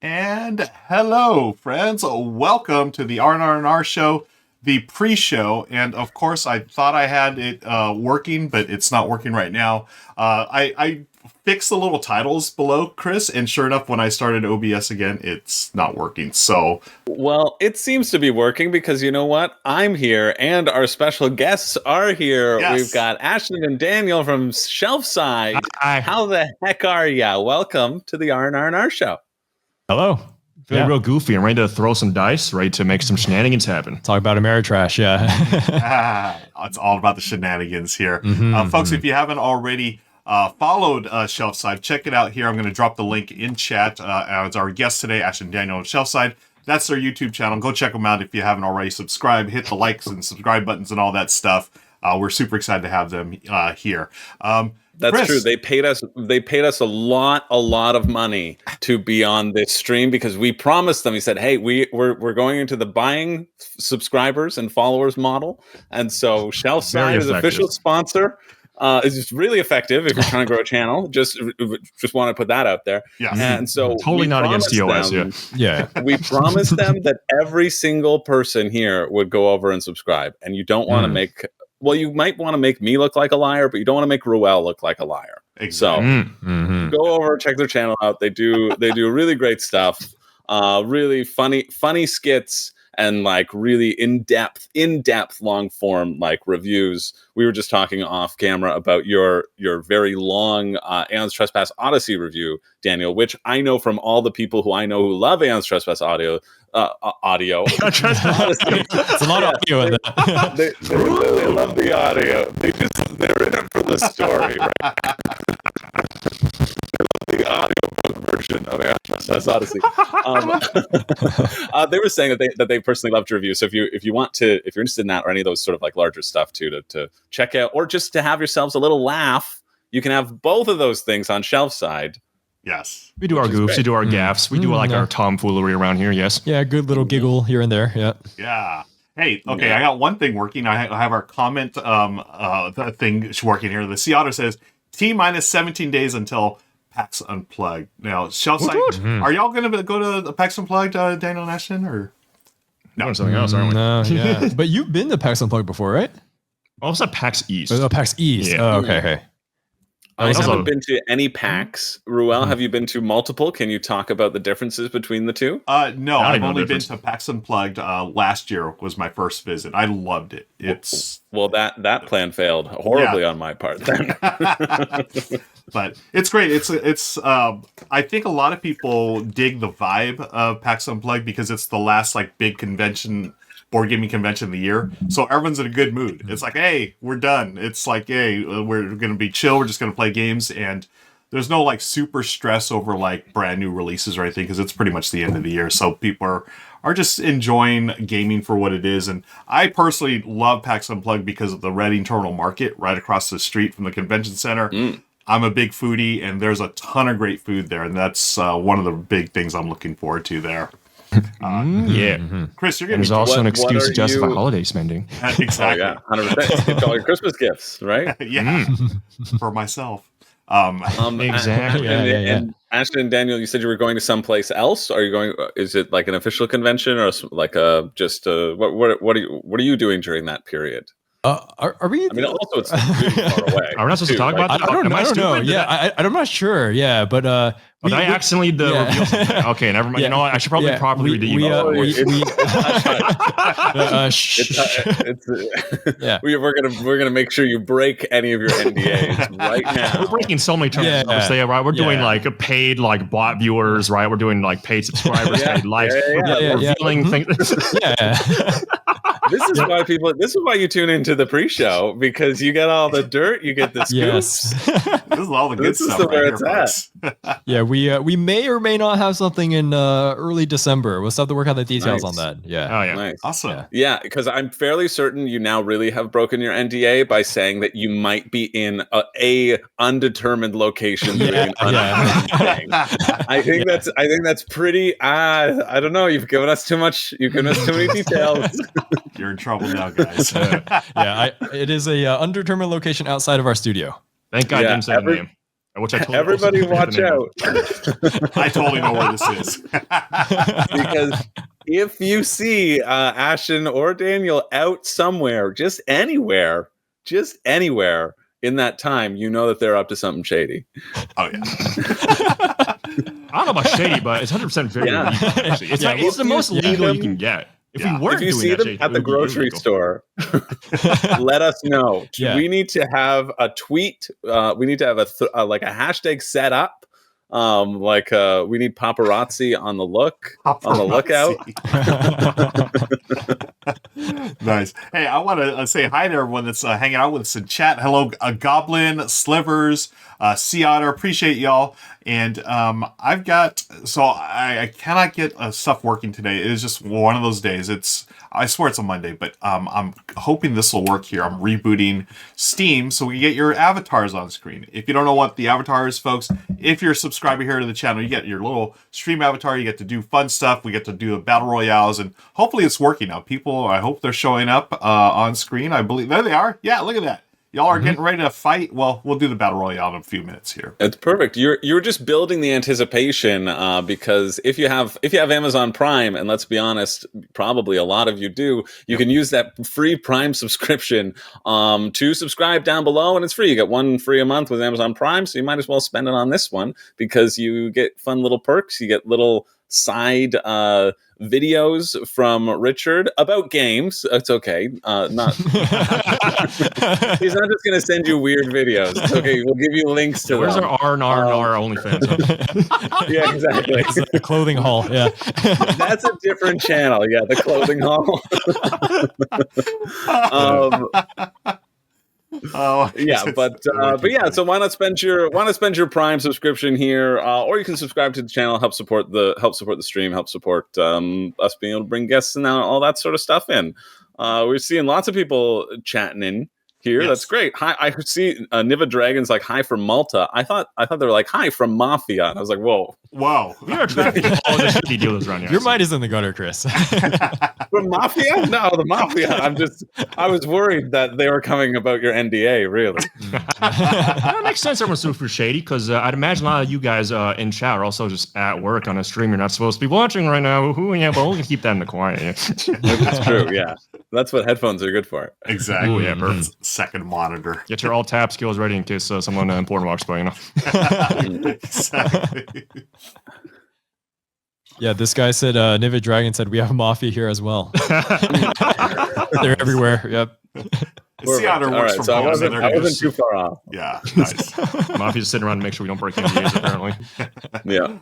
And hello, friends. Welcome to the R&R&R Show, the pre-show. And of course, I thought I had it working, but it's not working right now. I fixed the little titles below, Chris, and sure enough, when I started OBS again, it's not working. So, well, it seems to be working because you know what? I'm here, and our special guests are here. Yes. We've got Ashley and Daniel from Shelfside. Hi. How the heck are ya? Welcome to the R&R&R Show. Hello. Feeling real goofy. I'm ready to throw some dice, ready to make some shenanigans happen. Talk about Ameritrash, yeah. It's all about the shenanigans here. Folks, if you haven't already followed Shelfside, check it out here. I'm going to drop the link in chat. As our guest today, Ashley and Daniel of Shelfside. That's their YouTube channel. Go check them out if you haven't already. Subscribe, hit the likes and subscribe buttons and all that stuff. We're super excited to have them here. That's Chris. true. They paid us a lot of money to be on this stream because we promised them. We said, "Hey, we're going into the buying subscribers and followers model," and so Shelfside is official sponsor. Is really effective if you're trying to grow a channel. Just want to put that out there. Yeah, and so totally not against TOS. We promised them that every single person here would go over and subscribe, and you don't want to make. Well, you might want to make me look like a liar, but you don't want to make Ruel look like a liar. Exactly. So go over, check their channel out. They do really great stuff. Really funny skits and like really in-depth long form like reviews. We were just talking off camera about your very long Aeon's Trespass Odyssey review, Daniel, which I know from all the people who I know who love Aeon's Trespass audio. It's a lot of audio in that. They really love the audio. They're in it for the story, right? They love the audiobook version of Aeon's Trespass Odyssey. They were saying that they personally loved to review. So if you're interested in that or any of those sort of like larger stuff too to check out, or just to have yourselves a little laugh, you can have both of those things on Shelfside. Yes. We do our goofs, we do our gaffes, we do like our tomfoolery around here, yes. Yeah, good little giggle here and there, yeah. Yeah. Hey, okay, yeah. I got one thing working. I have our comment thing working here. The Sea Otter says, T-minus 17 days until PAX Unplugged. Now, Shelfside, are y'all going to go to the PAX Unplugged, Daniel and Ashton, or? No, something else, aren't we? No, yeah. But you've been to PAX Unplugged before, right? Oh, it's at PAX East. Oh, PAX East. Yeah. Oh, okay. I haven't been to any PAX. Ruel, have you been to multiple? Can you talk about the differences between the two? No, I've only been to PAX Unplugged. Last year was my first visit. I loved it. Well, that plan failed horribly on my part then. But it's great. It's I think a lot of people dig the vibe of PAX Unplugged because it's the last like big board gaming convention of the year. So everyone's in a good mood. It's like, hey, we're done. It's like, hey, we're going to be chill. We're just going to play games. And there's no like super stress over like brand new releases or anything because it's pretty much the end of the year. So people are just enjoying gaming for what it is. And I personally love PAX Unplugged because of the Reading Terminal Market right across the street from the convention center. I'm a big foodie and there's a ton of great food there. And that's one of the big things I'm looking forward to there. Chris, you're going to There's also an excuse to justify holiday spending. Exactly. Oh, yeah, 100%. Get all your Christmas gifts, right? Yeah, for myself. Exactly. And Ashton and Daniel, you said you were going to someplace else. Are you going? Is it like an official convention or like just what are you doing during that period? Are we? I mean, also it's really far away. Are we not supposed to talk about that? I don't know. Yeah, I'm not sure. Yeah, but did I accidentally reveal? Okay, never mind. You know what? I should probably properly read the email. We're gonna make sure you break any of your NDAs right now. We're breaking so many terms. Right? We're doing like a paid like bot viewers, right? We're doing like paid subscribers, paid likes. We're revealing things. This is why you tune into the pre-show, because you get all the dirt, you get the scoops. This is all the good stuff. This is where it's at. Yeah, we may or may not have something in early December. We'll still have to work out the details on that. Yeah. Oh yeah. Nice. Awesome. Yeah, because I'm fairly certain you now really have broken your NDA by saying that you might be in a undetermined location doing an undetermined thing. I think that's pretty. I don't know. You've given us too much. You've given us too many details. You're in trouble now, guys. It is a undetermined location outside of our studio. Thank God I didn't say the name. I Which I Everybody watch out. I totally know where this is. Because if you see Ashton or Daniel out somewhere, just anywhere in that time, you know that they're up to something shady. Oh, yeah. I don't know about shady, but it's 100% very legal, actually. It's the most legal you can get. If you see them at the grocery store, let us know. Yeah. We need to have a tweet. We need to have a hashtag set up. We need paparazzi on the lookout. Nice. Hey, I want to say hi to everyone that's hanging out with us in chat. Hello, Goblin, Slivers, Sea Otter. Appreciate y'all. And I cannot get stuff working today. It is just one of those days. I swear it's a Monday, but I'm hoping this will work here. I'm rebooting Steam so we can get your avatars on screen. If you don't know what the avatar is, folks, if you're a subscriber here to the channel, you get your little stream avatar. You get to do fun stuff. We get to do the battle royales, and hopefully it's working now. People, I hope they're showing up on screen. I believe there they are. Yeah, look at that. Y'all are getting ready to fight. Well, we'll do the battle royale in a few minutes here. It's perfect. You're just building the anticipation because if you have Amazon Prime, and let's be honest, probably a lot of you do, you can use that free Prime subscription to subscribe down below, and it's free. You get one free a month with Amazon Prime, so you might as well spend it on this one because you get fun little perks. You get little side videos from Richard about games. It's okay. He's not just going to send you weird videos. It's okay. We'll give you links to Where's them. our R&R&R OnlyFans? Yeah, exactly. It's the clothing haul. Yeah. That's a different channel. Yeah, the clothing haul. So why not spend your Prime subscription here, or you can subscribe to the channel, help support the stream, help support us being able to bring guests and all that sort of stuff in. We're seeing lots of people chatting in here. Yes. That's great. Hi, I see Niva Dragon's like hi from Malta. I thought they were like hi from Mafia. And I was like, whoa. You're attracting all the shitty dealers around here. Your mind is in the gutter, Chris. From Mafia? No, the Mafia. I was worried that they were coming about your NDA, really. That makes sense. Everyone's super shady because I'd imagine a lot of you guys in chat are also just at work on a stream you're not supposed to be watching right now. But we're gonna keep that in the quiet. That's true. Yeah, that's what headphones are good for. Exactly. Ooh, yeah, perfect. Second monitor. Get your alt-tab skills ready in case someone important walks by. Exactly. Yeah, this guy said, Niva Dragon said, we have a Mafia here as well. They're everywhere. Yep. Sea Otter works from home. I wasn't too far off. Yeah, nice. Mafia's sitting around to make sure we don't break NDAs, apparently. Yeah.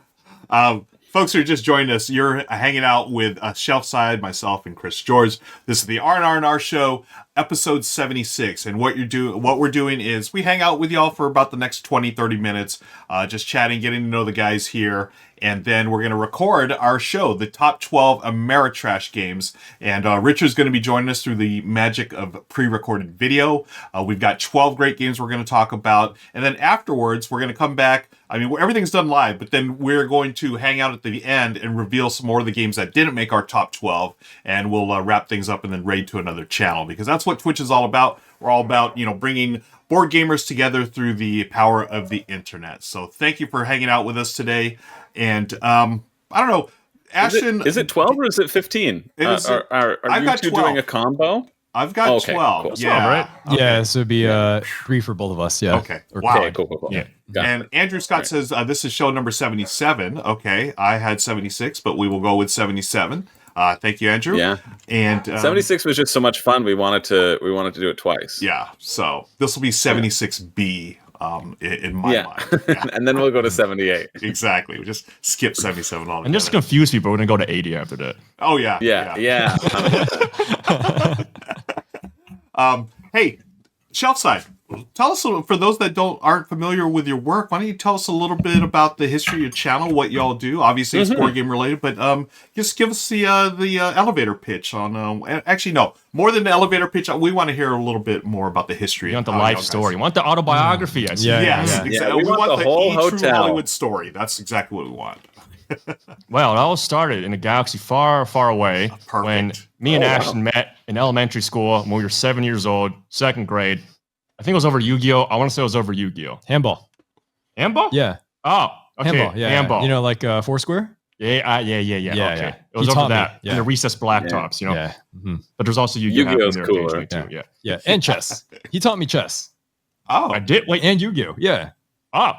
Folks who are just joined us, you're hanging out with Shelfside, myself, and Chris George. This is the R&R&R Show, episode 76. And what we're doing is we hang out with y'all for about the next 20, 30 minutes, just chatting, getting to know the guys here. And then we're going to record our show, the top 12 Ameritrash games. And Richard's going to be joining us through the magic of pre-recorded video. We've got 12 great games we're going to talk about. And then afterwards, we're going to come back. I mean, everything's done live, but then we're going to hang out at the end and reveal some more of the games that didn't make our top 12. And we'll wrap things up and then raid to another channel, because that's what Twitch is all about. We're all about, bringing board gamers together through the power of the internet. So thank you for hanging out with us today. And I don't know, Ashton, is it 12 or is it 15? Are you two doing a combo? I've got 12. Cool. Yeah, right. Okay. Yeah, so it'd be 3 for both of us. Yeah. Okay. Wow. Okay, cool. Yeah. And Andrew Scott says this is show number 77. Okay, I had 76, but we will go with 77. Thank you, Andrew. Yeah. And 76 was just so much fun. We wanted to do it twice. Yeah. So this will be 76B. In my mind. Yeah. And then we'll go to 78. Exactly. We just skip 77 altogether. And just to confuse people, we're going to go to 80 after that. Oh, yeah. Yeah. Hey, Shelfside, tell us, for those that aren't familiar with your work, why don't you tell us a little bit about the history of your channel, what y'all do? Obviously, it's board game related, but just give us the elevator pitch on. Actually, no, more than the elevator pitch. We want to hear a little bit more about the history. You want the life story. You want the autobiography. Yes, exactly. Yeah, we want the whole hotel. True Hollywood story. That's exactly what we want. Well, it all started in a galaxy far, far away. Perfect. When me and Ashton met in elementary school when we were 7 years old, second grade. I think it was over Yu-Gi-Oh! I want to say it was over Yu-Gi-Oh! Handball. Handball? Yeah. Oh, okay. Handball. Yeah. Handball. You know, like Foursquare? Yeah. Yeah, Okay. yeah. It was He over taught me. that. Yeah. And the recess blacktops, you know? Yeah. But there's also Yu-Gi-Oh! Yu-Gi-Oh's happening there cooler. occasionally, too. Yeah. Yeah. And chess. He taught me chess. Oh, I did. Wait. And Yu-Gi-Oh! Yeah. Oh,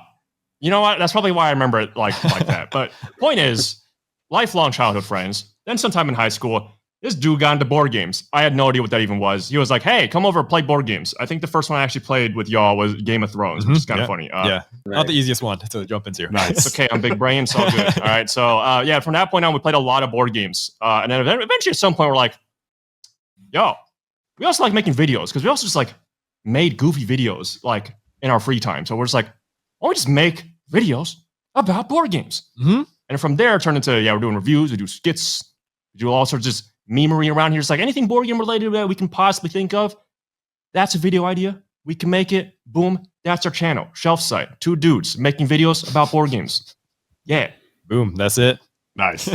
you know what? That's probably why I remember it like that. But point is, lifelong childhood friends. Then sometime in high school, this dude got into board games. I had no idea what that even was. He was like, hey, come over and play board games. I think the first one I actually played with y'all was Game of Thrones, which is kind of funny. Yeah. Not the easiest one to jump into. nice. It's okay. I'm big brain. It's all good. All right. So, yeah, from that point on, we played a lot of board games. And then eventually at some point, we're like, yo, we also like making videos because we also just like made goofy videos like in our free time. So we're just like, why don't we just make videos about board games? Mm-hmm. And from there, it turned into, yeah, we're doing reviews, we do skits, we do all sorts of just memery around here. It's like anything board game related that we can possibly think of. That's a video idea. We can make it. Boom. That's our channel. Shelf Side. Two dudes making videos about board games. Yeah. Boom. That's it. Nice.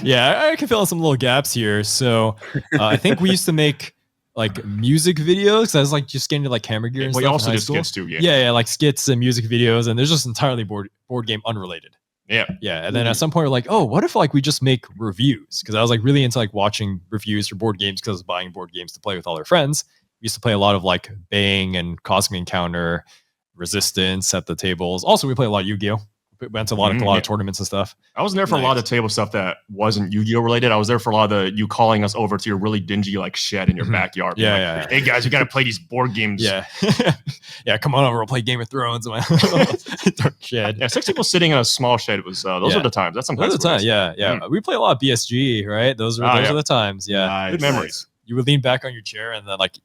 Yeah, I can fill in some little gaps here. So I think we used to make like music videos. I was like just getting into like camera gear and We stuff. also in high did school. skits too. Yeah. Yeah, like skits and music videos, and there's just entirely board game unrelated. Yeah. Yeah, and then at some point we're like, oh, what if like we just make reviews? Because I was like really into like watching reviews for board games because I was buying board games to play with all our friends. We used to play a lot of like Bang and Cosmic Encounter, Resistance at the tables. Also, we play a lot of Yu-Gi-Oh! We went to a lot of tournaments and stuff. I wasn't there for a lot of table stuff that wasn't Yu-Gi-Oh! Related. I was there for a lot of the you calling us over to your really dingy like shed in your backyard. Yeah, like, yeah. Hey guys, we got to play these board games. Yeah. Yeah, come on over. We'll play Game of Thrones. In my shed. Yeah, 6 people sitting in a small shed. It was those are the times. That's some Those are the high time. school days. Yeah. We play a lot of BSG, right? Those are the times. Yeah. Nice. Good memories. You would lean back on your chair and then like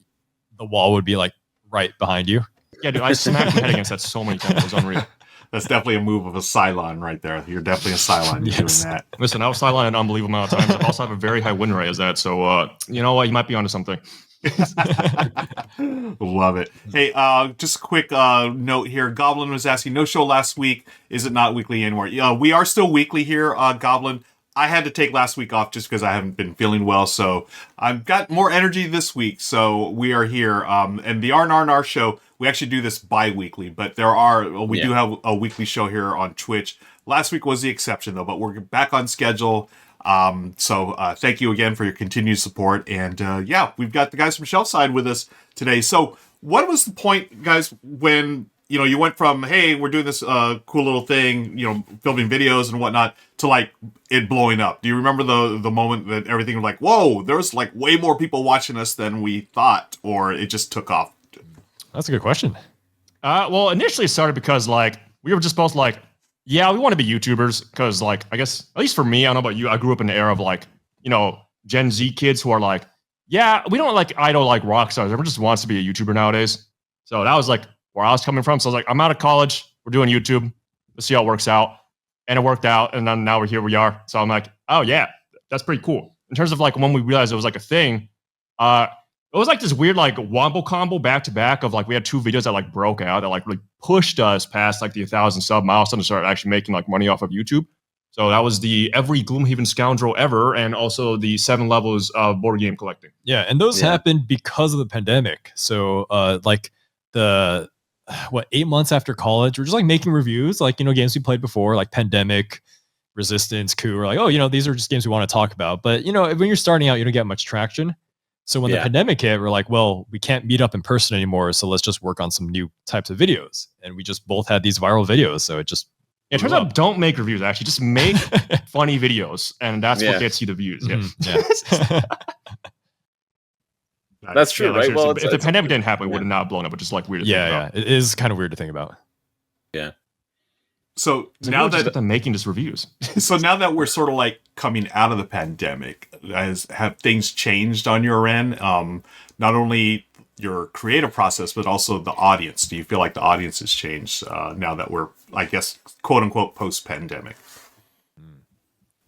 the wall would be like right behind you. Yeah, dude, I smacked my head against that so many times. It was unreal. That's definitely a move of a Cylon right there. You're definitely a Cylon Yes. doing that. Listen, I was sidelined an unbelievable amount of times. I also have a very high win rate as that. So, you know what? You might be onto something. Love it. Hey, just a quick note here. Goblin was asking, no show last week. Is it not weekly anymore? We are still weekly here, Goblin. I had to take last week off just because I haven't been feeling well. So I've got more energy this week. So we are here. And the R&R&R Show, we actually do this bi-weekly. But we do have a weekly show here on Twitch. Last week was the exception, though. But we're back on schedule. So thank you again for your continued support. And we've got the guys from Shelfside with us today. So what was the point, guys, when you went from, hey, we're doing this cool little thing, filming videos and whatnot, to like it blowing up? Do you remember the moment that everything was like, whoa, there's like way more people watching us than we thought, or it just took off? That's a good question. Well, initially it started because like we were just both like, yeah, we want to be YouTubers because like I guess at least for me, I don't know about you, I grew up in the era of like Gen Z kids who are like, yeah, we don't like idol like rock stars. Everyone just wants to be a YouTuber nowadays. So that was like where I was coming from. So I was like, I'm out of college. We're doing YouTube. Let's see how it works out. And it worked out. And then now we're here. We are. So I'm like, oh yeah, that's pretty cool. In terms of like when we realized it was like a thing, it was like this weird like wombo combo back to back of like we had two videos that like broke out that like really pushed us past like the 1,000 sub milestone to start actually making like money off of YouTube. So that was the every Gloomhaven scoundrel ever, and also the 7 levels of board game collecting. Yeah, and those happened because of the pandemic. So like the 8 months after college, we're just like making reviews, like games we played before, like Pandemic, Resistance, Coup. We're like, oh, these are just games we want to talk about. But when you're starting out, you don't get much traction. So when the pandemic hit, we're like, well, we can't meet up in person anymore, so let's just work on some new types of videos. And we just both had these viral videos, so it just it turns out don't make reviews. Actually, just make funny videos, and that's what gets you the views. Yeah. That's true, right? Well, if the pandemic didn't happen, it would have not blown up. But just like weird. Yeah, it is kind of weird to think about. Yeah. So now that I'm making just reviews. So now that we're sort of like coming out of the pandemic, have things changed on your end? Not only your creative process, but also the audience. Do you feel like the audience has changed now that we're, I guess, quote unquote, post-pandemic?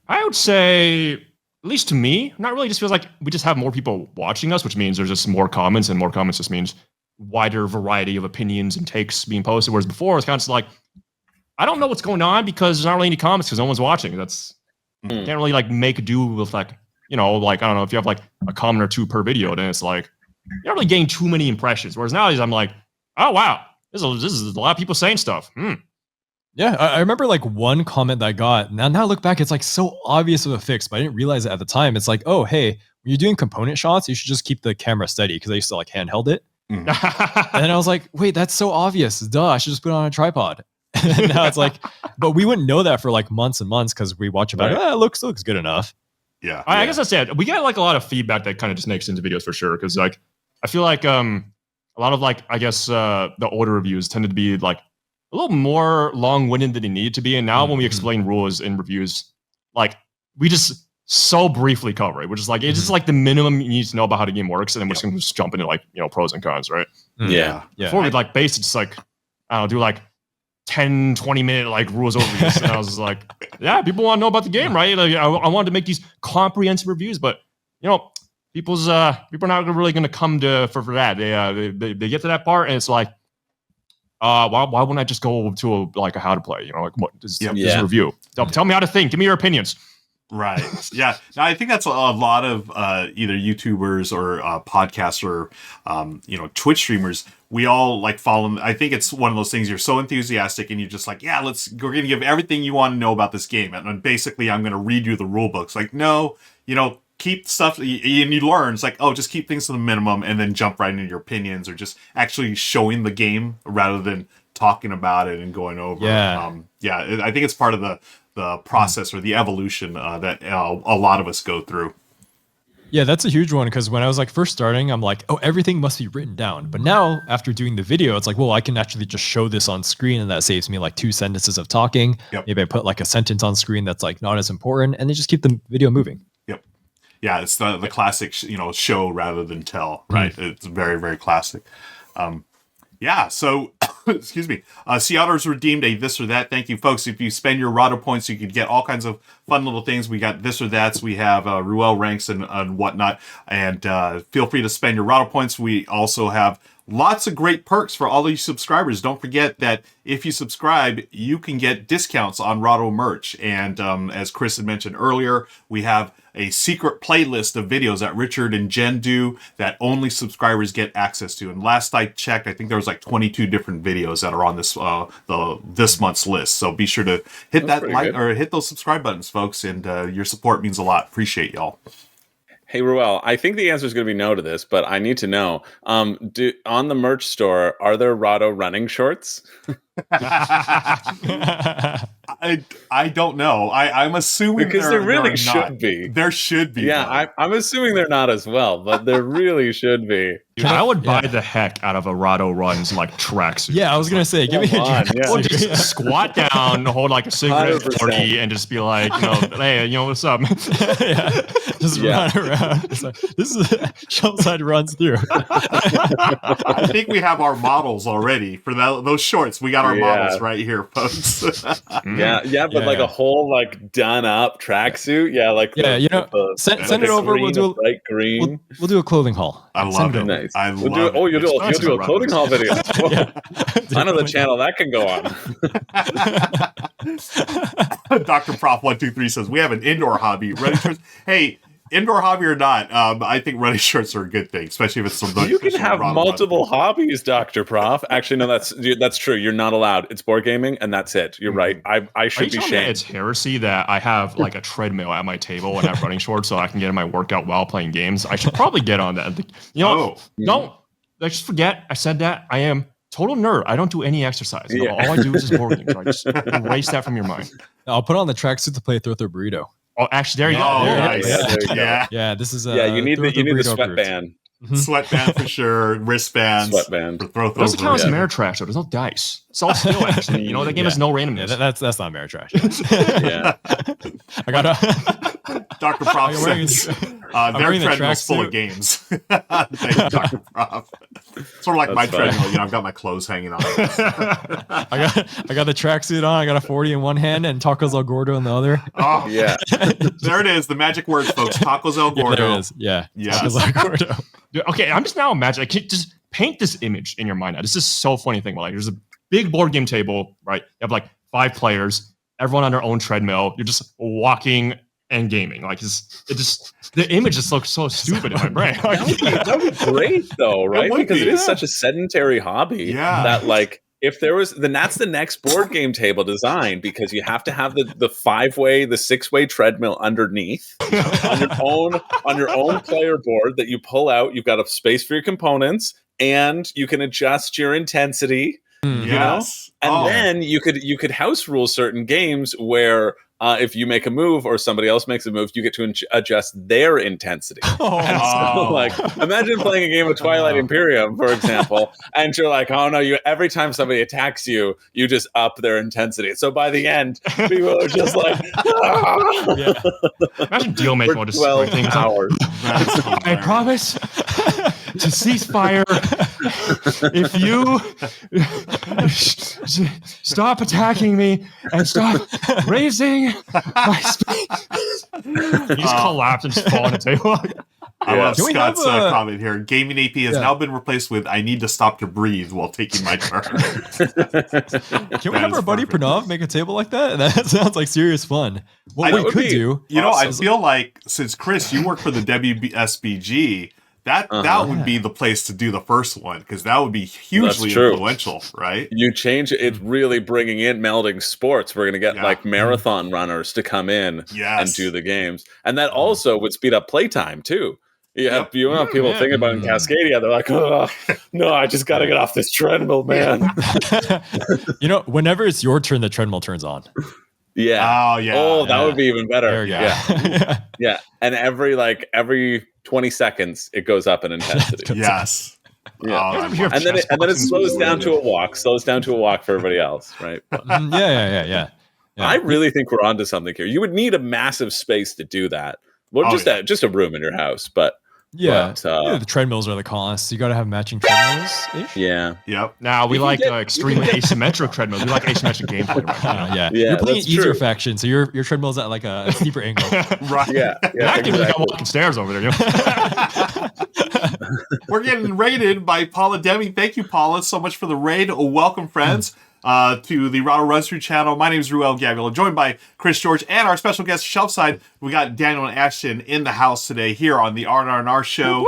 I would say, at least to me, not really. Just feels like we just have more people watching us, which means there's just more comments, and more comments just means wider variety of opinions and takes being posted. Whereas before, it's kind of like, I don't know what's going on because there's not really any comments because no one's watching. That's can't really like make do with like like I don't know, if you have like a comment or two per video, then it's like you're not really getting too many impressions. Whereas nowadays I'm like, oh wow, this is a lot of people saying stuff. Yeah, I remember like one comment that I got. Now I look back, it's like so obvious of a fix, but I didn't realize it at the time. It's like, oh, hey, when you're doing component shots, you should just keep the camera steady because I used to like handheld it. And then I was like, wait, that's so obvious. Duh, I should just put it on a tripod. And now it's like, but we wouldn't know that for like months and monts because we watch about it. It looks good enough. Yeah. I guess that's it. We get like a lot of feedback that kind of just makes into videos for sure. Because like, I feel like a lot of like, I guess the older reviews tended to be like a little more long-winded than they need to be. And now when we explain rules in reviews, like we just so briefly cover it, which is like, it's just like the minimum you need to know about how the game works. And then we're just going to just jump into like, pros and cons, right? Yeah. Before we like base, it's like, I don't know, do like 10, 20 minute like rules overviews. And I was just like, yeah, people want to know about the game, right? Like, I wanted to make these comprehensive reviews, but people are not really going to come for that. They get to that part and it's like, why wouldn't I just go to a how to play? Like what is this review? Tell me how to think. Give me your opinions. Right. Yeah. Now, I think that's a lot of either YouTubers or podcasts or Twitch streamers. We all like follow them. I think it's one of those things. You're so enthusiastic, and you're just like, yeah, we're going to give everything you want to know about this game, and basically, I'm going to read you the rule books. Like, no, keep stuff, and you learn. It's like, oh, just keep things to the minimum, and then jump right into your opinions, or just actually showing the game rather than talking about it and going over. Yeah. I think it's part of the process or the evolution that a lot of us go through. Yeah, that's a huge one because when I was like first starting, I'm like, oh, everything must be written down. But now after doing the video, it's like, well, I can actually just show this on screen and that saves me like 2 sentences of talking. Yep. Maybe I put like a sentence on screen that's like not as important and then just keep the video moving. Yep. Yeah, it's the classic, show rather than tell, right? It's very, very classic. So, excuse me. Seattle's redeemed a this or that. Thank you, folks. If you spend your Rahdo points, you could get all kinds of fun little things. We got this or that's. We have Ruel ranks and whatnot. And feel free to spend your Rahdo points. We also have lots of great perks for all these subscribers. Don't forget that if you subscribe, you can get discounts on Rahdo merch. And as Chris had mentioned earlier, we have a secret playlist of videos that Richard and Jen do that only subscribers get access to. And last I checked, I think there was like 22 different videos that are on this month's list. So be sure to hit that like or hit those subscribe buttons, folks. And your support means a lot. Appreciate y'all. Hey, Ruel, I think the answer is going to be no to this, but I need to know. On the merch store, are there Rahdo running shorts? I don't know. I'm assuming because there really should be. There should be. Yeah, I'm assuming they're not as well, but there really should be. Dude, I would buy the heck out of a Rahdo Runs like tracksuit. Yeah, I was gonna say, give me a tracksuit. Or just squat down, hold like a cigarette 40, and just be like, hey, what's up? Just run around. So, this is Shelfside runs through. I think we have our models already for those shorts. We got our models right here, folks. But like a whole like done up tracksuit. Yeah, like send it over. We'll do a bright green. We'll do a clothing haul. I love it. Nice. I love it. Oh, you'll do a clothing haul video. I know the channel that can go on. Dr. Prof 123 says we have an indoor hobby. Running shorts. Hey, indoor hobby or not, I think running shorts are a good thing, especially if it's some. You can have multiple hobbies, Dr. Prof. Actually, no, that's true. You're not allowed. It's board gaming, and that's it. You're right. I should be shamed. It's heresy that I have like a treadmill at my table and I have running shorts, so I can get in my workout while playing games. I should probably get on that. Don't just forget I said that. I am total nerd. I don't do any exercise. All I do is just board games. So I just erase that from your mind. I'll put on the tracksuit to play Throw Burrito. Oh, actually, there you go. Nice. Yeah, this is you need the sweatband. Sweatband for sure. Wristbands. Sweatband. Throw doesn't count as Ameritrash, though. There's no dice. It's all skill, actually. That game has no randomness. Yeah, that's not Ameritrash. I got a Dr. Prof says their treadmill's full of games. Thank you, Dr. Prof. Sort of like my treadmill. I've got my clothes hanging on. I got the tracksuit on. I got a 40 in one hand and Tacos El Gordo in the other. Oh yeah, there it is. The magic words, folks. Tacos El Gordo. There it is. Yeah. Yes. Tacos El Gordo. Dude, okay, I'm just now imagining. I can just paint this image in your mind now. This is so funny thing. Like, there's a big board game table, right? You have like 5 players, everyone on their own treadmill. You're just walking and gaming. Like the image just looks so stupid in my brain. Like, That would be great though, right? would Because be, it is yeah. such a sedentary hobby Yeah. that like if there was then that's the next board game table design, because you have to have the 5-way, the 6-way treadmill underneath on your own player board that you pull out. You've got a space for your components, and you can adjust your intensity. Yes. And then you could house rule certain games where if you make a move or somebody else makes a move, you get to adjust their intensity. And so, like, imagine playing a game of Twilight Imperium, for example, and you're like, oh no, every time somebody attacks you, you just up their intensity. So by the end, people are just like, imagine deal making for all just 12 things hours. I promise to cease fire if you stop attacking me and stop raising my space. You just collapse and just fall on the table. I love Can we Scott's have a- comment here. Gaming AP has now been replaced with "I need to stop to breathe while taking my turn." Can we have our buddy perfect. Pranav make a table like that? That sounds like serious fun. What we would could be- do, You know, I Awesome. feel like since Chris, you work for the WSBG, that would be the place to do the first one, because that would be hugely That's true. influential, right? You change it. It's really bringing in melding sports. We're going to get Yeah. like marathon runners to come in Yes. and do the games. And that also would speed up playtime too. You have people thinking about in Cascadia. They're like, oh, no, I just got to get off this treadmill, man. you know, whenever it's your turn, the treadmill turns on. Yeah. Oh, yeah. Oh, that would be even better. There you go. Yeah. Yeah. And every 20 seconds, it goes up in intensity. Yes. Yeah. Oh, Over here, And then chest it boxing slows is down to a walk. Slows down to a walk for everybody else, right? Yeah. I really think we're onto something here. You would need a massive space to do that. Well, Oh, just a room in your house, but Yeah. But, The treadmills are the cost. You got to have matching treadmills. yeah. Yep. Now we You can like get- extremely asymmetric treadmills. We like asymmetric gameplay right now. Yeah. Yeah, You're playing that's easier true. faction, so your treadmill's at like a steeper angle. Right. Yeah. Actually, we got exactly. walking stairs over there. You know? We're getting raided by Paula Deming. Thank you, Paula, so much for the raid. Welcome, friends, to the Rahdo Runs Through channel. My name is Ruel Gabriel, joined by Chris George and our special guest, Shelfside. We got Daniel and Ashton in the house today here on the R&R&R Show.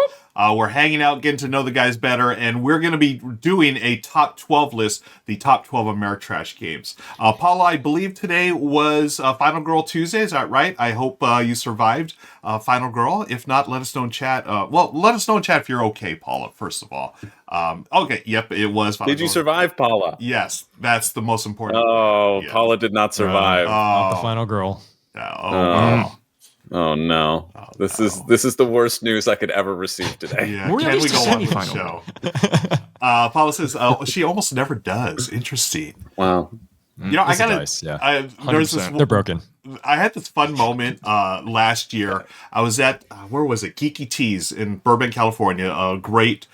We're hanging out, getting to know the guys better, and we're going to be doing a top 12 list, the top 12 Ameritrash games. Paula, I believe today was Final Girl Tuesday. Is that right? I hope you survived Final Girl. If not, let us know in chat. Well, let us know in chat if you're okay, Paula, first of all. Okay, yep, it was Final Did you Girl. survive, Paula? Yes, that's the most important. Oh, Yeah. Paula did not survive. Not the final girl. Wow. Oh no. This is the worst news I could ever receive today. Yeah, We're at can we least go a on with the semifinal. show? Paula says she almost never does. Interesting. Wow. You know, I It's the gotta. dice, yeah. There's this. 100%. They're broken. I had this fun moment last year. I was at where was it? Geeky Teas in Burbank, California. A great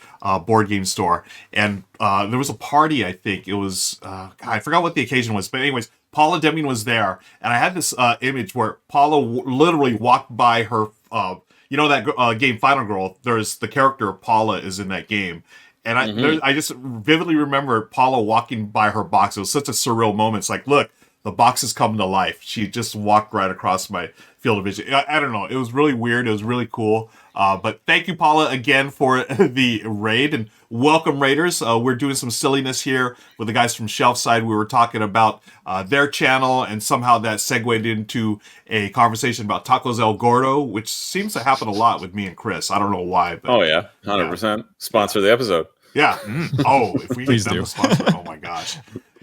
board game store, and there was a party. I think it was. I forgot what the occasion was, but anyways, Paula Deming was there, and I had this image where Paula literally walked by her. You know that game Final Girl. There's the character Paula is in that game. And I just vividly remember Paula walking by her box. It was such a surreal moment. It's like, look, the box is coming to life. She just walked right across my field of vision. I don't know. It was really weird. It was really cool. But thank you, Paula, again for the raid. And welcome, Raiders. We're doing some silliness here with the guys from Shelfside. We were talking about their channel, and somehow that segued into a conversation about Tacos El Gordo, which seems to happen a lot with me and Chris. I don't know why. But Oh yeah, 100%. Sponsor the episode. yeah. Oh, if we Please get them do. to sponsor, oh my gosh.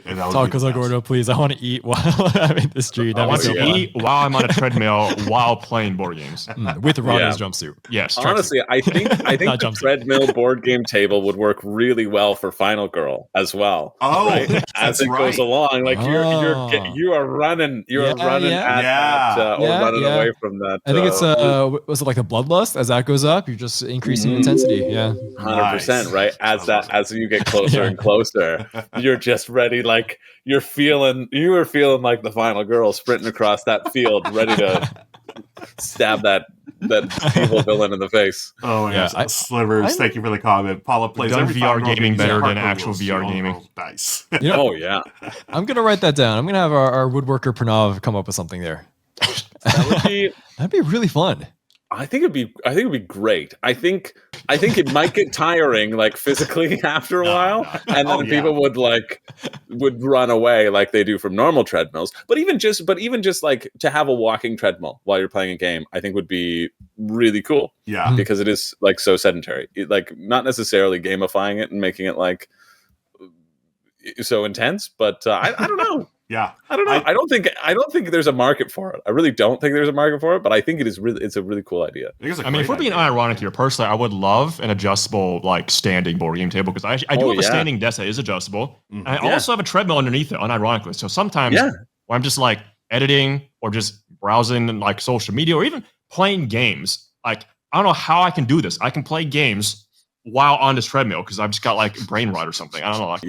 And that would be Tacos the El best. Gordo, please. I want to eat while I'm in the street. I That'd want be so to fun. eat while I'm on a treadmill while playing board games. With Rahdo's Yeah. jumpsuit. Yes. Honestly, I think Not the jumpsuit. treadmill board game table would work really well for Final Girl as well. Oh, right? that's As it right. goes along, like you are running, Yeah, at that, or Yeah, running yeah. away from that. I think it's was it like a bloodlust? As that goes up, you're just increasing intensity. Yeah. 100%, Nice. right? As you get closer and closer, you're just ready. Like you were feeling like the Final Girl sprinting across that field, ready to stab that evil villain in the face. Oh my Yeah, gosh, Slivers, thank you for the comment. Paula plays done every VR Final Girl gaming game better using than hardcore actual rules. VR Oh, gaming. Nice. You know, Oh yeah, I'm gonna write that down. I'm gonna have our woodworker Pranav come up with something there. That would be. That'd be really fun. I think it'd be great. I think it might get tiring, like physically after a while, and then people would run away like they do from normal treadmills. But even just like to have a walking treadmill while you're playing a game, I think would be really cool. Yeah, because it is like so sedentary. Like not necessarily gamifying it and making it like so intense, but I don't know. Yeah, I don't know. I don't think there's a market for it. I really don't think there's a market for it. But I think it's a really cool idea. I mean, if we're being ironic here, personally, I would love an adjustable like standing board game table because I do have a standing desk that is adjustable, and I also have a treadmill underneath it, unironically. So sometimes when I'm just like editing or just browsing like social media or even playing games, like I don't know how I can do this. I can play games while on this treadmill because I've just got like brain rot or something. I don't know. Like,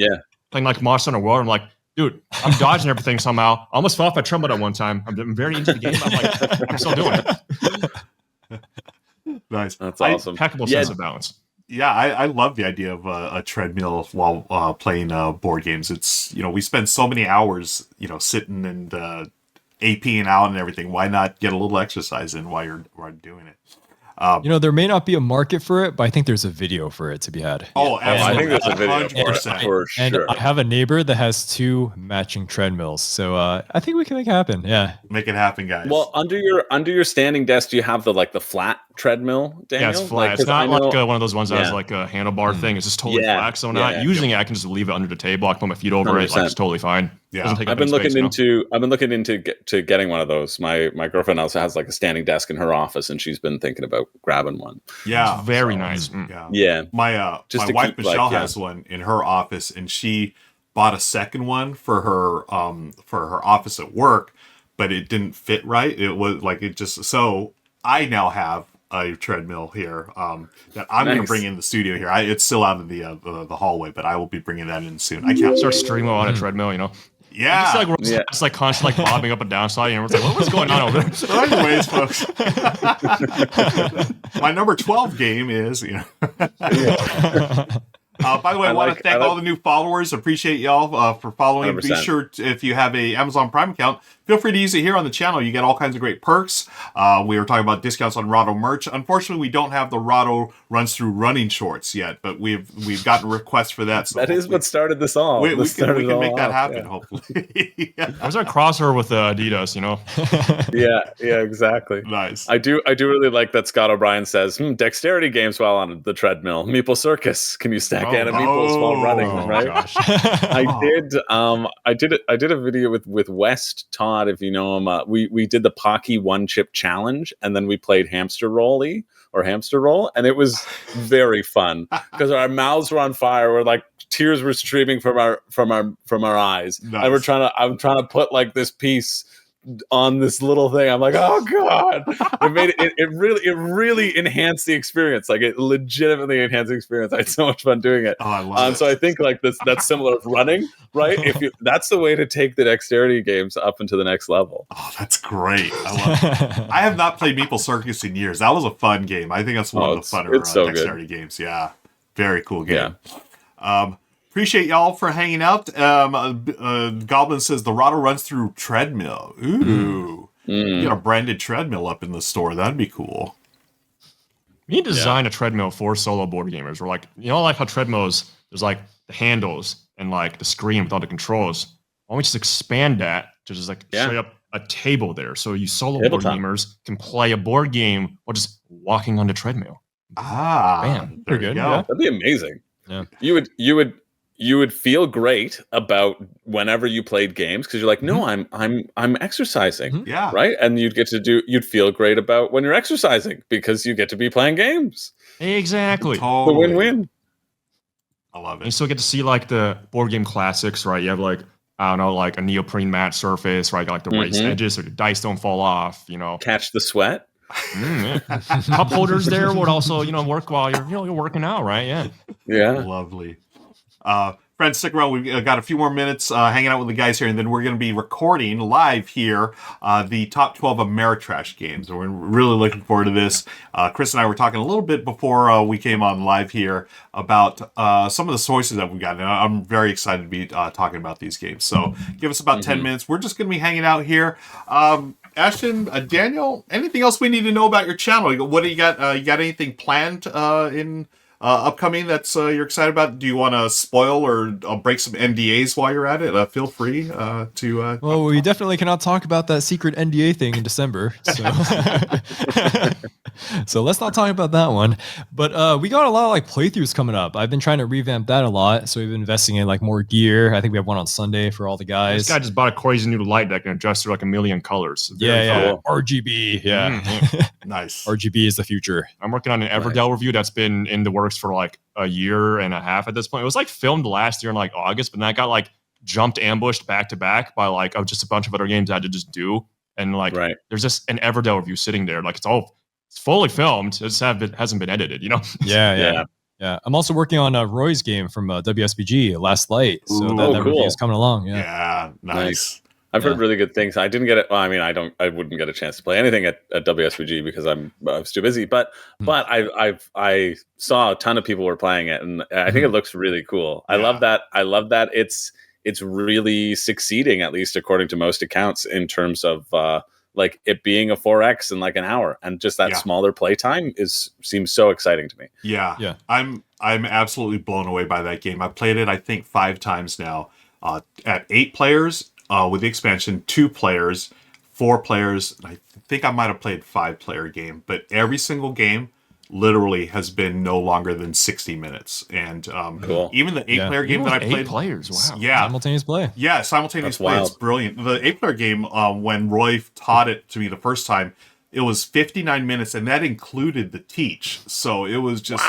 playing like Monster Hunter World, I'm like, dude, I'm dodging everything somehow. I almost fell off my treadmill at one time. I'm very into the game. I'm like, I'm still doing it. Nice. That's awesome. Impeccable sense of balance. Yeah, I love the idea of a treadmill while playing board games. It's, we spend so many hours, sitting and APing out and everything. Why not get a little exercise in while you're doing it? There may not be a market for it, but I think there's a video for it to be had. Oh, absolutely. I think there's a video for sure. And I have a neighbor that has 2 matching treadmills, so I think we can make it happen. Yeah, make it happen, guys. Well, under your standing desk, do you have the flat treadmill, Daniel? Yeah, it's flat. Like, it's not like one of those ones that has like a handlebar thing. It's just totally flat. So using it, I can just leave it under the table. I can put my feet over it. Like, it's totally fine. Yeah, I've been looking into getting one of those. My girlfriend also has like a standing desk in her office, and she's been thinking about grabbing one. Yeah, it's very nice. Yeah. My wife Michelle has one in her office, and she bought a second one for her office at work, but it didn't fit right. It was like so I now have a treadmill here that I'm going to bring in the studio here. It's still out in the hallway, but I will be bringing that in soon. I can't start streaming on a treadmill, Yeah, it's like constantly like bobbing up and down. So it's like, what's going on over there? So anyways, folks, my number 12 game is by the way, I want to thank all the new followers. Appreciate y'all for following. 100%. Be sure if you have a Amazon Prime account, feel free to use it here on the channel. You get all kinds of great perks. We were talking about discounts on Rahdo merch. Unfortunately, we don't have the Rahdo runs through running shorts yet, but we've gotten requests for that. So that is what started this all. We can make that happen. Hopefully, There's a crossover with Adidas. Yeah, exactly. Nice. I do really like that Scott O'Brien says dexterity games while on the treadmill. Meeple Circus. Can you stack meeples while running? Right. Gosh. I did a video with West Todd, if you know him. We did the Pocky 1-chip challenge, and then we played Hamster Roll, and it was very fun because our mouths were on fire. We're like tears were streaming from our eyes, nice. And I'm trying to put like this piece on this little thing. I'm like, oh god! It really enhanced the experience. Like it legitimately enhanced the experience. I had so much fun doing it. Oh, I love it. So I think like that's similar to running, right? That's the way to take the dexterity games up into the next level. Oh, that's great! I love it. I have not played Meeple Circus in years. That was a fun game. I think that's one of the funner dexterity games. Yeah, very cool game. Yeah. Appreciate y'all for hanging out. Goblin says the Rahdo runs through treadmill. Ooh. You got a branded treadmill up in the store. That'd be cool. We need to design a treadmill for solo board gamers. We're like, like how treadmills, there's like the handles and like the screen with all the controls. Why don't we just expand that to just like set up a table there so you solo board gamers can play a board game while just walking on the treadmill. Bam. Pretty good. Yeah. That'd be amazing. Yeah. You would feel great about whenever you played games because you're like, no, I'm exercising, right? And you'd feel great about when you're exercising because you get to be playing games. Exactly, the win-win. I love it. You still get to see like the board game classics, right? You have like like a neoprene matte surface, right? Like the raised edges so the dice don't fall off. Catch the sweat. Cup holders there would also work while you're working out, right? Yeah, lovely. Friends, stick around. We've got a few more minutes hanging out with the guys here, and then we're going to be recording live here the top 12 Ameritrash games. We're really looking forward to this. Chris and I were talking a little bit before we came on live here about some of the choices that we've got, and I'm very excited to be talking about these games. So give us about 10 minutes. We're just going to be hanging out here. Ashton, Daniel, anything else we need to know about your channel? What do you got? You got anything planned in upcoming that's you're excited about? Do you want to spoil or break some NDAs while you're at it? Feel free to. Well, we definitely cannot talk about that secret NDA thing in December. So, so let's not talk about that one. But we got a lot of like playthroughs coming up. I've been trying to revamp that a lot. So we've been investing in like more gear. I think we have one on Sunday for all the guys. This guy just bought a crazy new light that can adjust to like a million colors. Yeah. RGB. Yeah. Nice. RGB is the future. I'm working on an Everdell review that's been in the works for like a year and a half at this point. It was like filmed last year in like August, but then I got like ambushed back to back by like just a bunch of other games I had to just do. And like, there's just an Everdell review sitting there. Like it's fully filmed. It just hasn't been edited, you know? Yeah. I'm also working on Roy's game from WSBG, Last Light. So that review is coming along. Yeah. Nice. I've heard really good things. I didn't get it. Well, I mean, I wouldn't get a chance to play anything at WSBG because I was too busy. But I saw a ton of people were playing it, and I think it looks really cool. I love that. It's really succeeding, at least according to most accounts, in terms of like it being a 4X in like an hour, and just that smaller play time seems so exciting to me. Yeah. I'm absolutely blown away by that game. I've played it, I think, 5 times now. At 8 players. With the expansion, 2 players, 4 players. I think I might have played 5-player game, but every single game literally has been no longer than 60 minutes. And even the 8-player game that I played, 8 players, wow, simultaneous play. Yeah, simultaneous play. It's brilliant. The 8-player game, when Roy taught it to me the first time, it was 59 minutes, and that included the teach. So it was just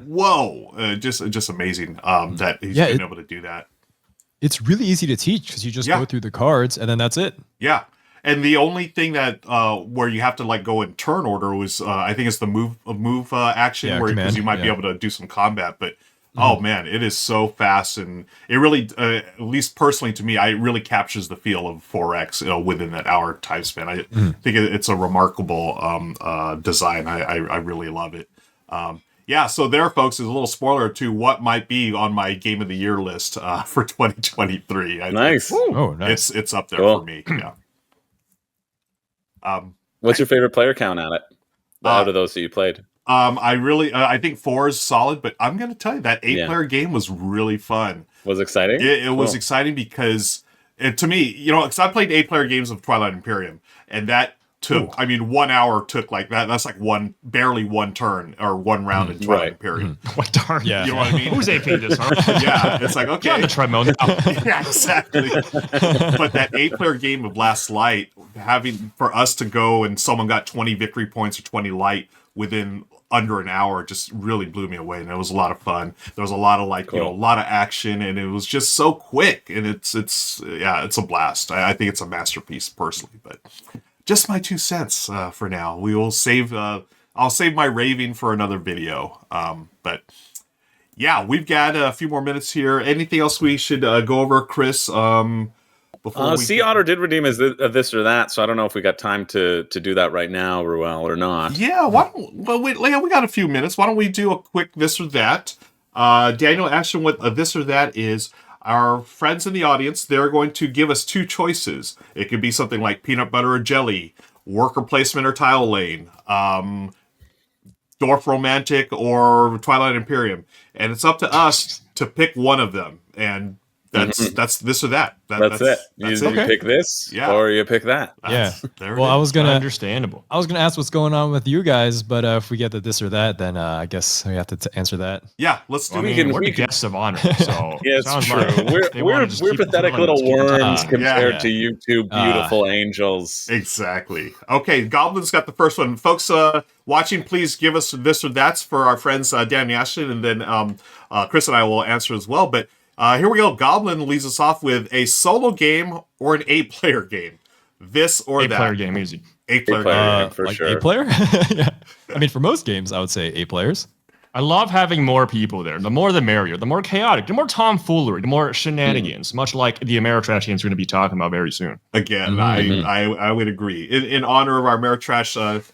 whoa, just amazing that he's been able to do that. It's really easy to teach because you just go through the cards and then that's it. Yeah. And the only thing that where you have to like go in turn order was I think it's the move action where because you might be able to do some combat. But oh man, it is so fast, and it really, at least personally to me, it really captures the feel of 4X within that hour time span. I think it's a remarkable design. I really love it. Yeah, so there, folks, is a little spoiler to what might be on my Game of the Year list for 2023. Nice. Nice. It's up there for me. Yeah. What's your favorite player count at it? Out of those that you played? I think 4 is solid, but I'm going to tell you that 8-player game was really fun. Was exciting? It was exciting because, to me, because I played 8-player games of Twilight Imperium, and that took 1 hour took like that. That's like barely one turn or one round in Twilight Imperium. What darn? Yeah. You know what I mean? Who's AP this? Huh? Yeah. It's like, okay. On the treadmill now. Yeah, exactly. But that 8-player game of Last Light, for us to go and someone got 20 victory points or 20 light within under an hour just really blew me away, and it was a lot of fun. There was a lot of a lot of action, and it was just so quick, and it's a blast. I think it's a masterpiece personally, but just my 2 cents for now. We will save. I'll save my raving for another video. But yeah, we've got a few more minutes here. Anything else we should go over, Chris? Before Sea Otter did redeem as this or that, so I don't know if we got time to do that right now, Ruel, or not. Yeah, we got a few minutes. Why don't we do a quick this or that? Daniel, Ashton, what this or that is. Our friends in the audience, they're going to give us 2 choices. It could be something like peanut butter or jelly, worker placement or tile lane, Dwarf Romantic or Twilight Imperium. And it's up to us to pick one of them. And that's this or that. That's it. You pick this or you pick that. Well, I was gonna understandable. I was gonna ask what's going on with you guys, but if we get the this or that, then I guess we have to answer that. Yeah, let's do it. We're the guests of honor, so yeah, it's true. We're pathetic little worms compared to you two beautiful angels. Exactly. Okay, Goblin's got the first one, folks. Watching, please give us this or that's for our friends Dan and Ashton, and then Chris and I will answer as well. But here we go. Goblin leads us off with a solo game or an 8-player game. This or that. 8-player game, easy. 8-player game, for like sure. 8-player? Yeah. I mean, for most games, I would say 8 players. I love having more people there. The more the merrier. The more chaotic. The more tomfoolery. The more shenanigans. Much like the Ameritrash games we're going to be talking about very soon. Again, I would agree. In honor of our Ameritrash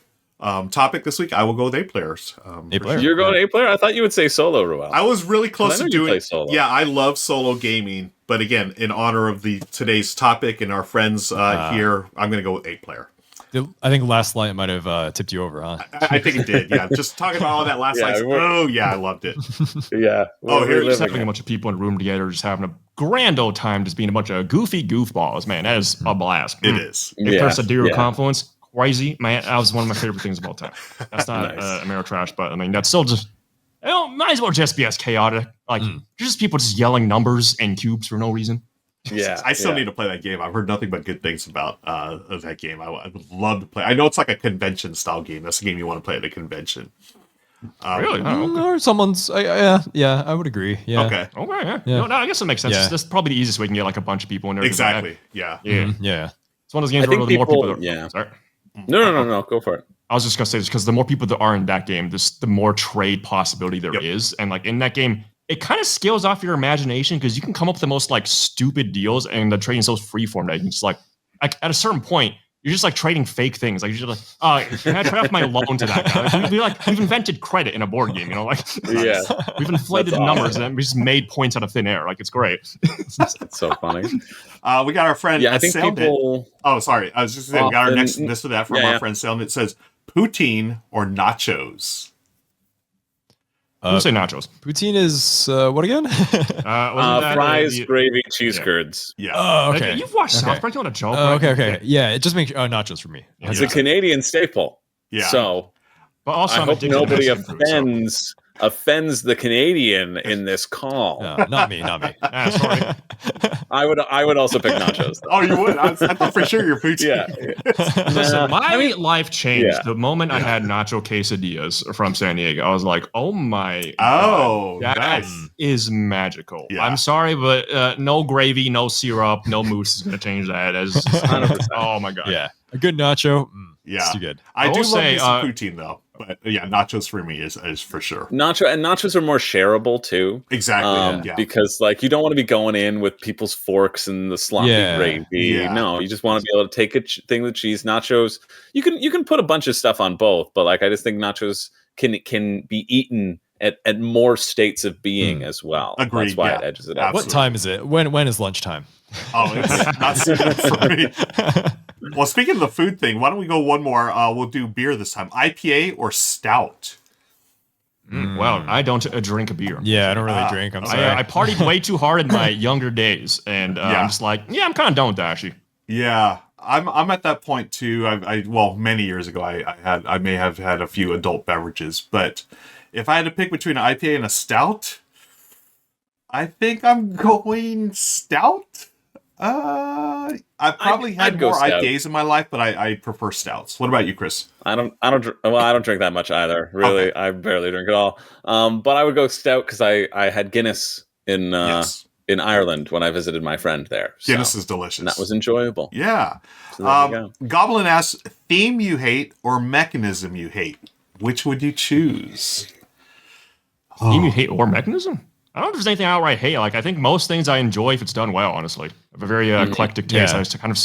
topic this week, I will go with 8 players. 8 player. You're going 8-player? I thought you would say solo, Ruel. I was really close to doing solo. Yeah, I love solo gaming, but again, in honor of today's topic and our friends here, I'm going to go with 8-player. I think Last Light might have tipped you over, huh? I think it did. Yeah, just talking about all that last Yeah, night. Oh yeah, I loved it. Yeah. Oh, here- Just having a bunch of people in a room together, just having a grand old time, just being a bunch of goofy goofballs, man. That is a blast. It is. If there's a Zero yeah. Confluence, crazy, man. That was one of my favorite things of all time. That's not Nice. Ameritrash, but I mean, that's still just, might as well just be as chaotic. Like, just people just yelling numbers and cubes for no reason. Yeah. I still need to play that game. I've heard nothing but good things about that game. I would love to play. I know it's like a convention style game. That's a game you want to play at a convention. Really? Oh, okay. Or someone's, yeah, I would agree. Yeah. Okay. Okay, yeah. Yeah. No, I guess it makes sense. Yeah. That's probably the easiest way you can get like a bunch of people in there. Exactly. Yeah. Yeah. Yeah. It's one of those games I where think the more people- people that yeah. Sorry. No. Go for it. I was just gonna say this because the more people that are in that game, the more trade possibility there is, and like in that game, it kind of scales off your imagination because you can come up with the most like stupid deals, and the trading is so freeform that you can just like at a certain point, you're just like trading fake things. Like you're just like, can I trade off my loan to that guy? We've invented credit in a board game, like Yeah. we've inflated That's numbers awesome. and we just made points out of thin air. Like it's great. It's so funny. We got our friend. Yeah, I think Sailnit. people. Oh, sorry. I was just saying, we got our Often- next this or that from Yeah, our yeah. friend Sailnit. It says poutine or nachos. I'm gonna say nachos. Poutine is what again? Wasn't that, Fries, the- gravy, cheese Yeah. curds. Yeah. Oh, Like, okay. you've watched Okay. South Park. You want a joke? Oh, right? okay. Yeah, it just makes nachos for me. It's Yeah. a Canadian staple. Yeah. So But also, I I'm hope addicted to nobody Mexican food, so- offends the Canadian in this call. No, not me. Sorry. I would also pick nachos. Though. Oh, you would? I thought for sure you're poutine. Yeah. Listen, my I mean, life changed yeah. the moment I had nacho quesadillas from San Diego. I was like, oh my Oh, God, that nice. is magical. Yeah. I'm sorry, but no gravy, no syrup, no mousse is going to change that. As 100%. oh my God. Yeah, a good nacho. Yeah. It's too good. I I do will love say, me some poutine though. But yeah, nachos for me is for sure. Nachos are more shareable too. Exactly. Yeah. Because like you don't want to be going in with people's forks and the sloppy Yeah. gravy. Yeah. No, you just want to be able to take a thing with cheese. Nachos, you can put a bunch of stuff on both, but like I just think nachos can be eaten at more states of being as well. Agreed, That's why yeah. it edges it out. Absolutely. What time is it? When is lunchtime? Oh, it's not suited for me. Well, speaking of the food thing, why don't we go one more? We'll do beer this time. IPA or stout? Well, I don't drink a beer. Yeah, I don't really drink. I'm sorry. I partied way too hard in my younger days, and Yeah. I'm just like, I'm kind of done with that actually. Yeah, I'm at that point too. Well, many years ago, I may have had a few adult beverages, but if I had to pick between an IPA and a stout, I think I'm going stout. I've probably I'd had go more stout. IPAs in my life, but I prefer stouts. What about you, Chris? I don't drink that much either. Really, Okay. I barely drink at all. But I would go stout because I had Guinness in Yes, in Ireland when I visited my friend there. So- Guinness is delicious. and that was enjoyable. Yeah. So there you go. Goblin asks, theme you hate or mechanism you hate? Which would you choose? Theme you hate or mechanism? I don't know if there's anything I outright hate. Like I think most things I enjoy if it's done well. Honestly, I have a very eclectic taste. Yeah. I just kind of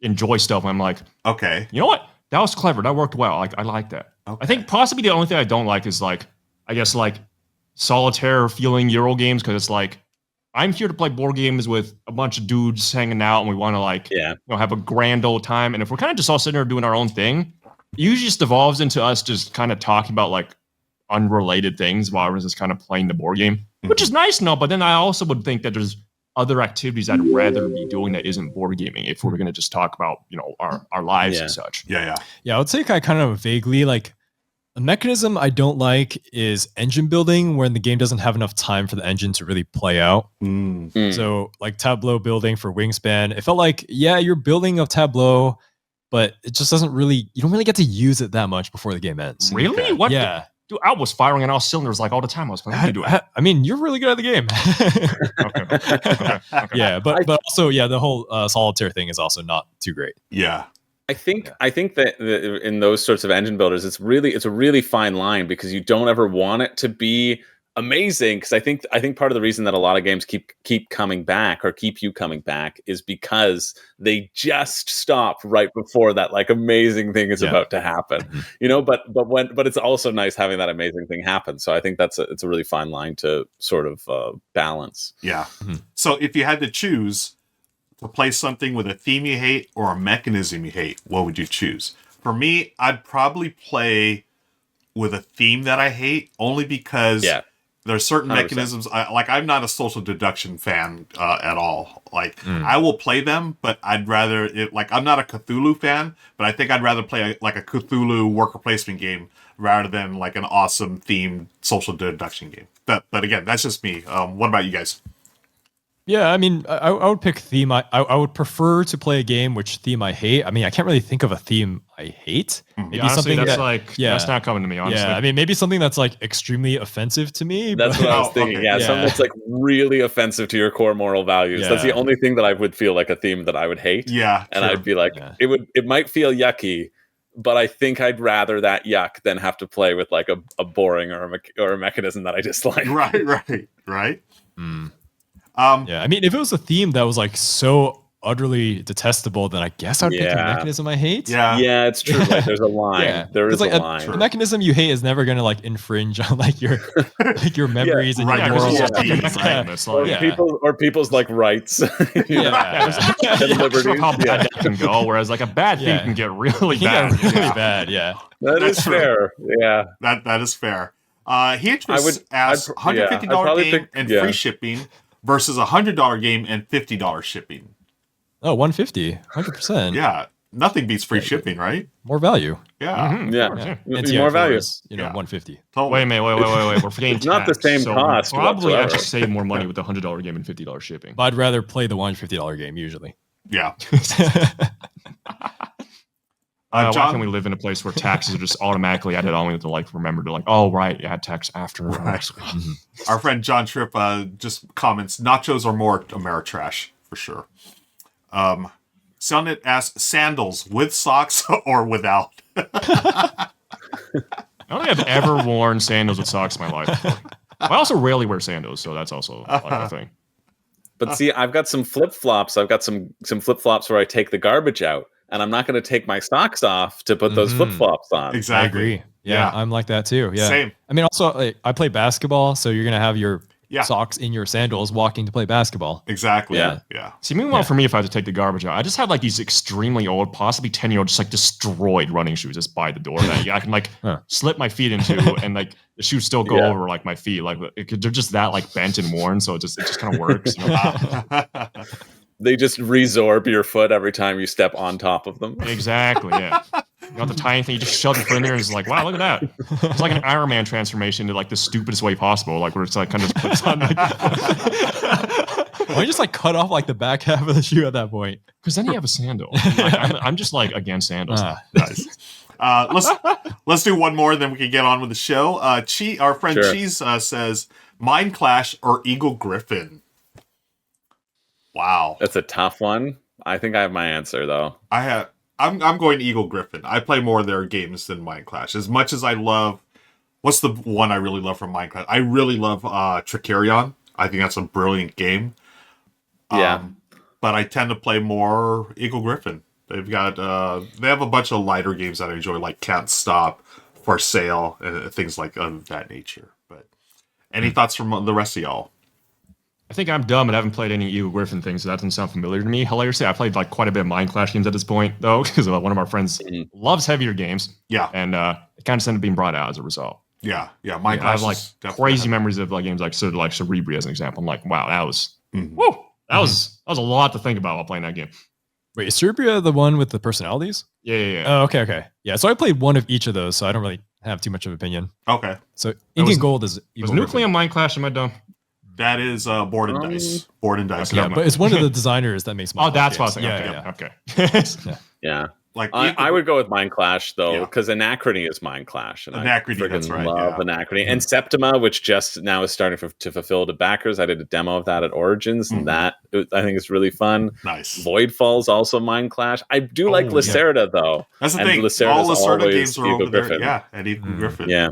enjoy stuff. And I'm like, Okay. you know what? That was clever. That worked well. Like I like that. Okay. I think possibly the only thing I don't like is like, I guess like solitaire feeling Euro games because it's like I'm here to play board games with a bunch of dudes hanging out and we want to like Yeah. have a grand old time. And if we're kind of just all sitting there doing our own thing, it usually just evolves into us just kind of talking about like unrelated things while we're just kind of playing the board game, which is nice and all. But then I also would think that there's other activities I'd rather be doing that isn't board gaming if we're going to just talk about, our lives Yeah. and such. Yeah. Yeah, I would say I kind of vaguely like a mechanism I don't like is engine building when the game doesn't have enough time for the engine to really play out. Mm. So like Tableau building for Wingspan, it felt like, yeah, you're building a Tableau, but it just doesn't really, you don't really get to use it that much before the game ends. Really? Okay. What? Yeah. Dude, I was firing on all cylinders like all the time. I was playing. What are you doing? I mean, you're really good at the game. Okay. Yeah, but also, yeah, the whole solitaire thing is also not too great. Yeah. I think that in those sorts of engine builders, it's a really fine line because you don't ever want it to be amazing. Because I think part of the reason that a lot of games keep coming back or keep you coming back is because they just stop right before that like amazing thing is about to happen. But it's also nice having that amazing thing happen. So I think it's a really fine line to sort of balance. Yeah. Mhm. So if you had to choose to play something with a theme you hate or a mechanism you hate, what would you choose? For me, I'd probably play with a theme that I hate, only because there's certain 100%. mechanisms. I'm not a social deduction fan at all. I will play them, but I'd rather I'm not a Cthulhu fan, but I think I'd rather play a Cthulhu worker placement game rather than like an awesome themed social deduction game. But again, that's just me. What about you guys? Yeah, I mean, I would pick theme. I would prefer to play a game which theme I hate. I mean, I can't really think of a theme I hate. Maybe honestly, something that's that's not coming to me, honestly. Yeah, I mean, maybe something that's like extremely offensive to me. That's what I was thinking. okay. Yeah, something that's like really offensive to your core moral values. That's the Yeah. only thing that I would feel like a theme that I would hate. Yeah, And true. I'd be like, it might feel yucky, but I think I'd rather that yuck than have to play with like a boring or a mechanism that I dislike. Right. Yeah, I mean, if it was a theme that was like so utterly detestable, then I guess I'd pick a mechanism I hate. Yeah, it's true. Like, there's a line. There is like a line. The mechanism you hate is never going to like infringe on like your memories and your because moral it's just or people's like rights. There's liberties. How bad that can go, whereas like a bad thing can get really bad. Bad. Yeah, that's fair. Yeah, that is fair. Heatrice asks $150 game and free shipping versus $100 game and $50 shipping. Oh, 150, 100%. Yeah, nothing beats free shipping, right? More value. Yeah, more value. 150. Totally. Wait a minute. We're forgetting it's not the same cost. Probably actually save more money with the $100 game and $50 shipping. But I'd rather play the $150 game usually. Yeah. Why can we live in a place where taxes are just automatically added on? We have to like remember to like, oh right, you had tax after. Right. Our friend John Tripp just comments, nachos are more Ameritrash for sure. Soundit asks, sandals with socks or without? I don't think I've ever worn sandals with socks in my life before. I also rarely wear sandals, so that's also like a thing. But see, I've got some flip-flops. I've got some flip-flops where I take the garbage out, and I'm not going to take my socks off to put those flip-flops on. Exactly. I agree. Yeah, I'm like that too. Yeah. Same. I mean, also, like, I play basketball, so you're going to have your socks in your sandals walking to play basketball. Exactly. Yeah. See, meanwhile, for me, if I had to take the garbage out, I just had like these extremely old, possibly 10-year-old, just like destroyed running shoes just by the door that I can like slip my feet into, and like the shoes still go over like my feet. Like they're just that like bent and worn, so it just kind of works. You know? They just resorb your foot every time you step on top of them. Exactly. Yeah. You got the tiny thing, you just shove your foot in there and it's like, wow, look at that. It's like an Iron Man transformation to like the stupidest way possible, like where it's like kind of just puts on like Why don't you just like cut off like the back half of the shoe at that point? Because then you have a sandal. Like, I'm just like against sandals. Nice. Let's do one more, then we can get on with the show. Our friend Cheese says, Mind Clash or Eagle Griffin? Wow. That's a tough one. I think I have my answer though. I'm going Eagle Griffin. I play more of their games than Mind Clash. As much as I love, what's the one I really love from Mind Clash? I really love Tricarion. I think that's a brilliant game. Yeah. But I tend to play more Eagle Griffin. They've got they have a bunch of lighter games that I enjoy, like Can't Stop, For Sale, and things like of that nature. But any thoughts from the rest of y'all? I think I'm dumb and haven't played any Eagle Griffin things, so that doesn't sound familiar to me. Hilariously, I played like quite a bit of Mind Clash games at this point, though, because one of our friends loves heavier games. Yeah. And it kind of ended up being brought out as a result. Yeah. Mind Clash. I have like crazy memories of like games like Cerebri as an example. I'm like, wow, that was that was a lot to think about while playing that game. Wait, is Cerebria the one with the personalities? Yeah. Oh, okay. Yeah, so I played one of each of those, so I don't really have too much of an opinion. Okay. So Ink and Gold is Was Nuclear Mind Clash? Am I dumb? That is Board and Dice. Board and Dice. Yeah, but it's one of the designers that makes. That's what I was thinking. Yeah. Like I would go with Mind Clash though, because Anachrony is Mind Clash, and Anachrony, that's right. Love Anachrony and Septima, which just now is starting to fulfill the backers. I did a demo of that at Origins, and that I think is really fun. Nice. Voidfall's also Mind Clash. I do like Lacerda though. That's the thing. All Lacerda games are over there. Yeah, and Eagle Griffin. Yeah.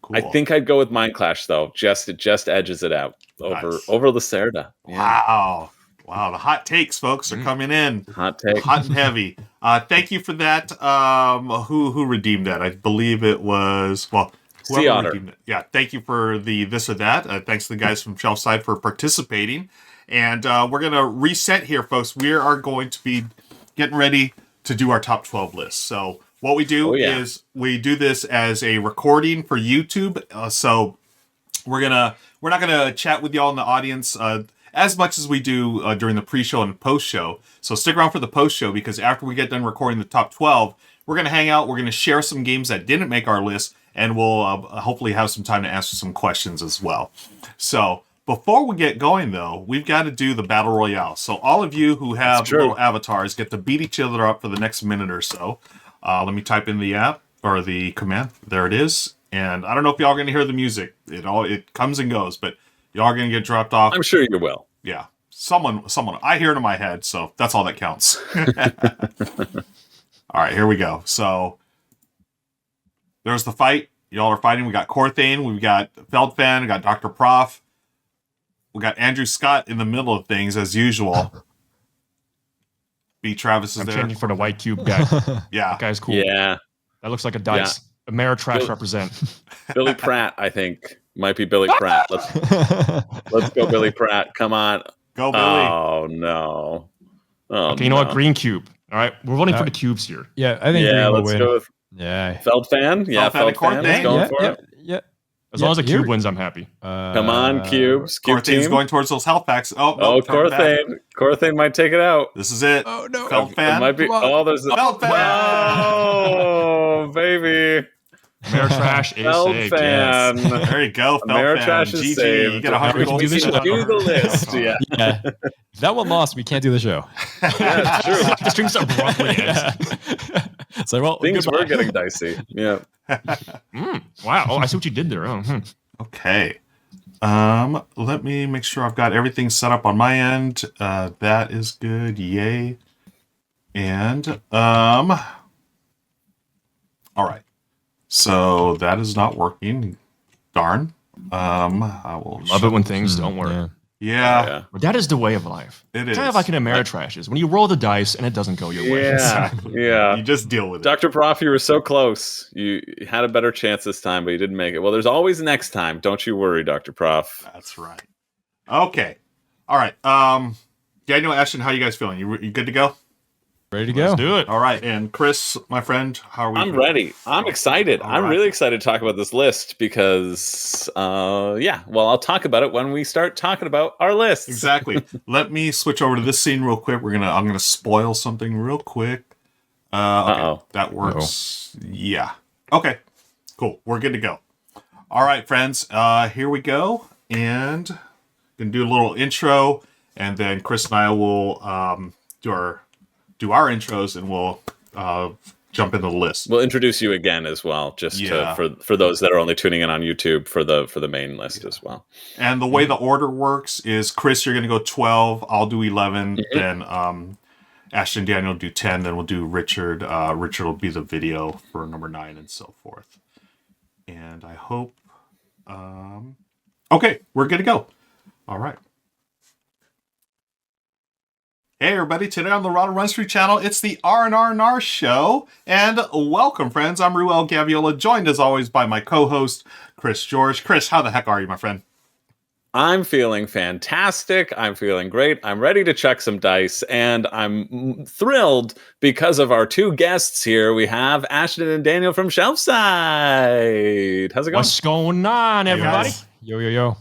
Cool. I think I'd go with Mind Clash though. It just edges it out over Lacerda. Yeah. Wow, the hot takes, folks, are coming in. Hot take. Hot and heavy. Thank you for that. Who redeemed that? I believe it was, whoever redeemed it. Yeah, thank you for the this or that. Thanks to the guys from Shelfside for participating. And we're going to reset here, folks. We are going to be getting ready to do our top 12 list. So what we do yeah. is we do this as a recording for YouTube. So we're not gonna chat with y'all in the audience as much as we do during the pre-show and post-show. So stick around for the post-show, because after we get done recording the top 12, we're gonna hang out. We're gonna share some games that didn't make our list, and we'll hopefully have some time to answer some questions as well. So before we get going, though, we've got to do the Battle Royale. So all of you who have little avatars get to beat each other up for the next minute or so. Let me type in the app or the command. There it is. And I don't know if y'all are going to hear the music. It comes and goes, but y'all are going to get dropped off. I'm sure you will. Yeah. Someone, I hear it in my head, so that's all that counts. All right, here we go. So there's the fight. Y'all are fighting. We got Corthane, we've got Feldfan, we got Dr. Prof. We got Andrew Scott in the middle of things, as usual. B. Travis is I'm there. changing for the white cube guy. Yeah. That guy's cool. Yeah. That looks like a dice. Ameritrash represent. Billy Pratt, I think. Might be Billy Pratt. Let's go, Billy Pratt. Come on. Go, Billy. Oh, no. Oh, okay, you know what? Green cube. All right. We're voting for the cubes here. Yeah, I think Yeah, Green will let's win. go with Yeah. Feldfan. Yeah, Feldfan and Feldfan. Let's Corthane. go Yeah, for it. yeah. As long as the cube wins, I'm happy. Come on, Cubes. Cube Corthane's team. going towards those health packs. Oh, Oh, turn back. Corthane. Corthane might take it out. This is it. Oh, no. Feldfan. It might be. Oh, there's a Feldfan. Oh, baby. Ameritrash is saved. Yes. Feldfan. There you go, Feldfan. Ameritrash is GG. saved. You get 100 We can gold. do this Get show. Do the list. Yeah. Yeah. If that one lost, we can't do the show. Yeah, it's true. The stream just abruptly ends. Yeah. So, well, Things goodbye. were getting dicey. Yeah. Wow. Oh, I see what you did there. Oh, Okay. Let me make sure I've got everything set up on my end. That is good. Yay. And all right. So that is not working. Darn. I will Love it when things don't work. Yeah. Yeah, But that is the way of life. it is. Kind of like an Ameritrash is when you roll the dice and it doesn't go your way. Yeah. Yeah. You just deal with it. Dr. Prof, you were so close. You had a better chance this time, but you didn't make it. Well, there's always next time. Don't you worry, Dr. Prof. That's right. Okay. All right. Daniel, Ashton, how you guys feeling? You good to go? Ready to go? Let's do it. All right. And Chris, my friend, how are we? I'm ready. I'm excited. All I'm right. really excited to talk about this list because, I'll talk about it when we start talking about our list. Exactly. Let me switch over to this scene real quick. I'm gonna spoil something real quick. Okay. Uh-oh. That works. Yeah. Okay. Cool. We're good to go. All right, friends. Here we go. And gonna do a little intro, and then Chris and I will do our intros, and we'll jump into the list. We'll introduce you again as well, just for those that are only tuning in on YouTube for the main list as well. And the way the order works is, Chris, you're going to go 12. I'll do 11. Then Ashton and Daniel do 10. Then we'll do Richard. Richard will be the video for number 9 and so forth. And I hope... okay, we're good to go. All right. Hey everybody, today on the Rahdo Run Street channel, it's the R&R&R Show, and welcome friends, I'm Ruel Gaviola, joined as always by my co-host, Chris George. Chris, how the heck are you, my friend? I'm feeling fantastic, I'm feeling great, I'm ready to chuck some dice, and I'm thrilled because of our two guests here. We have Ashton and Daniel from Shelfside. How's it going? What's going on, everybody? Yes. Yo, yo, yo.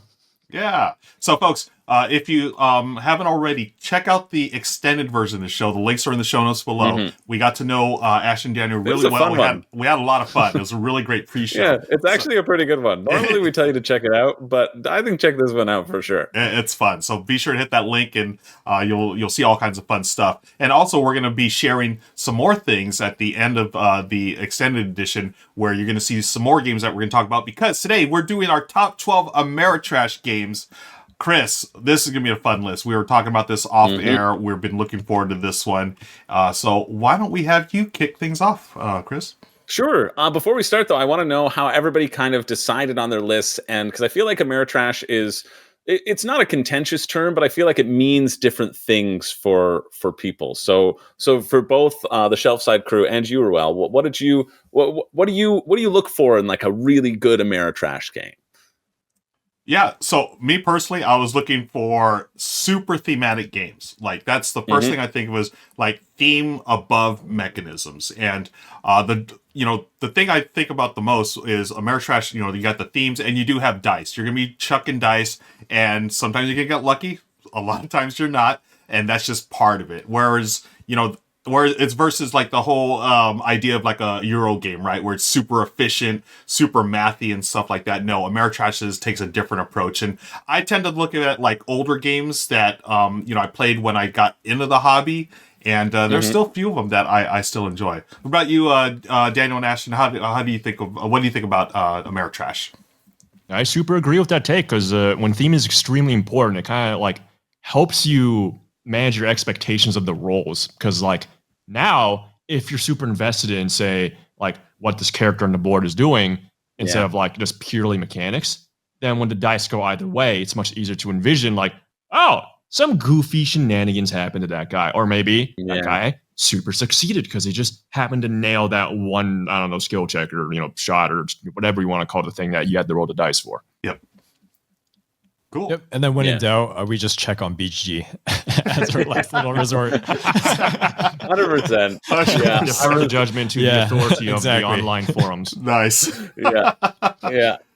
Yeah. So, folks, if you haven't already, check out the extended version of the show. The links are in the show notes below. We got to know Ash and Daniel really well. We had a lot of fun. It was a really great pre-show. Yeah, it's actually a pretty good one. Normally we tell you to check it out, but I think check this one out for sure. It's fun. So be sure to hit that link, and you'll see all kinds of fun stuff. And also, we're going to be sharing some more things at the end of the extended edition, where you're going to see some more games that we're going to talk about, because today we're doing our top 12 Ameritrash games. Chris, this is going to be a fun list. We were talking about this off air. We've been looking forward to this one. So why don't we have you kick things off, Chris? Sure. Before we start, though, I want to know how everybody kind of decided on their lists. And because I feel like Ameritrash it's not a contentious term, but I feel like it means different things for people. So for both the Shelfside crew and you, Ruel, what do you look for in like a really good Ameritrash game? Yeah, so me personally, I was looking for super thematic games. Like that's the 1st thing I think was like theme above mechanisms. And the thing I think about the most is Ameritrash, you got the themes and you do have dice. You're gonna be chucking dice, and sometimes you can get lucky, a lot of times you're not, and that's just part of it. Where it's versus like the whole idea of like a Euro game, right? Where it's super efficient, super mathy and stuff like that. No, Ameritrash takes a different approach. And I tend to look at like older games that, I played when I got into the hobby. And there's still a few of them that I still enjoy. What about you, Daniel and Ashton? What do you think about Ameritrash? I super agree with that take because when theme is extremely important, it kind of like helps you manage your expectations of the roles. Because like now, if you're super invested in, say, like what this character on the board is doing instead of like just purely mechanics, then when the dice go either way, it's much easier to envision like, oh, some goofy shenanigans happened to that guy, or maybe that guy super succeeded because he just happened to nail that one, I don't know, skill check or shot or whatever you want to call the thing that you had to roll the dice for. Yep. Cool. Yep. And then when in doubt, we just check on BGG as our last little resort. 100%. Yeah. Defer the judgment to the authority of the online forums. Nice. Yeah.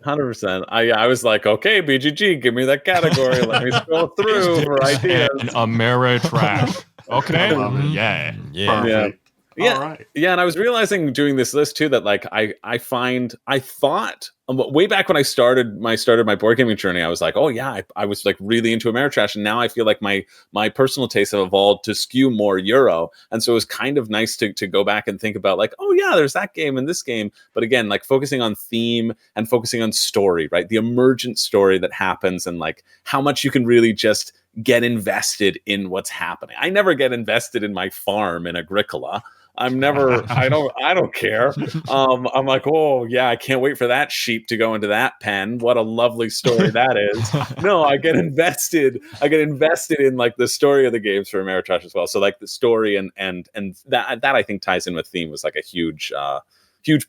100%. I was like, okay, BGG, give me that category. Let me scroll through for ideas. Ameritrash. Okay. Yeah. Perfect. Yeah. All right. Yeah, and I was realizing doing this list too that like I thought way back when I started my board gaming journey, I was like, oh yeah, I was like really into Ameritrash, and now I feel like my personal tastes have evolved to skew more Euro, and so it was kind of nice to go back and think about like, oh yeah, there's that game and this game, but again, like focusing on theme and focusing on story, right? The emergent story that happens, and like how much you can really just get invested in what's happening. I never get invested in my farm in Agricola. I don't care. I'm like, oh yeah, I can't wait for that sheep to go into that pen. What a lovely story that is. No, I get invested in like the story of the games for Ameritrash as well. So like the story and that I think ties in with theme was like a huge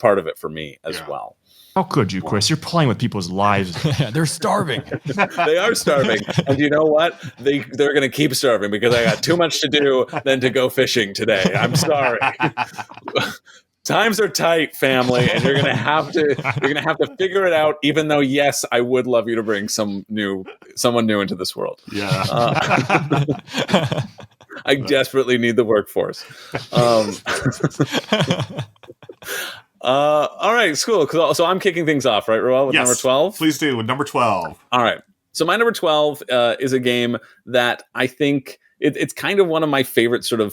part of it for me as well. How could you, Chris? You're playing with people's lives. They're starving. They are starving. And you know what? They're going to keep starving because I got too much to do than to go fishing today. I'm sorry. Times are tight, family, and you're going to have to figure it out, even though, yes, I would love you to bring someone new into this world. Yeah. I desperately need the workforce. All right, cool. So I'm kicking things off, right, Roel, with number 12? Please do, with number 12. All right. So my number 12 is a game that I think it's kind of one of my favorite sort of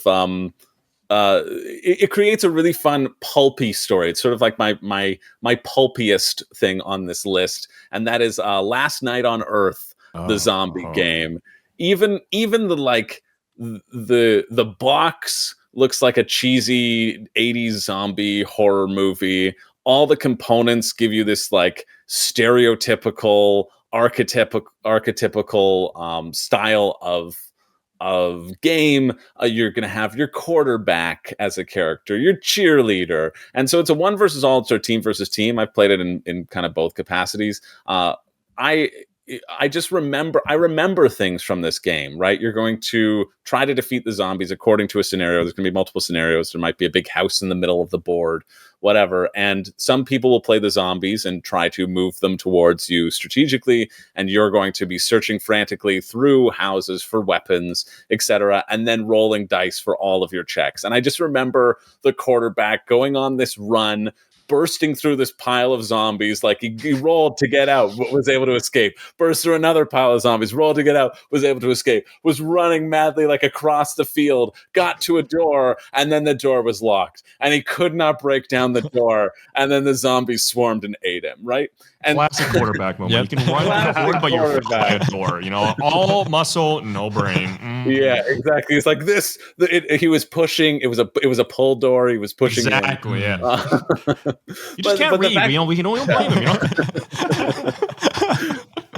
it creates a really fun pulpy story. It's sort of like my pulpiest thing on this list, and that is Last Night on Earth, the zombie game. Even the like the box looks like a cheesy 80s zombie horror movie. All the components give you this like stereotypical, archetypical style of game. You're going to have your quarterback as a character, your cheerleader. And so it's a one versus all, it's our team versus team. I've played it in kind of both capacities. I just remember things from this game, right? You're going to try to defeat the zombies according to a scenario. There's going to be multiple scenarios. There might be a big house in the middle of the board, whatever. And some people will play the zombies and try to move them towards you strategically. And you're going to be searching frantically through houses for weapons, etc., and then rolling dice for all of your checks. And I just remember the quarterback going on this run, bursting through this pile of zombies, like he rolled to get out, was able to escape, burst through another pile of zombies, rolled to get out, was able to escape, was running madly like across the field, got to a door, and then the door was locked, and he could not break down the door, and then the zombies swarmed and ate him, right? And classic quarterback moment. Yep. You can run the board, but you're by a door, all muscle, no brain. Yeah, exactly. It's like this. He was pushing. It was a pull door. He was pushing. Exactly. Yeah. You just can't read. We can only blame him.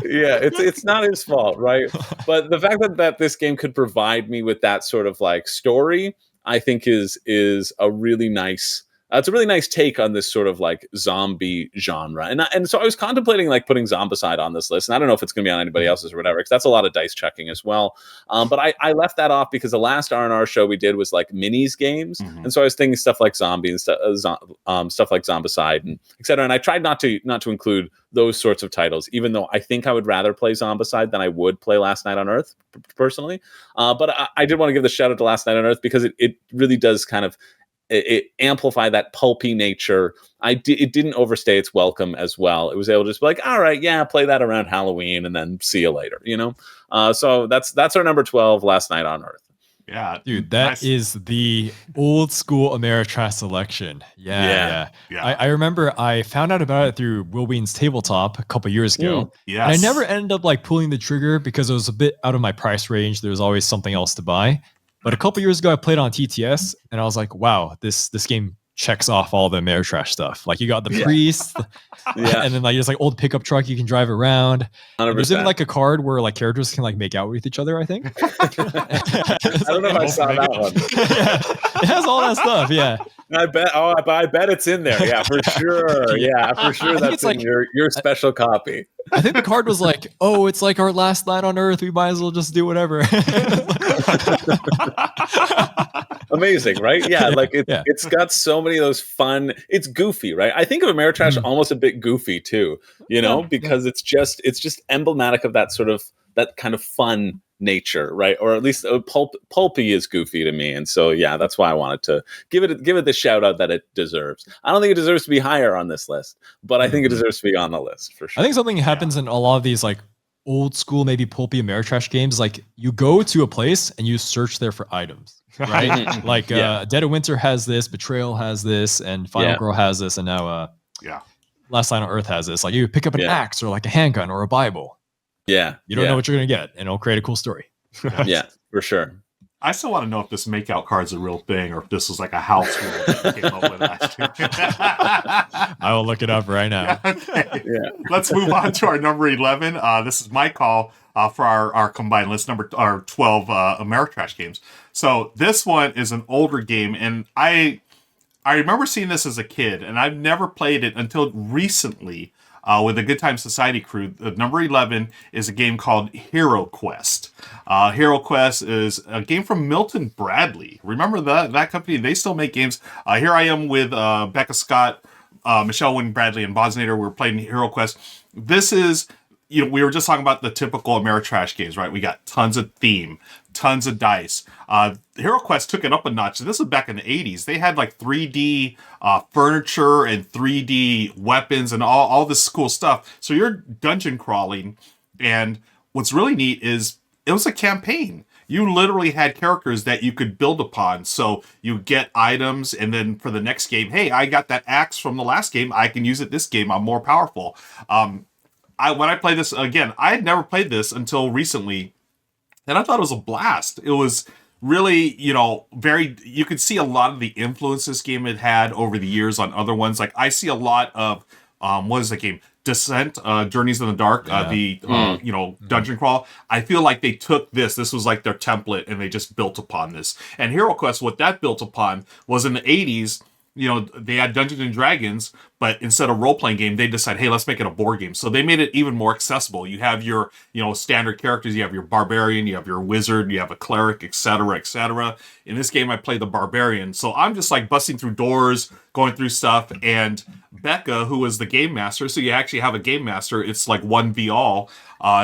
Yeah, it's not his fault, right? But the fact that this game could provide me with that sort of like story, I think is a really nice it's a really nice take on this sort of like zombie genre. And so I was contemplating like putting Zombicide on this list. And I don't know if it's going to be on anybody else's or whatever, because that's a lot of dice checking as well. But I left that off because the last R&R show we did was like minis games. Mhm. And so I was thinking stuff like Zombie and stuff like Zombicide and et cetera. And I tried not to include those sorts of titles, even though I think I would rather play Zombicide than I would play Last Night on Earth personally. But I did want to give the shout out to Last Night on Earth because it really does kind of it amplify that pulpy nature. It didn't overstay its welcome as well. It was able to just be like, all right, yeah, play that around Halloween and then see you later, you know? So that's our number 12, Last Night on Earth. Yeah, Dude, that is the old school Ameritrash selection. Yeah. I remember I found out about it through Will Wheaton's Tabletop a couple years ago. Yes. And I never ended up like pulling the trigger because it was a bit out of my price range. There was always something else to buy. But a couple years ago, I played on TTS, and I was like, "Wow, this game checks off all the Ameritrash stuff. Like, you got the priest, and then like just like old pickup truck you can drive around. There's even like a card where like characters can like make out with each other. I think. I don't know if I saw that one. It has all that stuff. Yeah, I bet it's in there. Yeah, for sure. Yeah, for sure. That's like your special copy. I think the card was like, "Oh, it's like our last night on Earth. We might as well just do whatever." Amazing, right? Yeah, like it's got so many of those fun. It's goofy, right? I think of Ameritrash almost a bit goofy too, you know, because it's just emblematic of that sort of that kind of fun nature, right? Or at least pulpy is goofy to me, and so yeah, that's why I wanted to give it the shout out that it deserves. I don't think it deserves to be higher on this list, but I think it deserves to be on the list for sure. I think something happens in a lot of these like old school, maybe pulpy Ameritrash games. Like you go to a place and you search there for items, right? Like Dead of Winter has this, Betrayal has this, and Final Girl has this, and now Last Night on Earth has this. Like you pick up an axe or like a handgun or a Bible. Yeah. You don't know what you're going to get, and it'll create a cool story. Yeah, for sure. I still want to know if this makeout card's a real thing or if this was like a house rule that came up with last year. I will look it up right now. Okay. Yeah. Let's move on to our number 11. This is my call for our combined list, our 12 Ameritrash games. So this one is an older game, and I remember seeing this as a kid, and I've never played it until recently. With the Good Time Society crew. Number 11 is a game called Hero Quest. Hero Quest is a game from Milton Bradley. Remember that company? They still make games. Here I am with Becca Scott, Michelle Wynn Bradley, and Bosnator. We're playing Hero Quest. This is, we were just talking about the typical Ameritrash games, right? We got tons of theme, tons of dice. Hero Quest took it up a notch. This was back in the 80s. They had like 3D furniture and 3D weapons and all this cool stuff. So you're dungeon crawling. And what's really neat is it was a campaign. You literally had characters that you could build upon. So you get items, and then for the next game, hey, I got that axe from the last game. I can use it this game. I'm more powerful. When I played this, again, I had never played this until recently, and I thought it was a blast. It was really, you could see a lot of the influence this game had over the years on other ones. Like, I see a lot of, what is that game? Descent, Journeys in the Dark, dungeon crawl. I feel like they took this was like their template, and they just built upon this. And Hero Quest, what that built upon was in the 80s, they had Dungeons and Dragons, but instead of role-playing game, they decided, hey, let's make it a board game. So they made it even more accessible. You have your, standard characters. You have your barbarian, you have your wizard, you have a cleric, etc., etc. In this game, I play the barbarian. So I'm just like busting through doors, going through stuff, and Becca, who is the game master, so you actually have a game master, it's like 1v all.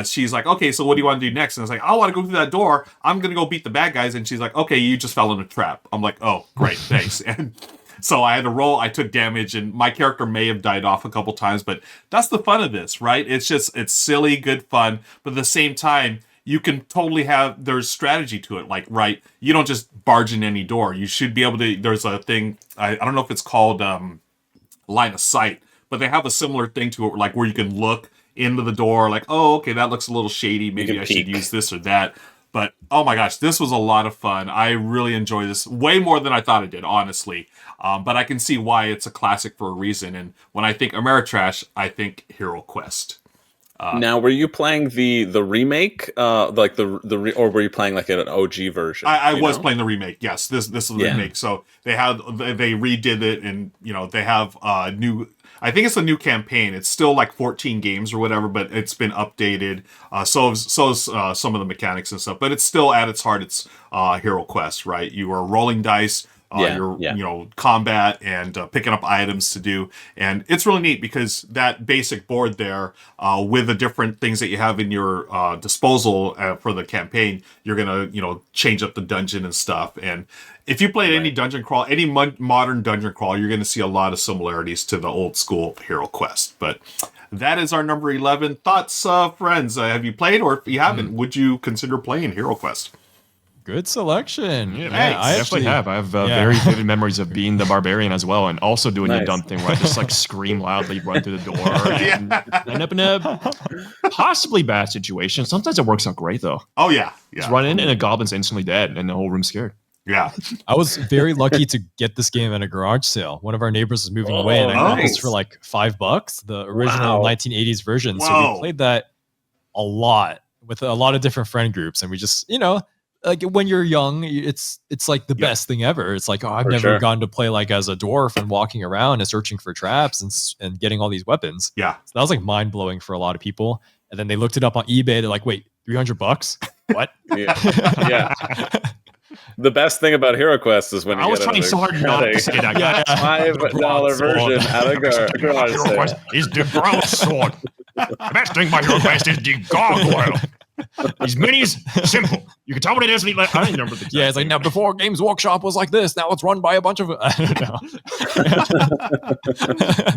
She's like, okay, so what do you want to do next? And I was like, I want to go through that door. I'm going to go beat the bad guys. And she's like, okay, you just fell in a trap. I'm like, oh, great, thanks. And so I had to roll, I took damage, and my character may have died off a couple times, but that's the fun of this, right? It's silly, good fun, but at the same time, you can totally there's strategy to it. Like, right, you don't just barge in any door. You should be able to, there's a thing, I don't know if it's called line of sight, but they have a similar thing to it, like where you can look into the door, like, oh, okay, that looks a little shady, maybe I should use this or that. But, oh my gosh, this was a lot of fun. I really enjoy this way more than I thought I did, honestly. But I can see why it's a classic for a reason. And when I think Ameritrash, I think Hero Quest. Now, were you playing the remake, like or were you playing like an OG version? I was playing the remake. Yes, this is the Yeah. remake. So they redid it, and they have new. I think it's a new campaign. It's still like 14 games or whatever, but it's been updated. So is some of the mechanics and stuff. But it's still at its heart, it's Hero Quest, right? You are rolling dice. Combat and picking up items to do, and it's really neat because that basic board there, with the different things that you have in your disposal for the campaign, you're gonna change up the dungeon and stuff. And if you played any dungeon crawl, any modern dungeon crawl, you're gonna see a lot of similarities to the old school Hero Quest. But that is our number 11. Thoughts, friends? Have you played, or if you haven't, would you consider playing Hero Quest? Good selection. Yeah, I actually have. I have very vivid memories of being the barbarian as well, and also doing the dumb thing where I just like scream loudly, run through the door, and end up in a possibly bad situation. Sometimes it works out great though. Oh yeah. Just run in and a goblin's instantly dead, and the whole room's scared. Yeah. I was very lucky to get this game at a garage sale. One of our neighbors was moving away, and I got this for like $5, the original 1980s version. Whoa. So we played that a lot with a lot of different friend groups, and we just like when you're young, it's like the best thing ever. It's like, I've never gotten to play like as a dwarf and walking around and searching for traps and getting all these weapons. Yeah. So that was like mind blowing for a lot of people. And then they looked it up on eBay. They're like, wait, $300? What? Yeah. The best thing about Hero Quest is when I was trying so hard not to say that. $5 version at a garage Hero sale. Quest is the broadsword. The best thing about Hero Quest is the gargoyle. These minis, simple. You can tell what it is. I don't remember the it's like, now before Games Workshop was like this. Now it's run by a bunch of I don't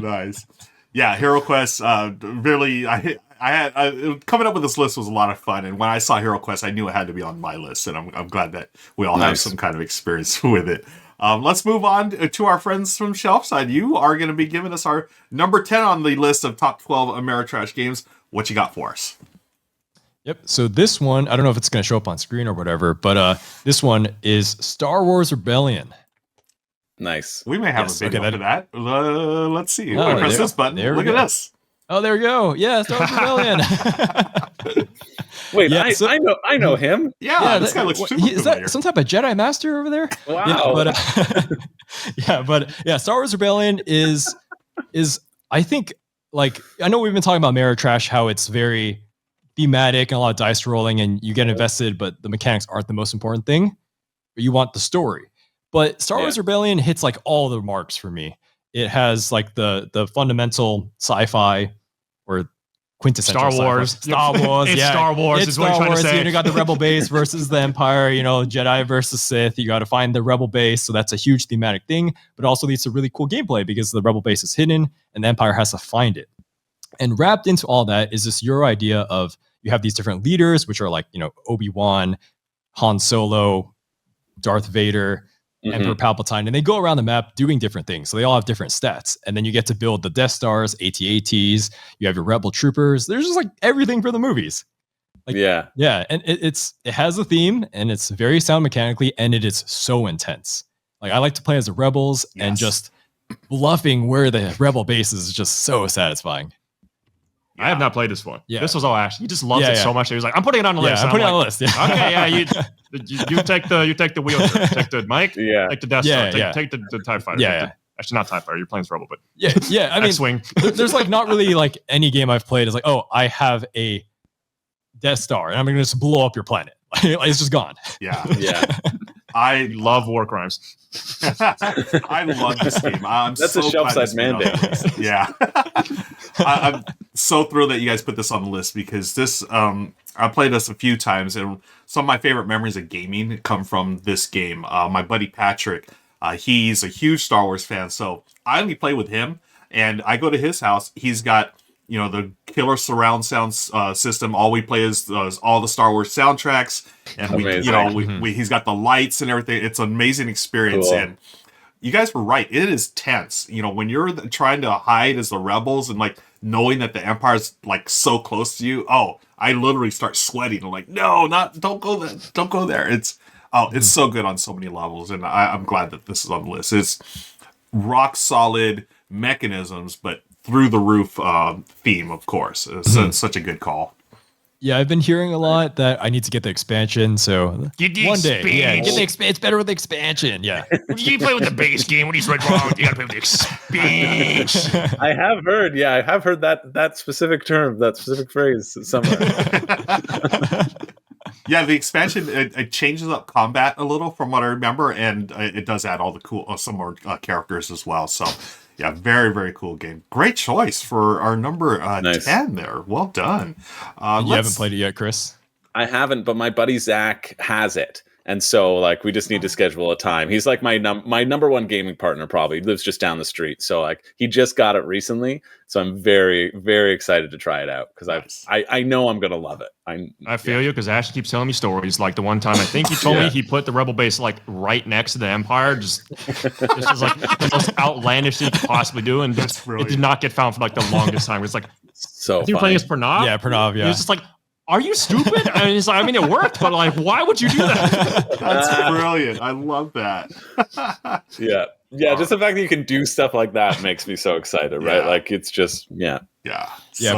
know. Nice. Yeah, Hero Quest. Really, I had coming up with this list was a lot of fun. And when I saw Hero Quest, I knew it had to be on my list. And I'm glad that we all have some kind of experience with it. Let's move on to our friends from Shelfside. You are going to be giving us our number 10 on the list of top 12 Ameritrash games. What you got for us? Yep. So this one, I don't know if it's going to show up on screen or whatever, but this one is Star Wars Rebellion. Nice. We may have a big one for that. Let's see. Oh, press this button. Look at this. Oh, there we go. Yeah, Star Wars Rebellion. Wait, I know him. Yeah, this guy looks super is familiar. that some type of Jedi Master over there? Wow. Yeah, Star Wars Rebellion is I think, like, I know we've been talking about Ameritrash, how it's very thematic and a lot of dice rolling and you get invested, but the mechanics aren't the most important thing. But you want the story. But Star Wars Rebellion hits like all the marks for me. It has like the fundamental sci-fi or quintessential Star Wars. Star Wars. It's Star Wars. It's is what Star you're trying Wars. to say. You got the Rebel base versus the Empire. Jedi versus Sith. You got to find the Rebel base. So that's a huge thematic thing, but also leads to really cool gameplay because the Rebel base is hidden and the Empire has to find it. And wrapped into all that is this your idea of you have these different leaders, which are like Obi-Wan, Han Solo, Darth Vader, Emperor Palpatine, and they go around the map doing different things. So they all have different stats. And then you get to build the Death Stars, AT-ATs, you have your Rebel Troopers. There's just like everything for the movies. Like, yeah. And it has a theme and it's very sound mechanically and it is so intense. Like I like to play as the Rebels and just bluffing where the Rebel base is just so satisfying. I have not played this one. Yeah. This was all Ash. He just loves it so much. He was like, "I'm putting it on the list." I'm putting it on the list. Yeah. Okay, yeah. You take the wheel. Take the mic. Yeah. Take the Death Star. Take the TIE Fighter. Yeah. Actually, not TIE Fighter. You're playing as Rebel, but yeah. I mean, X-wing. There's like not really like any game I've played is like, oh, I have a Death Star and I'm gonna just blow up your planet. It's just gone. Yeah. I love war crimes. I love this game. That's a shelf-size mandate. Yeah. I'm so thrilled that you guys put this on the list because this, I played this a few times and some of my favorite memories of gaming come from this game. My buddy Patrick, he's a huge Star Wars fan, so I only play with him and I go to his house. He's got the killer surround sound system. All we play is all the Star Wars soundtracks, and he's got the lights and everything. It's an amazing experience. Cool. And you guys were right. It is tense. When you're trying to hide as the rebels and like knowing that the Empire's like so close to you. Oh, I literally start sweating. I'm like, no, don't go there. Don't go there. It's so good on so many levels, and I'm glad that this is on the list. It's rock solid mechanisms, but through the roof theme, of course. It's such a good call. Yeah, I've been hearing a lot that I need to get the expansion. So Get the one day, expansion. yeah, get the expansion. It's better with the expansion. Yeah. You play with the base game. What are you wrong? You gotta play with the expansion. I have heard that specific term, that specific phrase somewhere. Yeah, the expansion it changes up combat a little from what I remember, and it does add all the cool some more characters as well. So, yeah, very very cool game. Great choice for our number Nice. 10 there. Well done. You haven't played it yet, Chris? I haven't, but my buddy Zach has it. And so, like, we just need to schedule a time. He's like my number one gaming partner, probably. He lives just down the street. So, like, he just got it recently. So I'm very, very excited to try it out because I know I'm going to love it. I feel you because Ash keeps telling me stories. Like the one time I think he told me he put the Rebel base like right next to the Empire, just as like the most outlandish thing he could possibly do. And it did not get found for like the longest time. It's like, so you were playing as Pranav? Yeah, Pranav, yeah. He was just like, are you stupid? And he's like, I mean, it worked, but like, why would you do that? That's brilliant. I love that. Yeah, just the fact that you can do stuff like that makes me so excited, right? Like, it's just, Yeah. Yeah,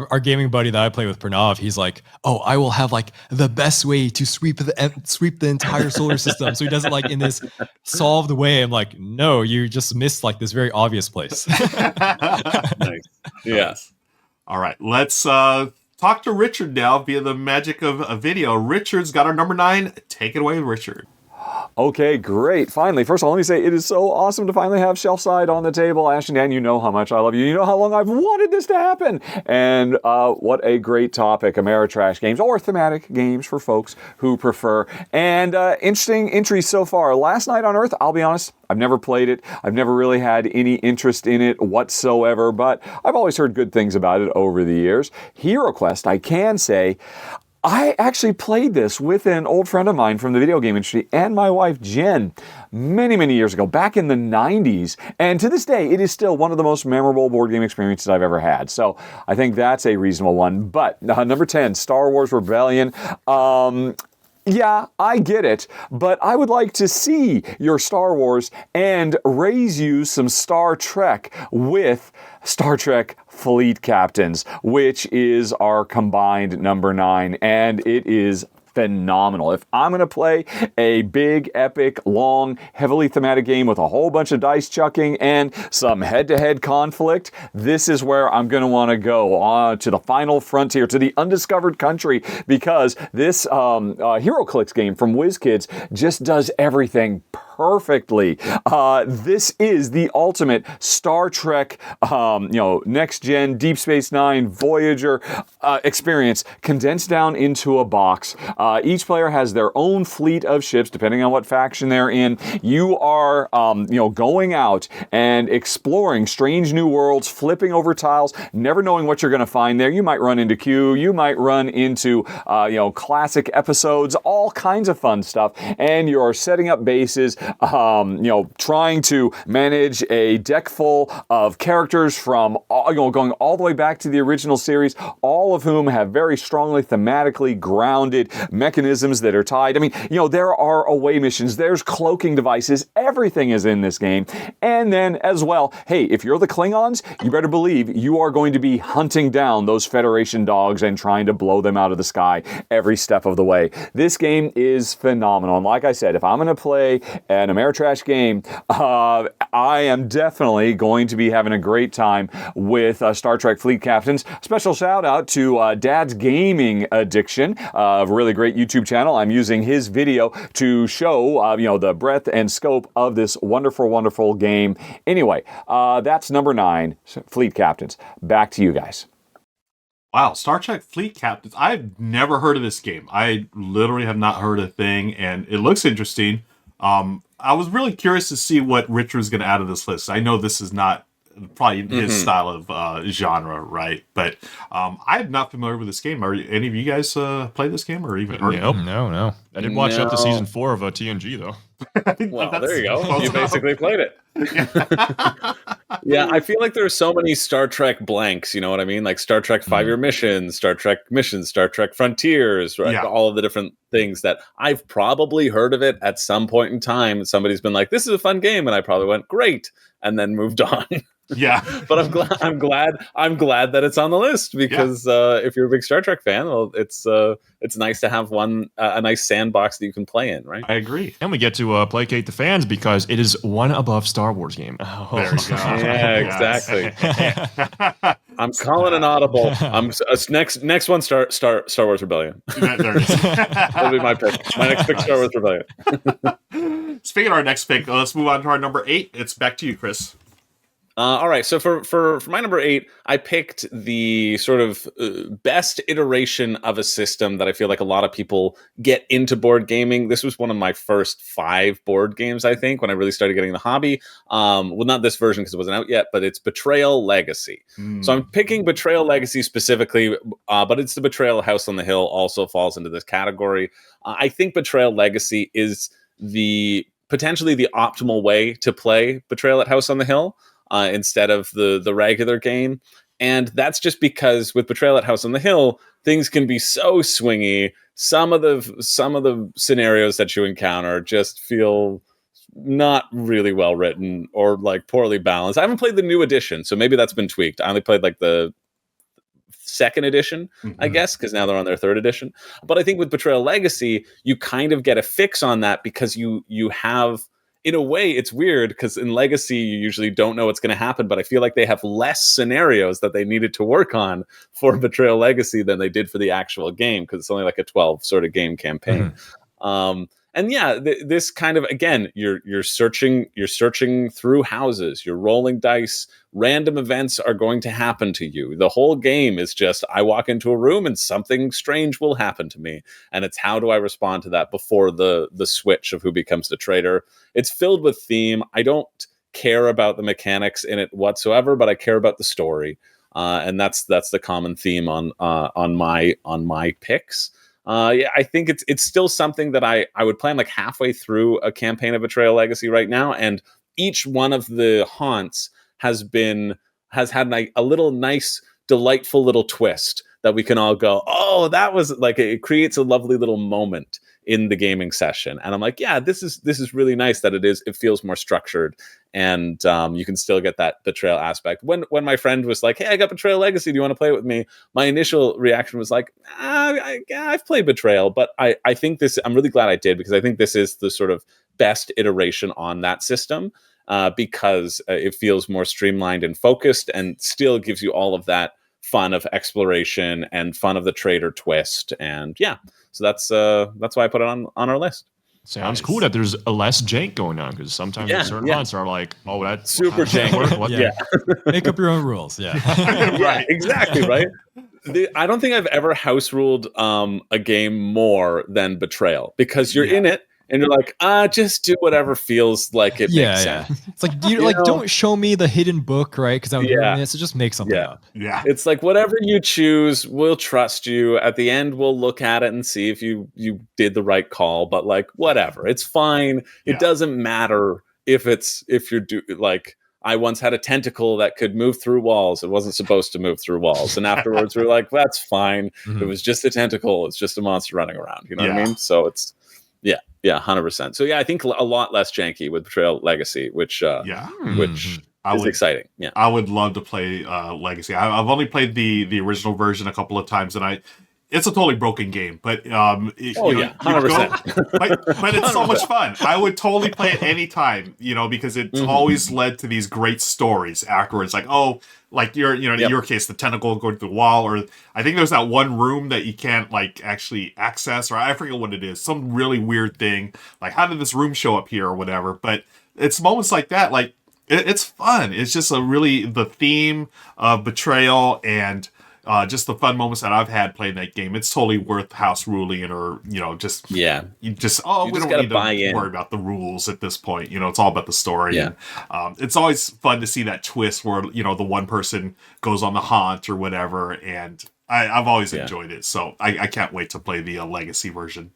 our gaming buddy that I play with, Pranav, he's like, oh, I will have like the best way to sweep the entire solar system. So he does it like in this solved way. I'm like, no, you just missed like this very obvious place. nice. Yeah. All right, let's talk to Richard now via the magic of a video. Richard's got our number 9. Take it away, Richard. Okay, great. Finally, first of all, let me say it is so awesome to finally have Shelfside on the table. Ash and Dan, you know how much I love you. You know how long I've wanted this to happen. And what a great topic. Ameritrash games or thematic games for folks who prefer. And interesting entries so far. Last Night on Earth, I'll be honest, I've never played it. I've never really had any interest in it whatsoever, but I've always heard good things about it over the years. HeroQuest, I can say, I actually played this with an old friend of mine from the video game industry and my wife, Jen, many, many years ago, back in the 90s. And to this day, it is still one of the most memorable board game experiences I've ever had. So I think that's a reasonable one. But number 10, Star Wars Rebellion. Yeah, I get it, but I would like to see your Star Wars and raise you some Star Trek with Star Trek Fleet Captains, which is our combined number 9, and it is phenomenal. If I'm going to play a big, epic, long, heavily thematic game with a whole bunch of dice chucking and some head-to-head conflict, this is where I'm going to want to go to the final frontier, to the undiscovered country, because this HeroClix game from WizKids just does everything perfectly. This is the ultimate Star Trek, next gen, Deep Space Nine, Voyager experience condensed down into a box. Each player has their own fleet of ships, depending on what faction they're in. You are, going out and exploring strange new worlds, flipping over tiles, never knowing what you're going to find there. You might run into Q, you might run into, classic episodes, all kinds of fun stuff, and you're setting up bases. Trying to manage a deck full of characters from, going all the way back to the original series, all of whom have very strongly thematically grounded mechanisms that are tied. I mean, there are away missions, there's cloaking devices, everything is in this game. And then as well, hey, if you're the Klingons, you better believe you are going to be hunting down those Federation dogs and trying to blow them out of the sky every step of the way. This game is phenomenal. And like I said, if I'm going to play an Ameritrash game, I am definitely going to be having a great time with Star Trek Fleet Captains. Special shout out to Dad's Gaming Addiction, a really great YouTube channel. I'm using his video to show, the breadth and scope of this wonderful, wonderful game. Anyway, that's number 9, Fleet Captains. Back to you guys. Wow, Star Trek Fleet Captains. I've never heard of this game. I literally have not heard a thing, and it looks interesting. I was really curious to see what Richard was going to add to this list. I know this is not probably his style of genre, right? But I'm not familiar with this game. Are any of you guys play this game or even heard of it? No. I did watch up to No. season 4 of TNG though. Well, That's there you go. close You enough. basically played it. Yeah, I feel like there's so many Star Trek blanks, you know what I mean? Like Star Trek 5-year missions, Star Trek missions, Star Trek Frontiers, right? Yeah. All of the different things that I've probably heard of it at some point in time. Somebody's been like, this is a fun game. And I probably went, great. And then moved on. Yeah. But I'm glad that it's on the list because if you're a big Star Trek fan, well, it's nice to have a nice sandbox that you can play in, right? I agree. And we get to placate the fans because it is one above Star Wars game. There you go. Yeah, exactly. I'm calling an audible. Next one. Star Wars Rebellion. There it is. That'll be my pick. My next pick, Star Wars Rebellion. Speaking of our next pick, let's move on to our number 8. It's back to you, Chris. All right, so for my number 8, I picked the sort of best iteration of a system that I feel like a lot of people get into board gaming. This was one of my first 5 board games, I think, when I really started getting the hobby. Well, not this version because it wasn't out yet, but it's Betrayal Legacy. So I'm picking Betrayal Legacy specifically, but it's the Betrayal House on the Hill also falls into this category. I think Betrayal Legacy is potentially the optimal way to play Betrayal at House on the Hill. Instead of the regular game. And that's just because with Betrayal at House on the Hill, things can be so swingy. Some of the scenarios that you encounter just feel not really well written or like poorly balanced. I haven't played the new edition, so maybe that's been tweaked. I only played like the 2nd edition, I guess, because now they're on their 3rd edition. But I think with Betrayal Legacy, you kind of get a fix on that because you have... In a way, it's weird because in Legacy, you usually don't know what's going to happen, but I feel like they have less scenarios that they needed to work on for Betrayal Legacy than they did for the actual game because it's only like a 12 sort of game campaign. And yeah, this kind of, again, you're searching through houses, you're rolling dice, random events are going to happen to you. The whole game is just, I walk into a room and something strange will happen to me. And it's how do I respond to that before the switch of who becomes the traitor. It's filled with theme. I don't care about the mechanics in it whatsoever, but I care about the story. And that's the common theme on my picks. Yeah, I think it's still something that I would plan like halfway through a campaign of Betrayal Legacy right now, and each one of the haunts has had like a little nice, delightful little twist that we can all go, oh, that was like, it creates a lovely little moment in the gaming session. And I'm like, yeah, this is really nice that it feels more structured, and you can still get that betrayal aspect. When my friend was like, hey, I got Betrayal Legacy, do you want to play it with me? My initial reaction was like, I've played Betrayal, but I think I'm really glad I did, because I think this is the sort of best iteration on that system, because it feels more streamlined and focused and still gives you all of that fun of exploration and fun of the traitor twist. And yeah, so that's why I put it on our list. Sounds cool that there's a less jank going on, because sometimes certain hunts are like, oh, that's super jank. Yeah. Make up your own rules. Yeah. Right, exactly, right? I don't think I've ever house ruled a game more than Betrayal, because you're in it and you're like, just do whatever feels like it makes sense. It's like, don't show me the hidden book, right? Because I'm doing this. So just make something up. Yeah. It's like, whatever you choose, we'll trust you. At the end, we'll look at it and see if you did the right call. But like, whatever, it's fine. It doesn't matter if you're like, I once had a tentacle that could move through walls. It wasn't supposed to move through walls. And afterwards, we're like, that's fine. It was just a tentacle. It's just a monster running around. You know what I mean? So it's, yeah, 100%. So yeah, I think a lot less janky with Betrayal Legacy, which is exciting. Yeah, I would love to play Legacy. I've only played the original version a couple of times, and it's a totally broken game, but 100%. But it's so much fun. I would totally play it anytime, because it's always led to these great stories afterwards. Like, oh, like in your case, the tentacle going through the wall, or I think there's that one room that you can't like actually access, or I forget what it is, some really weird thing. Like, how did this room show up here or whatever? But it's moments like that, like it's fun. It's just the theme of betrayal and just the fun moments that I've had playing that game. It's totally worth house ruling, or we don't need to worry about the rules at this point. It's all about the story. Yeah. And, it's always fun to see that twist where the one person goes on the haunt or whatever. And I've always enjoyed it, so I can't wait to play the Legacy version.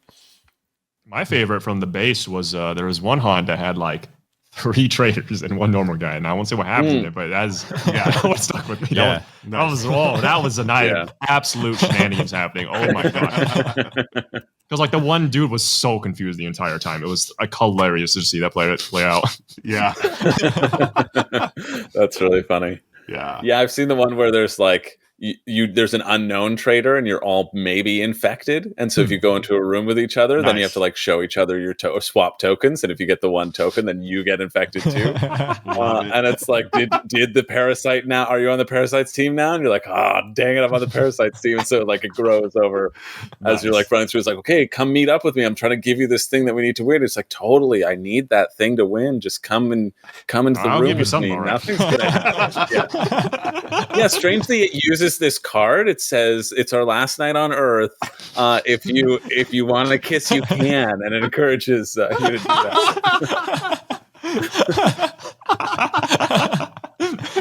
My favorite from the base was there was one hunt that had like 3 traders and 1 normal guy, and I won't say what happens in it, but that what stuck with me. Yeah. That was a night Yeah. of absolute shenanigans happening. Oh my god! Because like the one dude was so confused the entire time. It was like hilarious to see that play out. Yeah. That's really funny. Yeah. Yeah, I've seen the one where there's like there's an unknown trader and you're all maybe infected, and so if you go into a room with each other, then you have to like show each other your swap tokens, and if you get the 1 token, then you get infected too. And it's like, did the parasite now? Are you on the parasites team now? And you're like, dang it, I'm on the parasites team. And so like it grows over as you're like running through. It's like, okay, come meet up with me. I'm trying to give you this thing that we need to win. It's like, totally, I need that thing to win. Just come into the I'll room give you with something, me. all right. Nothing's gonna happen. Yeah, strangely, it uses this card. It says it's our last night on Earth. If you want to kiss, you can, and it encourages you to do that.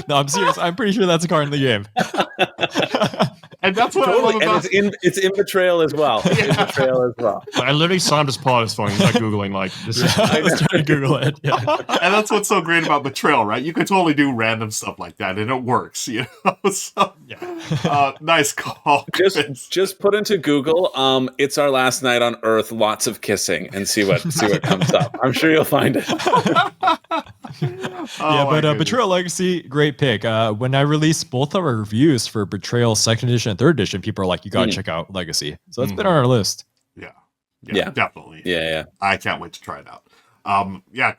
No, I'm serious. I'm pretty sure that's a card in the game. And that's what I love Totally, about and it's in Betrayal as well. It's in Betrayal as well. I literally saw him just pull out his phone. He's like googling like this. I was trying to Google it. Yeah. And that's what's so great about Betrayal, right? You could totally do random stuff like that, and it works. So, nice call. Just put into Google, it's our last night on Earth, lots of kissing, and see what comes up. I'm sure you'll find it. Betrayal Legacy, great pick. When I released both of our reviews for Betrayal 2nd Edition and 3rd Edition, people are like, you gotta check out Legacy. So it's been on our list. Yeah, definitely. Yeah. I can't wait to try it out.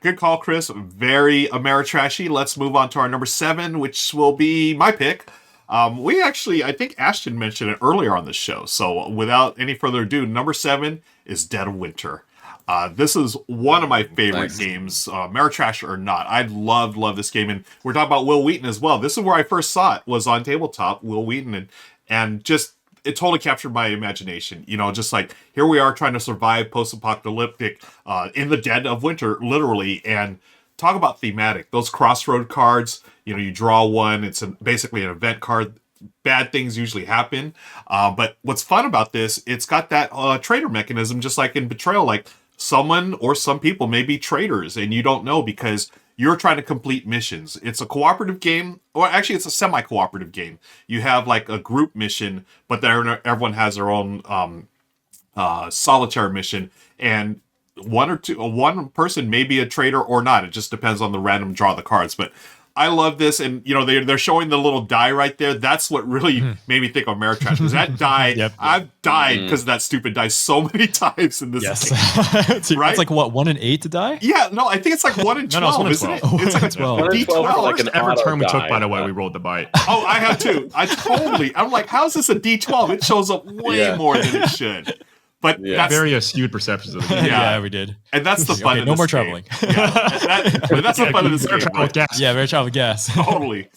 Good call, Chris. Very Ameritrashy. Let's move on to our number 7, which will be my pick. I think Ashton mentioned it earlier on the show. So without any further ado, number 7 is Dead of Winter. This is one of my favorite games, Ameritrash or not. I love this game. And we're talking about Will Wheaton as well. This is where I first saw it, was on tabletop, Will Wheaton. And just, it totally captured my imagination. Just like, here we are trying to survive post-apocalyptic in the dead of winter, literally. And talk about thematic. Those crossroad cards, you draw one. It's basically an event card. Bad things usually happen. But what's fun about this, it's got that traitor mechanism, just like in Betrayal. Like, someone or some people may be traitors, and you don't know because you're trying to complete missions. It's a cooperative game, or actually it's a semi-cooperative game. You have like a group mission, but everyone has their own solitary mission, and one person may be a traitor or not. It just depends on the random draw of the cards. But I love this, and they're showing the little die right there. That's what really made me think of Ameritrash. Because that die, I've died because of that stupid die so many times in this game. Right? It's like what, 1 in 8 to die? Yeah, no, I think it's like 1 in 12, isn't it? It's like a 12. D12. Like an Every auto turn we took, die. by the way, we rolled the bite. Oh, I have too. I'm like, how is this a D12? It shows up way more than it should. But that's very skewed perceptions of the game. Yeah, we did. And that's the fun of no this more game. traveling. But that's the fun of this game. Right? Yeah, very travel gas. Totally.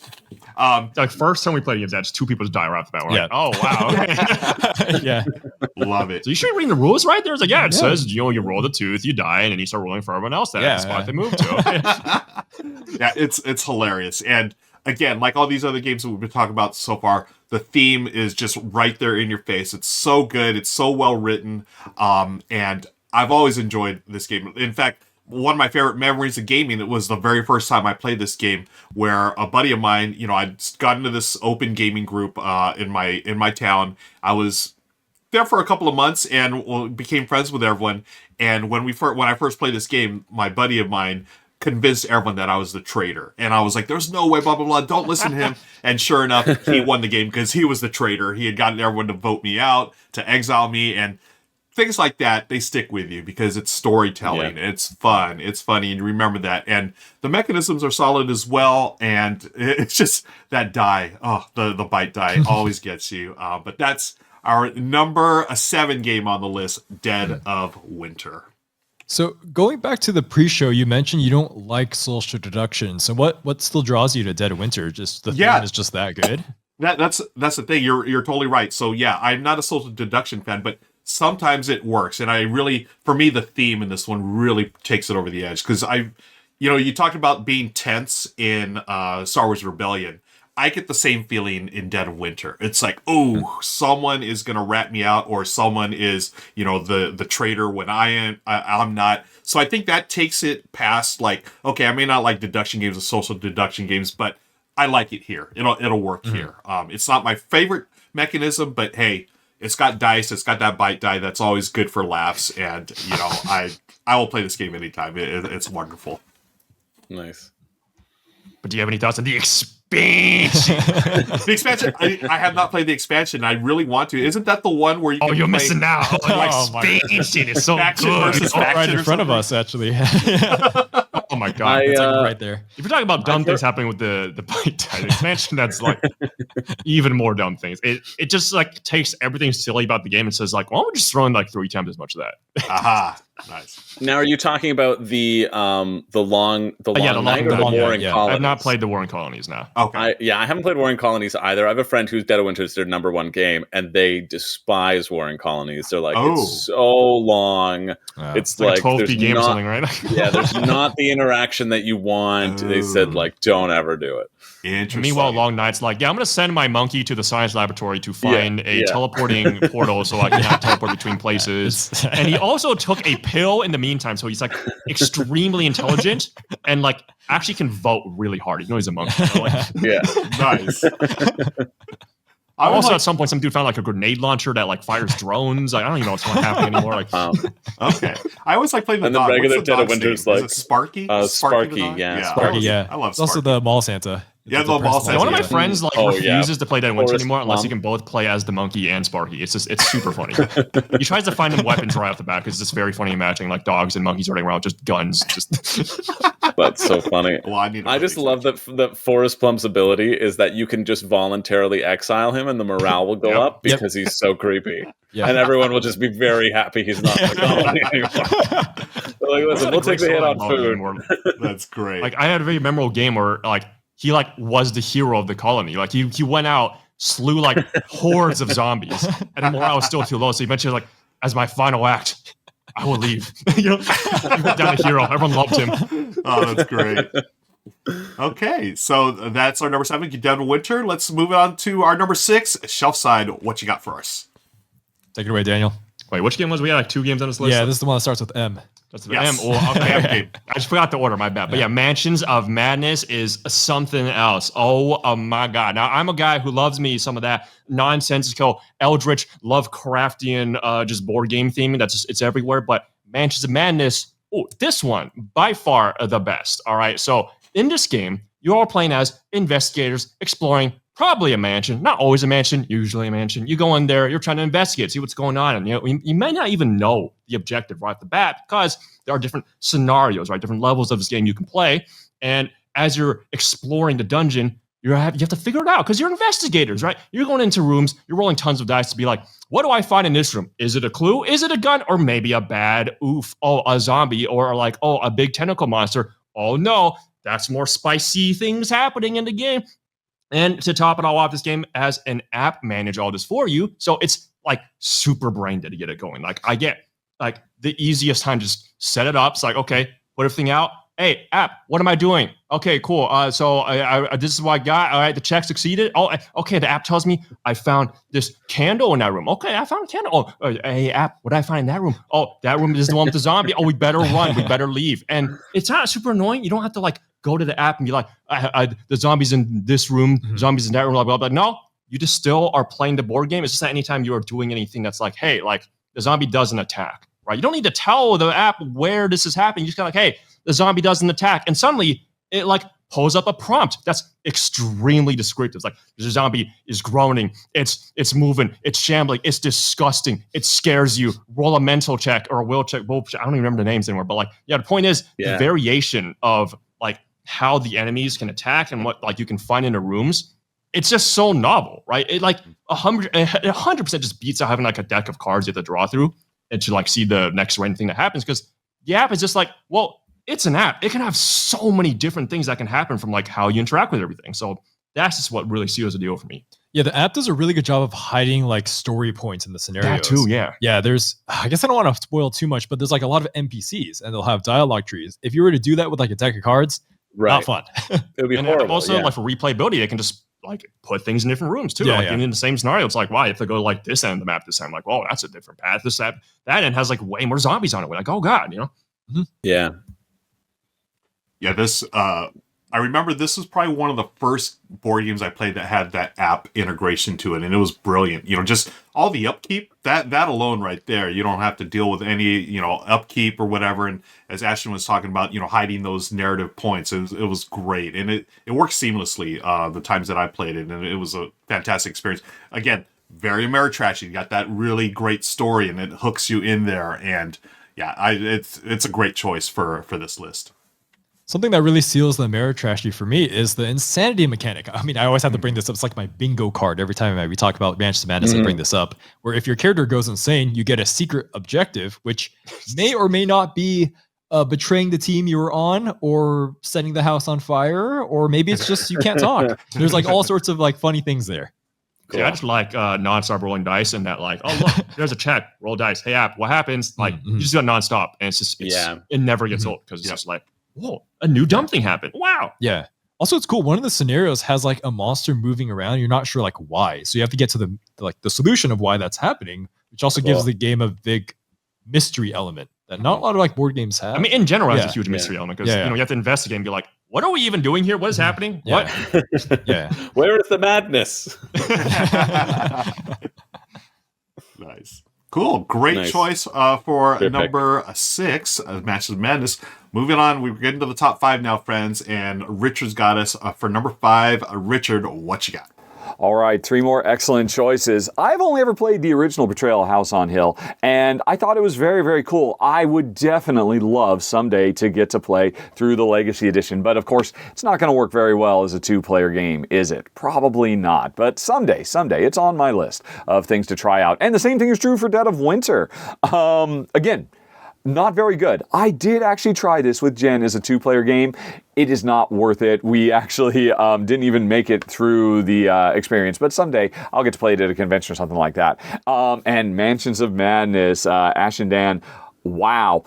Like first time we played games, that's 2 people just die right off the bat. We're like, oh wow, okay. Yeah. Love it. So you should read the rules right there. It's like, it says you roll the tooth, you die, and then you start rolling for everyone else. That's the spot they move to. Yeah, it's hilarious. And again, like all these other games that we've been talking about so far, the theme is just right there in your face. It's so good. It's so well written. And I've always enjoyed this game. In fact, one of my favorite memories of gaming, it was the very first time I played this game, where a buddy of mine, I'd got into this open gaming group in my town. I was there for a couple of months and became friends with everyone. And when I first played this game, my buddy of mine convinced everyone that I was the traitor. And I was like, there's no way, blah, blah, blah, don't listen to him. And sure enough, he won the game because he was the traitor. He had gotten everyone to vote me out, to exile me, and things like that, they stick with you because it's storytelling. Yeah. It's fun. It's funny, and you remember that. And the mechanisms are solid as well, and it's just that die. Oh, the bite die always gets you. But that's our number 7 game on the list, Dead of Winter. So going back to the pre-show, you mentioned you don't like social deduction. So what still draws you to Dead of Winter? Just the theme is just that good? That's the thing. You're totally right. So yeah, I'm not a social deduction fan, but sometimes it works. And for me, the theme in this one really takes it over the edge. Because you talked about being tense in Star Wars Rebellion. I get the same feeling in Dead of Winter. It's like, oh, someone is going to rat me out, or someone is, the traitor when I'm not. So I think that takes it past, like, okay, I may not like deduction games and social deduction games, but I like it here. It'll work here. It's not my favorite mechanism, but hey, it's got dice. It's got that bite die. That's always good for laughs. And I will play this game anytime. It's wonderful. Nice. But do you have any thoughts on the expansion? The expansion. I have not played the expansion. I really want to. Isn't that the one where you? Oh, you're play, missing out. The expansion is so faction good. versus Oh, faction Right in or front of something? us, actually. oh my god. It's like right there. If you're talking about dumb things happening with the bite die expansion, that's like even more dumb things. It just like takes everything silly about the game and says like, why don't we just throw in like 3 times as much of that? Aha. Nice. Now, are you talking about the long night or the long Warring night, yeah. Colonies? I've not played the Warring Colonies now. Okay. I haven't played Warring Colonies either. I have a friend who's Dead of Winter is their number 1 game, and they despise Warring Colonies. They're like, it's so long. It's like a like 12 there's game or not- something, right? yeah, there's not the interaction that you want. They said like, don't ever do it. Interesting. Meanwhile, Long Night's like, yeah, I'm going to send my monkey to the science laboratory to find a teleporting portal so I can have teleport between places. And he also took a pill in the meantime, so he's like extremely intelligent and like actually can vote really hard. You know, he's a monkey. So, like, Yeah. Nice. also, at some point, some dude found like a grenade launcher that like fires drones. Like, I don't even know what's going to happen anymore. Like, Okay. I always like playing the And the dog. regular What's the Dead of dog's Winter's name? Is like- it Sparky? Sparky, the dog? yeah. Sparky, yeah. I love It's also Sparky. the mall Santa. Yeah, It's the a mall personal Santa. one of my Santa. friends like Oh, yeah. refuses to play Dead of Winter Forrest anymore unless he Gump. can both play as the monkey and Sparky. It's super funny. He tries to find them weapons right off the bat because it's just very funny imagining like dogs and monkeys running around with just guns. Just That's so funny. Well, I just love that Forrest Plump's ability is that you can just voluntarily exile him and the morale will go up because he's so creepy. Yeah. And everyone will just be very happy he's not the colony anymore. They're like, listen, we'll take the hit on food. That's great. Like I had a very memorable game where like he like was the hero of the colony. Like he went out, slew like hordes of zombies, and the morale was still too low. So eventually, like as my final act, I will leave. He went down the hero. Everyone loved him. Oh, that's great. Okay, so that's our number 7, Dead of Winter. Let's move on to our number 6, Shelfside. What you got for us? Take it away, Daniel. Wait, which game was we had? Like 2 games on this list. Yeah, this is the one that starts with M. That's Yes. okay. I just forgot the order, my bad. But yeah, Mansions of Madness is something else. Oh my god. Now I'm a guy who loves me some of that nonsensical Eldritch Lovecraftian just board game theming. That's just, it's everywhere. But Mansions of Madness, this one by far the best. All right. So in this game, you're all playing as investigators exploring probably a mansion, not always a mansion, usually a mansion. You go in there, you're trying to investigate, see what's going on, and you may not even know the objective right off the bat because there are different scenarios, right, different levels of this game you can play. And as you're exploring the dungeon, you have to figure it out because you're investigators, right? You're going into rooms, you're rolling tons of dice to be like, what do I find in this room? Is it a clue? Is it a gun? Or maybe a bad a zombie, or like, a big tentacle monster. Oh no, that's more spicy things happening in the game. And to top it all off, this game has an app manage all this for you. So it's like super brain dead to get it going. Like I get like the easiest time, just set it up. It's like, okay, put everything out. Hey, app, what am I doing? Okay, cool. So I this is what I got. All right, the check succeeded. Oh, okay, the app tells me I found this candle in that room. Okay, I found a candle. Oh, hey, app, what did I find in that room? Oh, that room is the one with the zombie. Oh, we better run. We better leave. And it's not super annoying. You don't have to like go to the app and be like, the zombies in this room, zombies in that room, blah, blah, blah. No, you just still are playing the board game. It's just that anytime you are doing anything that's like, hey, like the zombie doesn't attack, right? You don't need to tell the app where this is happening. You just kind of like, hey, the zombie doesn't attack. And suddenly it like pulls up a prompt that's extremely descriptive. It's like the zombie is groaning, it's moving, it's shambling, it's disgusting, it scares you. Roll a mental check or a will check. I don't even remember the names anymore. But like, yeah, the point is the variation of like how the enemies can attack and what like you can find in the rooms. It's just so novel, right? It like 100% just beats out having like a deck of cards you have to draw through and to like see the next random thing that happens, because the app is just like, well, it's an app. It can have so many different things that can happen from like how you interact with everything. So that's just what really seals the deal for me. Yeah, the app does a really good job of hiding like story points in the scenarios. That too, yeah. Yeah, I guess I don't want to spoil too much, but there's like a lot of NPCs and they'll have dialogue trees. If you were to do that with like a deck of cards, not fun. It would be And horrible. also like for replayability, they can just like put things in different rooms too. Yeah, like yeah. in the same scenario, it's like, why if they go to like this end of the map this time, like, oh, that's a different path. That end has like way more zombies on it. We're like, oh god, you know? Yeah. Yeah, this I remember this was probably one of the first board games I played that had that app integration to it, and it was brilliant. You know, just all the upkeep, that alone right there, you don't have to deal with any, you know, upkeep or whatever. And as Ashton was talking about, you know, hiding those narrative points, it was great. And it worked seamlessly the times that I played it, and it was a fantastic experience. Again, very Ameritrash. You got that really great story, and it hooks you in there. And yeah, it's a great choice for this list. Something that really seals the Ameritrash for me is the insanity mechanic. I mean, I always have to bring this up. It's like my bingo card. Every time we talk about Mansions of Madness, I bring this up. Where if your character goes insane, you get a secret objective, which may or may not be betraying the team you were on, or setting the house on fire, or maybe it's just you can't talk. There's like all sorts of like funny things there. Cool. Yeah, I just like nonstop rolling dice, and that like, oh look, there's a chat, roll dice. Hey app, what happens? Like you just got nonstop, and it never gets old because it's just like, whoa, a new dumb thing happened. Wow. Yeah. Also, it's cool. One of the scenarios has like a monster moving around. You're not sure like why. So you have to get to the solution of why that's happening, which also gives the game a big mystery element that not a lot of like board games have. I mean, in general, it's a huge mystery element because you know you have to investigate and be like, what are we even doing here? What is happening? Yeah. What? Yeah. Where is the madness? Nice. Cool. Great Nice. choice for Fair number 6 of Matches of Madness. Moving on, we're getting to the top 5 now, friends, and Richard's got us for number 5. Richard, what you got? All right, 3 more excellent choices. I've only ever played the original Betrayal House on Hill, and I thought it was very, very cool. I would definitely love someday to get to play through the Legacy Edition, but of course, it's not going to work very well as a 2-player game, is it? Probably not, but someday, it's on my list of things to try out. And the same thing is true for Dead of Winter. Again, not very good. I did actually try this with Jen as a 2-player game. It is not worth it. We actually didn't even make it through the experience, but someday I'll get to play it at a convention or something like that. And Mansions of Madness, Ash and Dan, wow.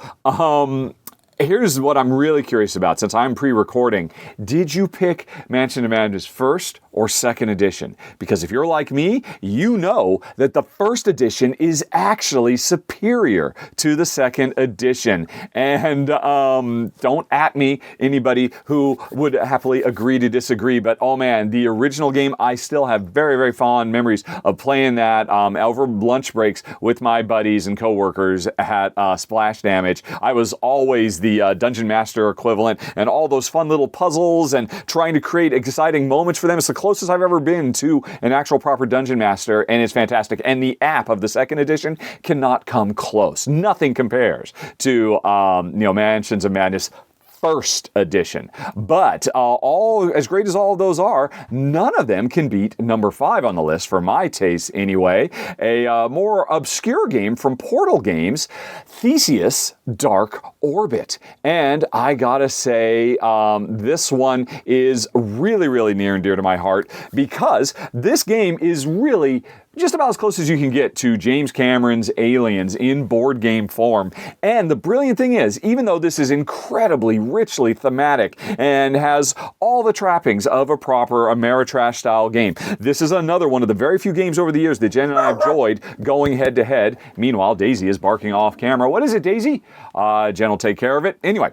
Here's what I'm really curious about, since I'm pre-recording. Did you pick Mansion of Madness first or second edition? Because if you're like me, you know that the first edition is actually superior to the second edition. And don't at me, anybody who would happily agree to disagree, but oh man, the original game, I still have very, very fond memories of playing that over lunch breaks with my buddies and coworkers at Splash Damage. I was always the Dungeon Master equivalent, and all those fun little puzzles and trying to create exciting moments for them. It's the closest I've ever been to an actual proper Dungeon Master, and it's fantastic. And the app of the second edition cannot come close. Nothing compares to Mansions of Madness first edition. But all as great as all of those are, none of them can beat number 5 on the list, for my taste anyway. A more obscure game from Portal Games, Theseus Dark Orbit. And I gotta say, this one is really, really near and dear to my heart, because this game is really just about as close as you can get to James Cameron's Aliens in board game form. And the brilliant thing is, even though this is incredibly richly thematic and has all the trappings of a proper Ameritrash style game, this is another one of the very few games over the years that Jen and I have enjoyed going head to head. Meanwhile, Daisy is barking off camera. What is it, Daisy? Jen will take care of it. Anyway.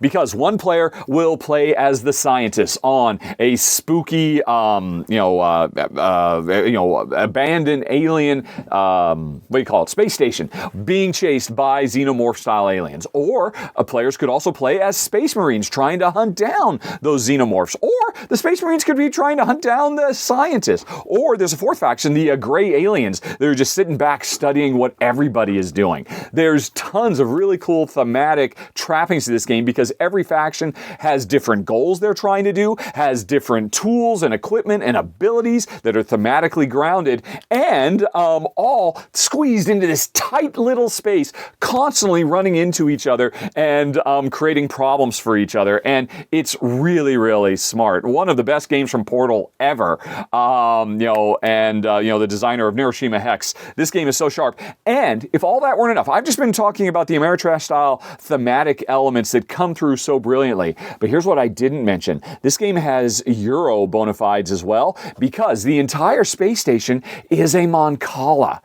Because one player will play as the scientist on a spooky, abandoned alien, space station, being chased by xenomorph-style aliens. Or players could also play as space marines trying to hunt down those xenomorphs. Or the space marines could be trying to hunt down the scientist. Or there's a fourth faction, the gray aliens. They're just sitting back studying what everybody is doing. There's tons of really cool thematic trappings to this game, because every faction has different goals they're trying to do, has different tools and equipment and abilities that are thematically grounded, and all squeezed into this tight little space, constantly running into each other and creating problems for each other. And it's really, really smart. One of the best games from Portal ever. The designer of Neuroshima Hex. This game is so sharp. And if all that weren't enough, I've just been talking about the Ameritrash style thematic thematic elements that come through so brilliantly. But here's what I didn't mention. This game has Euro bona fides as well, because the entire space station is a Mancala.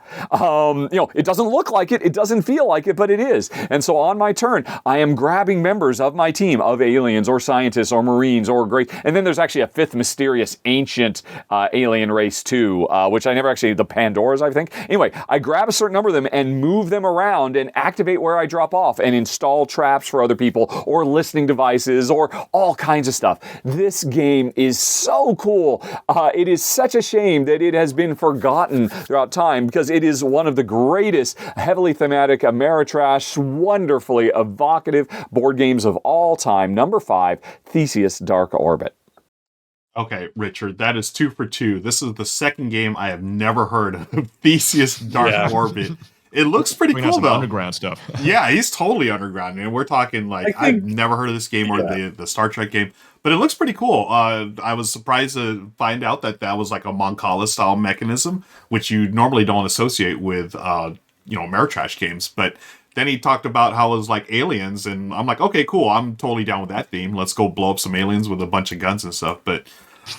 It doesn't look like it doesn't feel like it, but it is. And so on my turn, I am grabbing members of my team of aliens or scientists or Marines or great. And then there's actually a fifth mysterious ancient alien race too, which I never actually, the Pandoras, I think. Anyway, I grab a certain number of them and move them around and activate where I drop off and install traps for other people or listening devices or all kinds of stuff. This game is so cool. It is such a shame that it has been forgotten throughout time, because it is one of the greatest heavily thematic Ameritrash, wonderfully evocative board games of all time. Number 5, Theseus Dark Orbit. Okay, Richard, that is 2 for 2. This is the second game I have never heard of. Theseus Dark Orbit. It looks pretty cool, though. Underground stuff. Yeah, he's totally underground. And we're talking I've never heard of this game or the Star Trek game, but it looks pretty cool. I was surprised to find out that was like a Mancala style mechanism, which you normally don't associate with, Ameritrash games. But then he talked about how it was like aliens, and I'm like, okay, cool. I'm totally down with that theme. Let's go blow up some aliens with a bunch of guns and stuff. But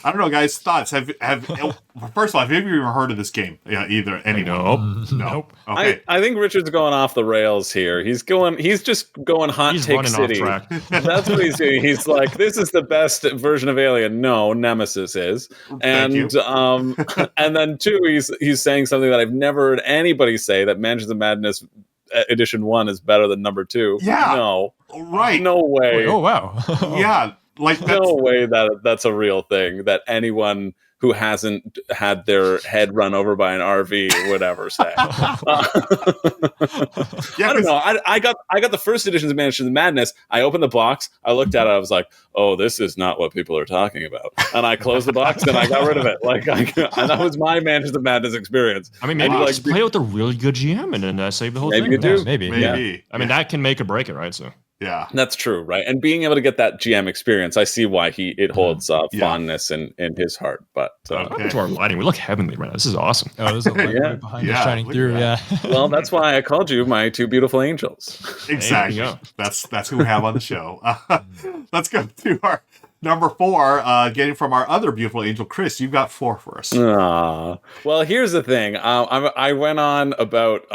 I don't know, guys. Thoughts? First of all, have you even heard of this game? Yeah, either anyone? Nope. Okay. I think Richard's going off the rails here. He's just going hot take city. That's what he's doing. He's like, this is the best version of Alien. No, Nemesis is. And and then 2, he's saying something that I've never heard anybody say, that Mansions of Madness Edition 1 is better than number 2. Yeah. No. Right. No way. Oh wow. Yeah. No way that's a real thing, that anyone who hasn't had their head run over by an RV would ever say. I don't know. I got the first editions of Mansions of Madness. I opened the box. I looked at it. I was like, oh, this is not what people are talking about. And I closed the box and I got rid of it. And that was my Mansions of Madness experience. I mean, maybe just play with a really good GM and then save the whole thing. Maybe you do. Maybe. Yeah. I mean, that can make or break it, right? So. Yeah, that's true, right? And being able to get that GM experience, I see why it holds fondness in his heart. But welcome to our lighting. We look heavenly right now. This is awesome. Oh, there's a light right behind us shining through. Yeah. Well, that's why I called you my 2 beautiful angels. Exactly. That's who we have on the show. Let's go to our number 4, getting from our other beautiful angel, Chris. You've got 4 for us. Well, here's the thing. I went on about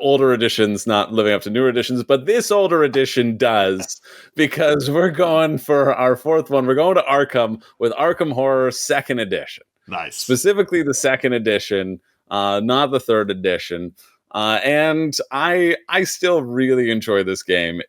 older editions not living up to newer editions, but this older edition does, because we're going for our 4th one. We're going to Arkham with Arkham Horror 2nd edition. Nice. Specifically the 2nd edition, not the 3rd edition. And I still really enjoy this game.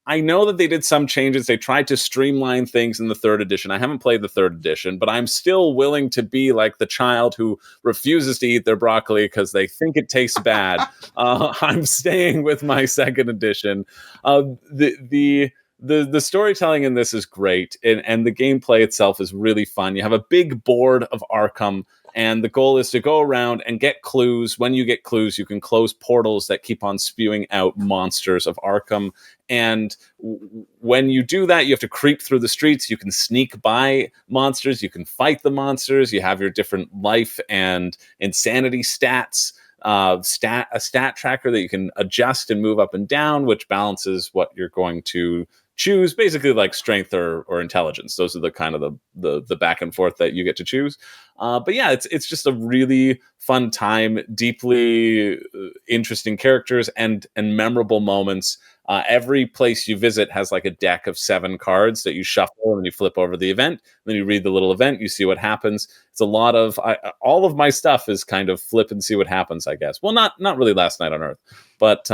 I know that they did some changes. They tried to streamline things in the 3rd edition. I haven't played the 3rd edition, but I'm still willing to be like the child who refuses to eat their broccoli because they think it tastes bad. I'm staying with my 2nd edition. The storytelling in this is great, and the gameplay itself is really fun. You have a big board of Arkham, and the goal is to go around and get clues. When you get clues, you can close portals that keep on spewing out monsters of Arkham. And when you do that, you have to creep through the streets. You can sneak by monsters. You can fight the monsters. You have your different life and insanity stats. A stat tracker that you can adjust and move up and down, which balances what you're going to choose, basically like strength or intelligence. Those are the kind of the back and forth that you get to choose. But yeah, it's just a really fun time, deeply interesting characters and memorable moments. Every place you visit has like a deck of 7 cards that you shuffle and you flip over the event. Then you read the little event, you see what happens. It's a lot of all of my stuff is kind of flip and see what happens, I guess. Well, not really Last Night on Earth, but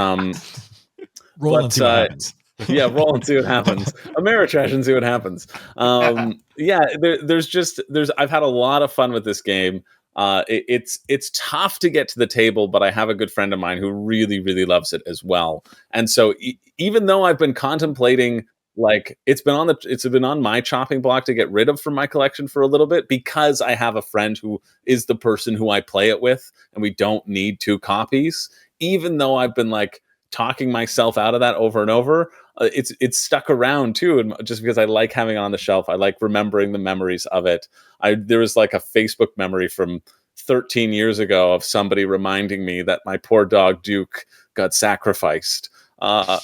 roll and see what happens. Yeah, roll and see what happens. Ameritrash and see what happens. I've had a lot of fun with this game. It's tough to get to the table, but I have a good friend of mine who really, really loves it as well. And so even though I've been contemplating, like it's been on my chopping block to get rid of from my collection for a little bit, because I have a friend who is the person who I play it with, and we don't need 2 copies. Even though I've been like talking myself out of that over and over, it's stuck around too, and just because I like having it on the shelf, I like remembering the memories of it. There was like a Facebook memory from 13 years ago of somebody reminding me that my poor dog Duke got sacrificed Uh,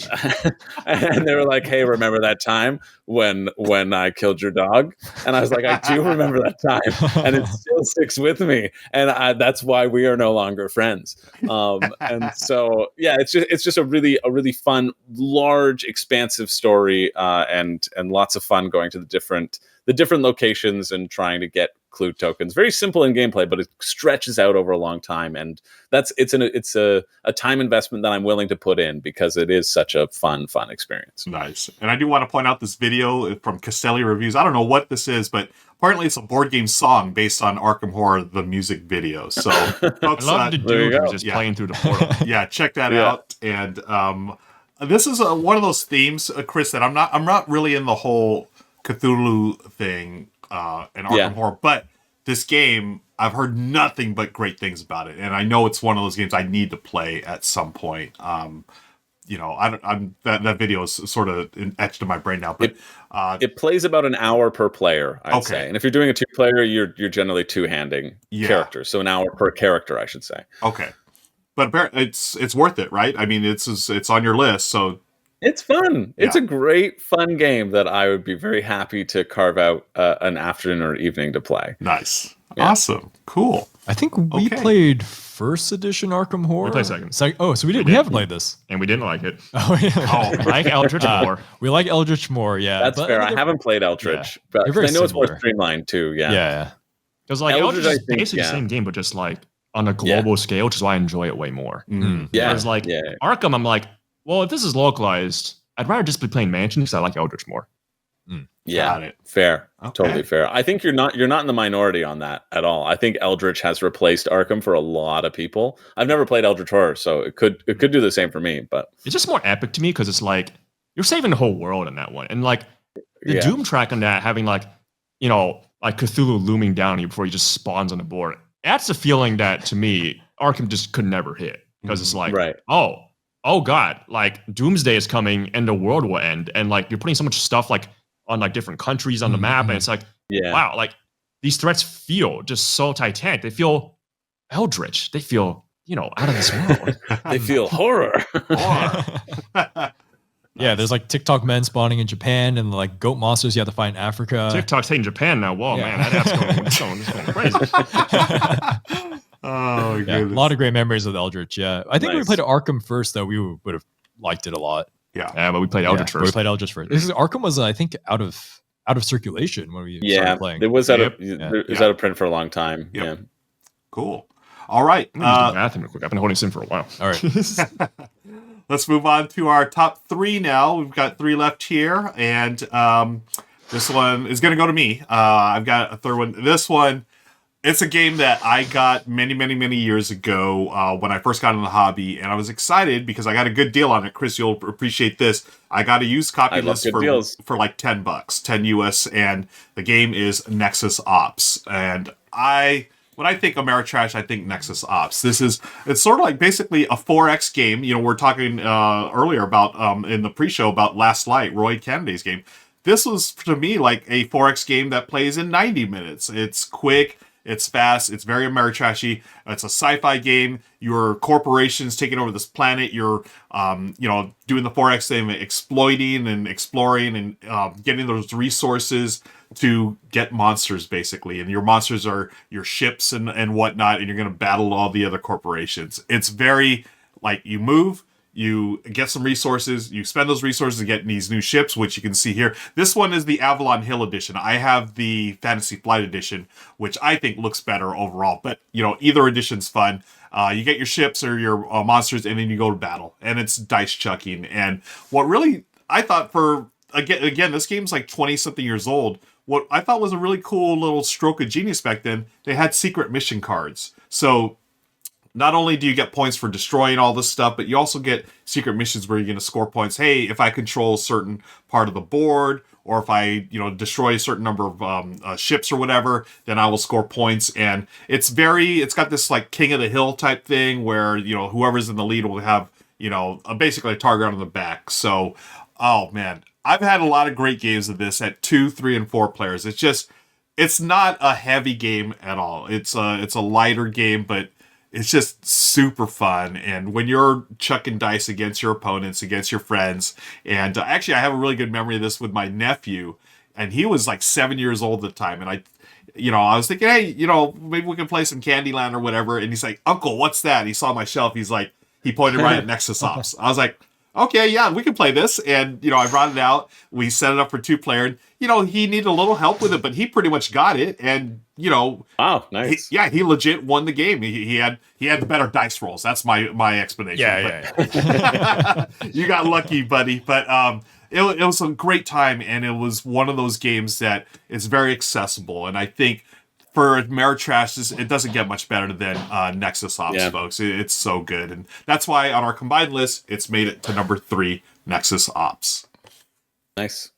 and they were like, "Hey, remember that time when I killed your dog?" And I was like, "I do remember that time, and it still sticks with me, and that's why we are no longer friends." And so, yeah, it's just a really fun, large, expansive story, and lots of fun going to the different locations and trying to get clue tokens. Very simple in gameplay, but it stretches out over a long time, and it's a time investment that I'm willing to put in because it is such a fun experience. Nice. And I do want to point out this video from Castelli Reviews. I don't know what this is, but apparently it's a board game song based on Arkham Horror, the music video. So folks, I love the dude who's just playing through the portal. Yeah, check that out. And this is one of those themes, Chris, that I'm not really in the whole Cthulhu thing and Arkham Horror, but this game, I've heard nothing but great things about it, and I know it's one of those games I need to play at some point. That video is sort of etched in my brain now, but it plays about an hour per player, I'd say. And if you're doing a 2-player, you're generally two-handing characters, so an hour per character, I should say. Okay, but it's worth it, right? I mean, it's on your list, so. It's fun. It's a great, fun game that I would be very happy to carve out an afternoon or evening to play. Nice. Yeah. Awesome. Cool. I think we played first edition Arkham Horror. We played second. So we did. We haven't played this. And we didn't like it. I like Eldritch more. We like Eldritch more, yeah. That's fair. I haven't played Eldritch, but I know it's more streamlined too, Yeah. Because Eldritch is basically the same game, but just like on a global scale, which is why I enjoy it way more. Mm. Yeah. Whereas Arkham, I'm like, well, if this is localized, I'd rather just be playing Mansion because I like Eldritch more. Yeah, got it. Fair. Okay. Totally fair. I think you're not in the minority on that at all. I think Eldritch has replaced Arkham for a lot of people. I've never played Eldritch Horror, so it could do the same for me. But it's just more epic to me because it's like you're saving the whole world in that one, and like the Doom track on that, having like Cthulhu looming down on you before he just spawns on the board. That's the feeling that to me Arkham just could never hit because it's like, oh god, like Doomsday is coming and the world will end, and like you're putting so much stuff like on like different countries on the map, and it's like, wow, like these threats feel just so titanic. They feel eldritch. They feel, out of this world. They feel horror. Yeah, there's like TikTok men spawning in Japan and like goat monsters you have to fight in Africa. TikTok's hitting Japan now. Whoa, man, that app's going crazy. Oh, yeah, a lot of great memories with Eldritch. Yeah, I think when we played Arkham first, though, we would have liked it a lot. Yeah, but we played Eldritch first. We played Eldritch first. Arkham was, I think, out of circulation when we started playing. It was out of print for a long time. Yep. Yeah, cool. All right, I'm gonna use the bathroom real quick. I've been holding this in for a while. All right. Let's move on to our top 3 now. We've got 3 left here, and this one is going to go to me. I've got a third one. This one, it's a game that I got many, many, many years ago when I first got in the hobby, and I was excited because I got a good deal on it. Chris, you'll appreciate this. I got a used copy of this for like $10, 10 US, and the game is Nexus Ops. And when I think Ameritrash, I think Nexus Ops. It's sort of like basically a 4X game. We're talking earlier about in the pre-show about Last Light, Roy Kennedy's game. This was to me like a 4X game that plays in 90 minutes. It's quick, it's fast, it's very Ameritrashy. It's a sci-fi game. Your corporation's taking over this planet. You're doing the 4X thing, exploiting and exploring and getting those resources to get monsters, basically. And your monsters are your ships and whatnot, and you're going to battle all the other corporations. It's very, like, you move, you get some resources, you spend those resources to get these new ships, which you can see here. This one is the Avalon Hill edition. I have the Fantasy Flight edition, which I think looks better overall. But, either edition's fun. You get your ships or your monsters, and then you go to battle. And it's dice chucking. And what really, I thought again, this game's like 20-something years old. What I thought was a really cool little stroke of genius back then, they had secret mission cards. So not only do you get points for destroying all this stuff, but you also get secret missions where you're going to score points. Hey, if I control a certain part of the board, or if I, destroy a certain number of ships or whatever, then I will score points. And it's got this like King of the Hill type thing where, whoever's in the lead will have, basically a target on the back. So, oh man, I've had a lot of great games of this at 2, 3, and 4 players. It's not a heavy game at all. It's a lighter game, but it's just super fun. And when you're chucking dice against your opponents, against your friends, and actually I have a really good memory of this with my nephew, and he was like 7 years old at the time, and I was thinking, hey, maybe we can play some Candyland or whatever. And he's like, Uncle, what's that? And he saw my shelf. He's like, he pointed right at Nexus Ops. I was like, okay, yeah, we can play this. And, I brought it out. We set it up for 2-player. And, he needed a little help with it, but he pretty much got it. And, wow, nice. He legit won the game. He had the better dice rolls. That's my explanation. Yeah. You got lucky, buddy. But it was a great time, and it was one of those games that is very accessible. And I think for Ameritrash, it doesn't get much better than Nexus Ops, folks. It's so good. And that's why on our combined list, it's made it to number 3, Nexus Ops. Nice.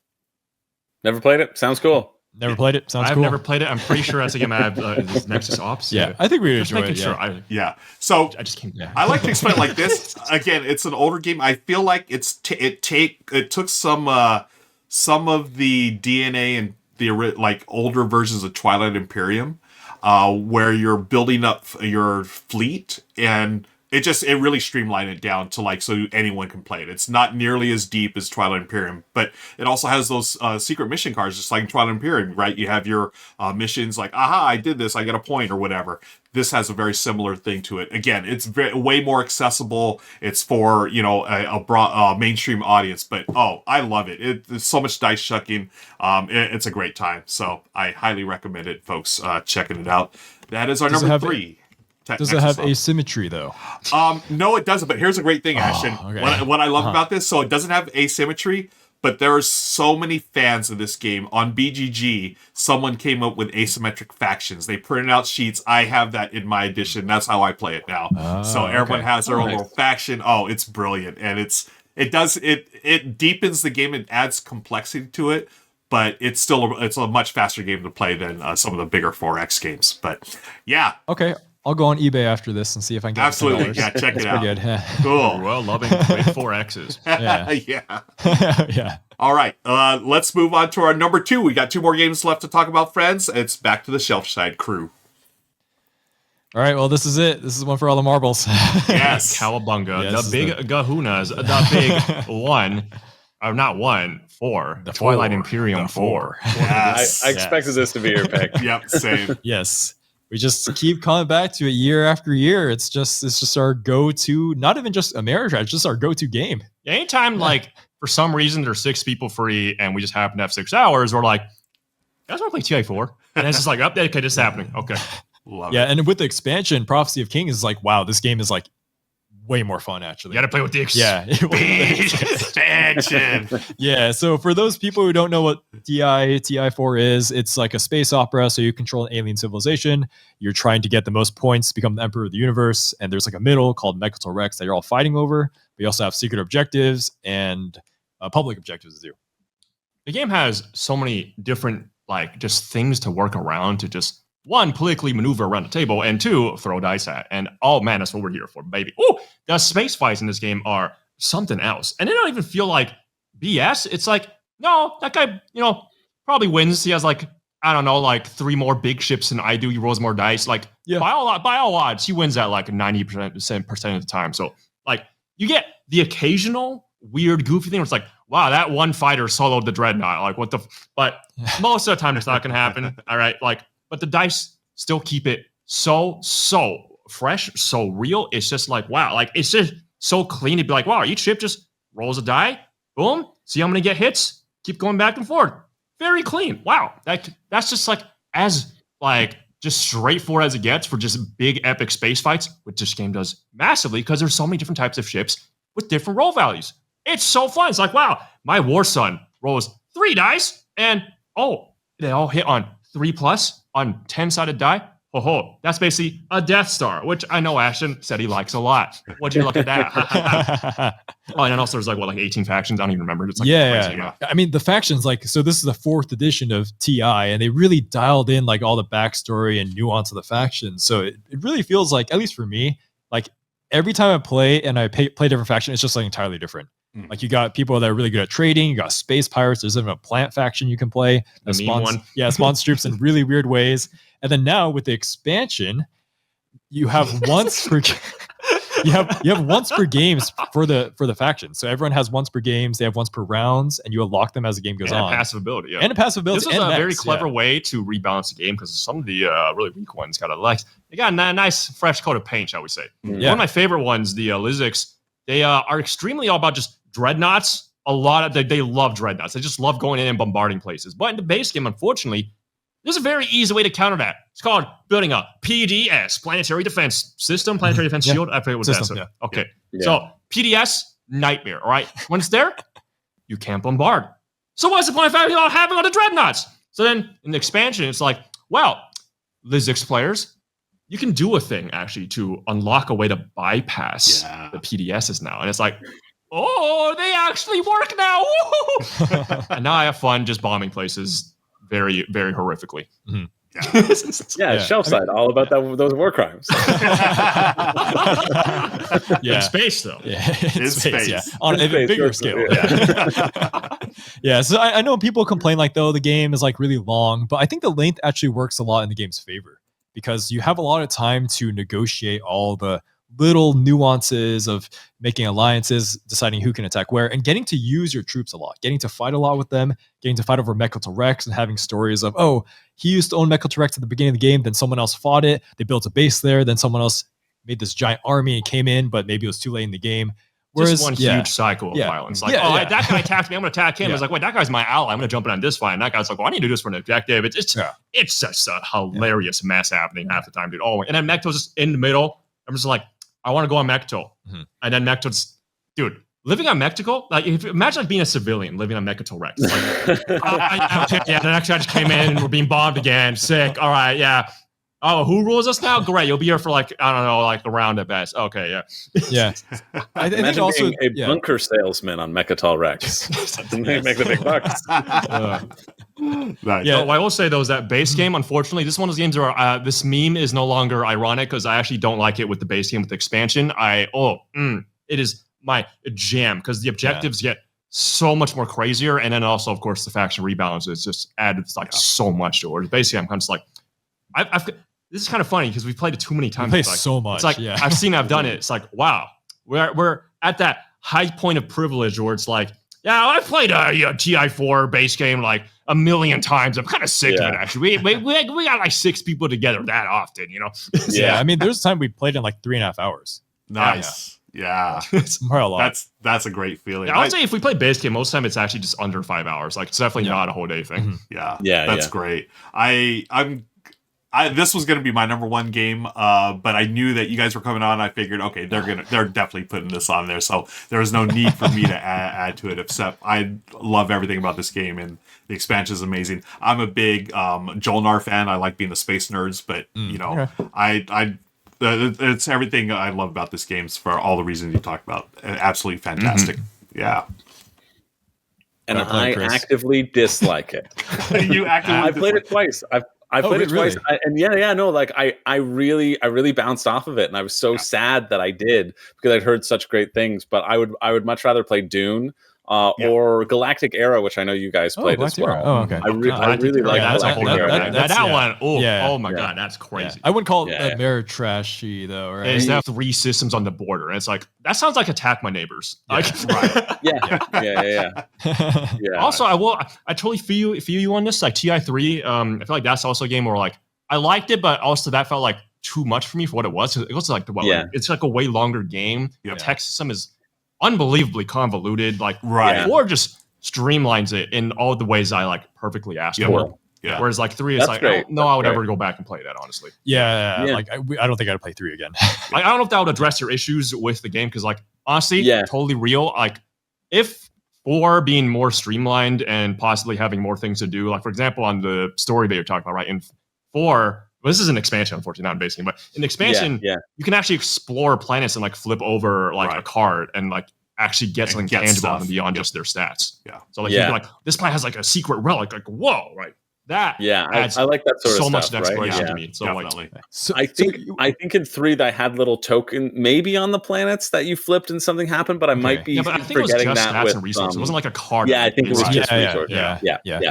Never played it. Sounds cool. Never played it. Sounds cool. I've never played it. I'm pretty sure that's a game I have Nexus Ops. Yeah, I think we would just enjoy making it. sure. Yeah. So I just can't. Yeah. I like to explain it like this. Again, it's an older game. I feel like it took some of the DNA and the older versions of Twilight Imperium, where you're building up your fleet, and it really streamlined it down to so anyone can play it. It's not nearly as deep as Twilight Imperium, but it also has those secret mission cards, just like in Twilight Imperium, right? You have your missions like, aha, I did this, I get a point or whatever. This has a very similar thing to it. Again, it's way more accessible. It's for, a broad mainstream audience, but I love it. There's so much dice chucking. It's a great time. So I highly recommend it, folks, checking it out. That is our number 3. Does it have asymmetry though? No, it doesn't. But here's a great thing, Ashton. Okay. What I love about this, so it doesn't have asymmetry, but there are so many fans of this game. On BGG, someone came up with asymmetric factions. They printed out sheets. I have that in my edition. That's how I play it now. So everyone has their own little faction. Oh, it's brilliant, and it deepens the game and adds complexity to it. But it's a much faster game to play than some of the bigger 4X games. But yeah, okay. I'll go on eBay after this and see if I can get absolutely. $10. Yeah, check it out. Good. Cool. Well, loving big 4Xs. Yeah. Yeah. All right. Let's move on to our number 2. We got 2 more games left to talk about, friends. It's back to the Shelfside crew. All right. Well, this is it. This is one for all the marbles. Yes. Cowabunga. Yes, the big gahunas. The big one. Or not one. 4. The Twilight Imperium 4. Yes. I expected this to be your pick. Yep. Same. Yes. We just keep coming back to it year after year. It's just our go-to, not even just Ameritrash, it's just our go-to game. Anytime, for some reason, there's 6 people free and we just happen to have 6 hours, we're like, you guys want to play TA4? And it's just like, okay, this is happening. Okay. Love yeah, it. and with the expansion, Prophecy of Kings is like, wow, this game is way more fun, actually. You got to play with the expansion. Yeah, so for those people who don't know what TI4 is, it's like a space opera. So you control an alien civilization. You're trying to get the most points to become the emperor of the universe. And there's a middle called Mechatol Rex that you're all fighting over. But you also have secret objectives and public objectives to do. The game has so many different, just things to work around to just, 1, politically maneuver around the table, and 2, throw dice at. And oh man, that's what we're here for, baby. Oh, the space fights in this game are something else. And they don't even feel like BS. It's like, no, that guy, probably wins. He has 3 more big ships than I do. He rolls more dice. By all odds, he wins at 90% of the time. So you get the occasional weird, goofy thing where it's like, wow, that one fighter soloed the Dreadnought. What the? But most of the time, it's not going to happen. All right, but the dice still keep it so fresh, so real. It's just wow, it's just so clean to be wow, each ship just rolls a die, boom, see how many get hits, keep going back and forth. Very clean. Wow, that's just as just straightforward as it gets for just big epic space fights, which this game does massively because there's so many different types of ships with different roll values. It's so fun. It's wow, my War Sun rolls 3 dice and they all hit on 3+ on 10-sided die. That's basically a Death Star, which I know Ashton said he likes a lot. What'd you look at that? And then also there's 18 factions. I don't even remember. It's yeah. I mean, the factions, so this is the 4th edition of TI, and they really dialed in all the backstory and nuance of the factions. So it really feels at least for me, every time I play and I play different faction, it's just entirely different. You got people that are really good at trading. You got space pirates. There's even a plant faction you can play. The mean one. Yeah, spawns troops in really weird ways. And then now with the expansion, you have once per you have once per games for the faction. So everyone has once per games. They have once per rounds, and you unlock them as the game goes on. Passive ability, and a passive ability. This is a very clever way to rebalance the game because some of the really weak ones got they got a nice fresh coat of paint, shall we say? One of my favorite ones, the Lizics, they are extremely all about just dreadnoughts. They love dreadnoughts. They just love going in and bombarding places. But in the base game, unfortunately, there's a very easy way to counter that. It's called building a PDS, Planetary Defense System, Planetary Defense Shield. I forget what that's. Okay. Yeah. So PDS, nightmare, all right? When it's there, you can't bombard. So what's the point of having all the dreadnoughts? So then in the expansion, it's like, well, Lizix players, you can do a thing actually to unlock a way to bypass the PDSs now. And it's like, oh, they actually work now. And now I have fun just bombing places very, very horrifically. Mm-hmm. Shelfside, all about those war crimes. In space, though. In space. On a bigger scale. So I know people complain like, though, the game is like really long, but I think the length actually works a lot in the game's favor because you have a lot of time to negotiate all the little nuances of making alliances, deciding who can attack where, and getting to use your troops a lot, getting to fight a lot with them, getting to fight over Mechal Rex and having stories of, oh, he used to own Mechal Rex at the beginning of the game, then someone else fought it, they built a base there, then someone else made this giant army and came in, but maybe it was too late in the game. Whereas, just one huge cycle of violence. Like, that guy attacked me, I'm going to attack him. It's like, wait, that guy's my ally. I'm going to jump in on this fight. And that guy's like, well, I need to do this for an objective. It's such a hilarious mess happening half the time, dude. Oh, and then Mechal's just in the middle. I'm just like, I want to go on Mechtal. Mm-hmm. And then Mechal's, dude, living on Mechtal, like, imagine like being a civilian living on Mechtal Rex. Like, the next guy just came in and we're being bombed again. Sick. All right, yeah. Oh, who rules us now? Great. You'll be here for like, I don't know, like a round at best. Okay, yeah. I think also being a bunker salesman on Mechatol Rex. They make the big bucks. Nice. What I will say though is that base game, unfortunately, this is one of those games where this meme is no longer ironic because I actually don't like it with the base game with the expansion. It is my jam because the objectives get so much more crazier, and then also, of course, the faction rebalances just add so much to it. Basically, I'm kind of like, this is kind of funny because we've played it too many times. We play so much. It's like I've seen, I've done it. It's like, wow, we're at that high point of privilege where it's like, yeah, I've played a TI4 base game like a million times. I'm kind of sick of it. Actually, we got like 6 people together that often, you know. I mean, there's a time we played in like 3.5 hours. Nice. Yeah. It's more a lot. That's a great feeling. I would say if we play base game, most of the time it's actually just under 5 hours. Like it's definitely not a whole day thing. Mm-hmm. That's great. This was going to be my number one game, but I knew that you guys were coming on. I figured, okay, they're definitely putting this on there, so there was no need for me to add to it. Except I love everything about this game, and the expansion is amazing. I'm a big Jolnar fan. I like being the space nerds, but it's everything I love about this game for all the reasons you talked about. Absolutely fantastic. Mm-hmm. Yeah. And I actively dislike it. I played it twice. I played it twice, really? I really bounced off of it, and I was so sad that I did because I'd heard such great things. But I would much rather play Dune or Galactic Era, which I know you guys played as well. Oh, okay. I really like Galactic Era. That one. Oh my god, that's crazy. I wouldn't call it Ameritrashy though, right? It's now 3 systems on the border, and it's like that sounds like Attack My Neighbors. Yeah. Also, I totally feel you on this. Like TI3, I feel like that's also a game where like I liked it, but also that felt like too much for me for what it was. It was like it's like a way longer game. The tech system is unbelievably convoluted, or just streamlines it in all the ways I like perfectly asked for. Yeah. Whereas like 3 is I would ever go back and play that, honestly. Like I don't think I'd play 3 again. I don't know if that would address your issues with the game because like honestly, totally real. Like if 4 being more streamlined and possibly having more things to do, like for example on the story that you're talking about, right? In 4. Well, this is an expansion, unfortunately, not in base game, but in expansion, you can actually explore planets and like flip over like a card and like actually get something tangible and beyond just their stats. Yeah. So like you can be like, this planet has like a secret relic, like whoa, right? That I like that sort of so stuff, much exploration to me. So definitely. I think in 3 that I had little token maybe on the planets that you flipped and something happened, but I might be but I think forgetting it was just that stats and resources. It wasn't like a card. Yeah, I think it was just resources. Yeah.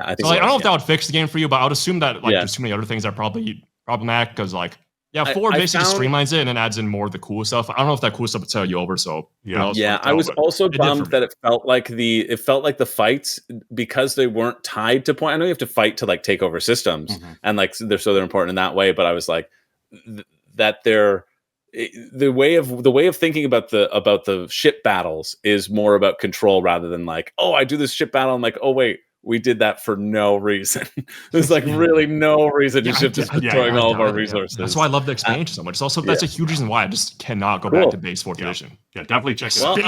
I think so like, I don't know if that would fix the game for you, but I would assume that like there's too many other things that are probably problematic because like Yeah, 4 I basically found- streamlines it and then adds in more of the cool stuff. I don't know if that cool stuff would tell you over, so Yeah, I was also bummed that it felt like the fights, because they weren't tied to point. I know you have to fight to like take over systems, and like they're important in that way. But I was like that the way of thinking about the ship battles is more about control rather than like, oh, I do this ship battle. I'm like, oh wait, we did that for no reason. There's like really no reason to ship just destroying all of our resources. That's why I love the expansion so much. It's also that's a huge reason why I just cannot go back to base 4th edition. Yeah, definitely check it Well, out.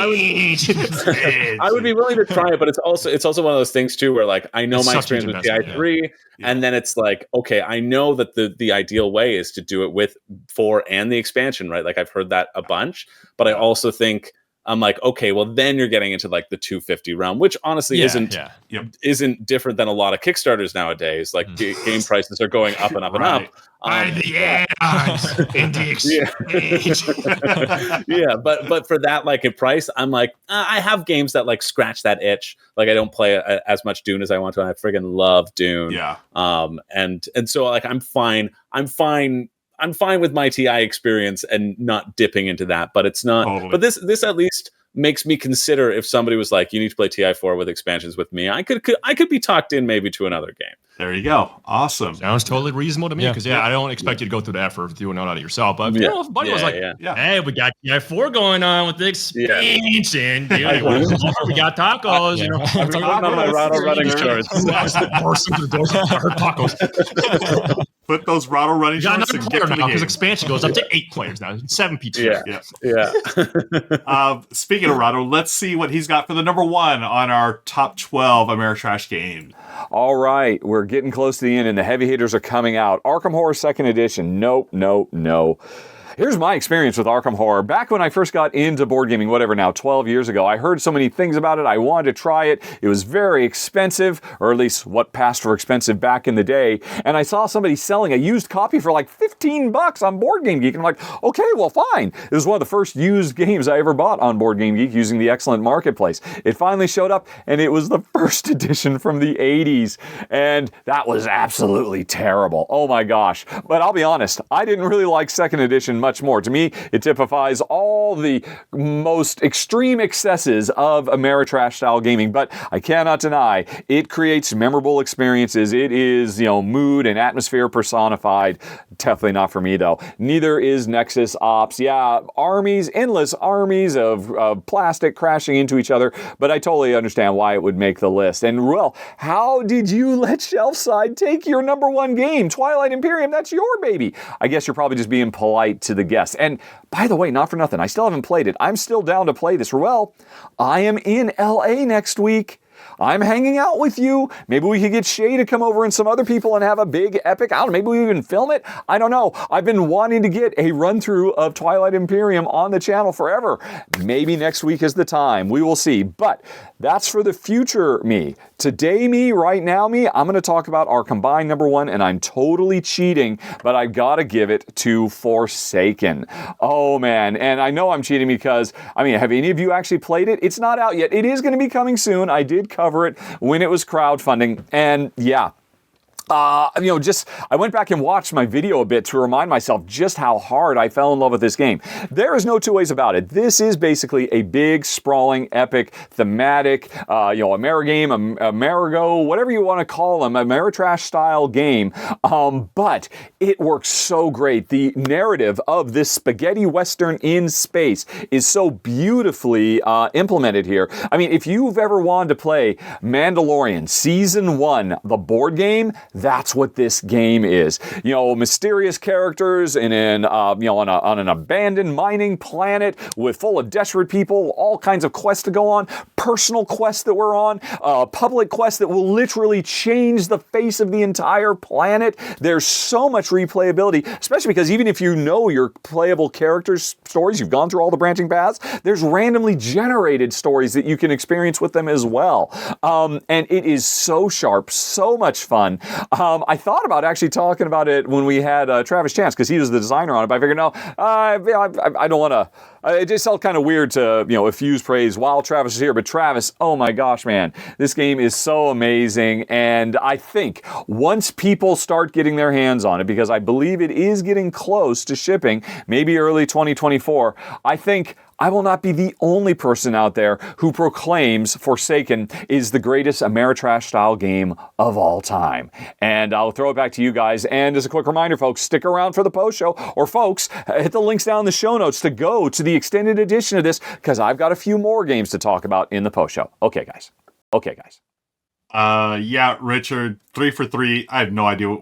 I would be willing to try it, but it's also one of those things too where like I know my such a experience with huge TI3, and then it's like, okay, I know that the ideal way is to do it with 4 and the expansion, right? Like I've heard that a bunch, but I also think I'm like, okay, well then you're getting into like the 250 realm, which honestly isn't different than a lot of Kickstarters nowadays. Like game prices are going up and up and up. By the ads in the exchange. Yeah, but for that like a price, I'm like, I have games that like scratch that itch. Like I don't play as much Dune as I want to, and I friggin' love Dune. Yeah. And so like I'm fine with my TI experience and not dipping into that, but it's not. Totally. But this at least makes me consider if somebody was like, you need to play TI4 with expansions with me, I could be talked in maybe to another game. There you go. Awesome. Sounds totally reasonable to me because I don't expect you to go through the effort of doing it out of yourself. But you know, if buddy was like, "Hey, we got TI4 going on with the expansion, dude. We got tacos." You know, I'm putting on my Rahdo running shorts. Burst into the door, hurt tacos. Put those Rahdo running shorts and get to the game. Because expansion goes up to 8 players now, 7 P2. Yeah. Speaking of Rahdo, let's see what he's got for the number 1 on our top 12 Ameritrash games. All right, we're getting close to the end, and the heavy hitters are coming out. Arkham Horror 2nd Edition. No. Here's my experience with Arkham Horror. Back when I first got into board gaming, 12 years ago, I heard so many things about it. I wanted to try it. It was very expensive, or at least what passed for expensive back in the day. And I saw somebody selling a used copy for like $15 on Board Game Geek. And I'm like, okay, well, fine. It was one of the first used games I ever bought on Board Game Geek using the excellent marketplace. It finally showed up, and it was the first edition from the 80s. And that was absolutely terrible. Oh my gosh. But I'll be honest, I didn't really like 2nd edition much more. To me, it typifies all the most extreme excesses of Ameritrash style gaming, but I cannot deny it creates memorable experiences. It is, mood and atmosphere personified. Definitely not for me though. Neither is Nexus Ops. Yeah, endless armies of plastic crashing into each other, but I totally understand why it would make the list. And well, how did you let Shelfside take your number 1 game? Twilight Imperium, that's your baby. I guess you're probably just being polite to the guests. And by the way, not for nothing, I still haven't played it. I'm still down to play this. Well, I am in LA next week. I'm hanging out with you. Maybe we could get Shay to come over and some other people and have a big epic. I don't know, maybe we even film it. I don't know. I've been wanting to get a run through of Twilight Imperium on the channel forever. Maybe next week is the time. We will see. But that's for the future me. Today me, right now me, I'm going to talk about our combined number 1, and I'm totally cheating, but I've got to give it to Forsaken. Oh man, and I know I'm cheating because, have any of you actually played it? It's not out yet. It is going to be coming soon. I did cover it when it was crowdfunding, and yeah. I went back and watched my video a bit to remind myself just how hard I fell in love with this game. There is no two ways about it. This is basically a big, sprawling, epic, thematic, Amerigame, Amerigo, whatever you want to call them, Ameritrash style game. But it works so great. The narrative of this spaghetti western in space is so beautifully implemented here. If you've ever wanted to play Mandalorian Season 1, the board game, that's what this game is. Mysterious characters on an abandoned mining planet full of desperate people, all kinds of quests to go on, personal quests that we're on, public quests that will literally change the face of the entire planet. There's so much replayability, especially because even if you know your playable characters' stories, you've gone through all the branching paths, there's randomly generated stories that you can experience with them as well. And it is so sharp, so much fun. I thought about actually talking about it when we had Travis Chance, because he was the designer on it, but I figured, no, I don't want to. It just felt kind of weird to, effuse praise while Travis is here, but Travis, oh my gosh, man, this game is so amazing. And I think once people start getting their hands on it, because I believe it is getting close to shipping, maybe early 2024, I think I will not be the only person out there who proclaims Forsaken is the greatest Ameritrash style game of all time. And I'll throw it back to you guys. And as a quick reminder, folks, stick around for the post show, or folks, hit the links down in the show notes to go to the extended edition of this, because I've got a few more games to talk about in the post show. Okay, guys. Yeah, Richard, 3 for 3. I have no idea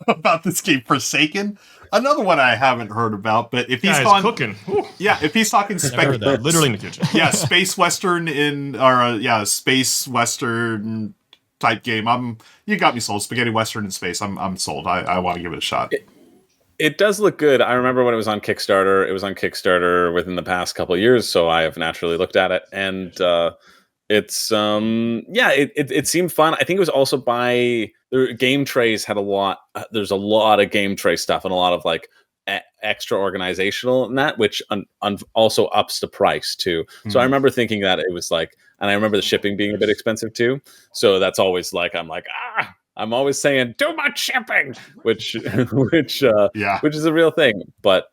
about this game, Forsaken. Another one I haven't heard about, but if he's cooking, yeah, if he's talking literally in the kitchen, yeah, space western space western type game. You got me sold. Spaghetti western in space. I'm sold. I want to give it a shot. It does look good. I remember when it was on Kickstarter. It was on Kickstarter within the past couple of years, so I have naturally looked at it, and it's it seemed fun. I think it was also by Game Trays had a lot. There's a lot of Game Tray stuff and a lot of like extra organizational in that, which also ups the price too. So I remember thinking that it was like, and I remember the shipping being a bit expensive too. So that's always like, I'm always saying too much shipping, which is a real thing. But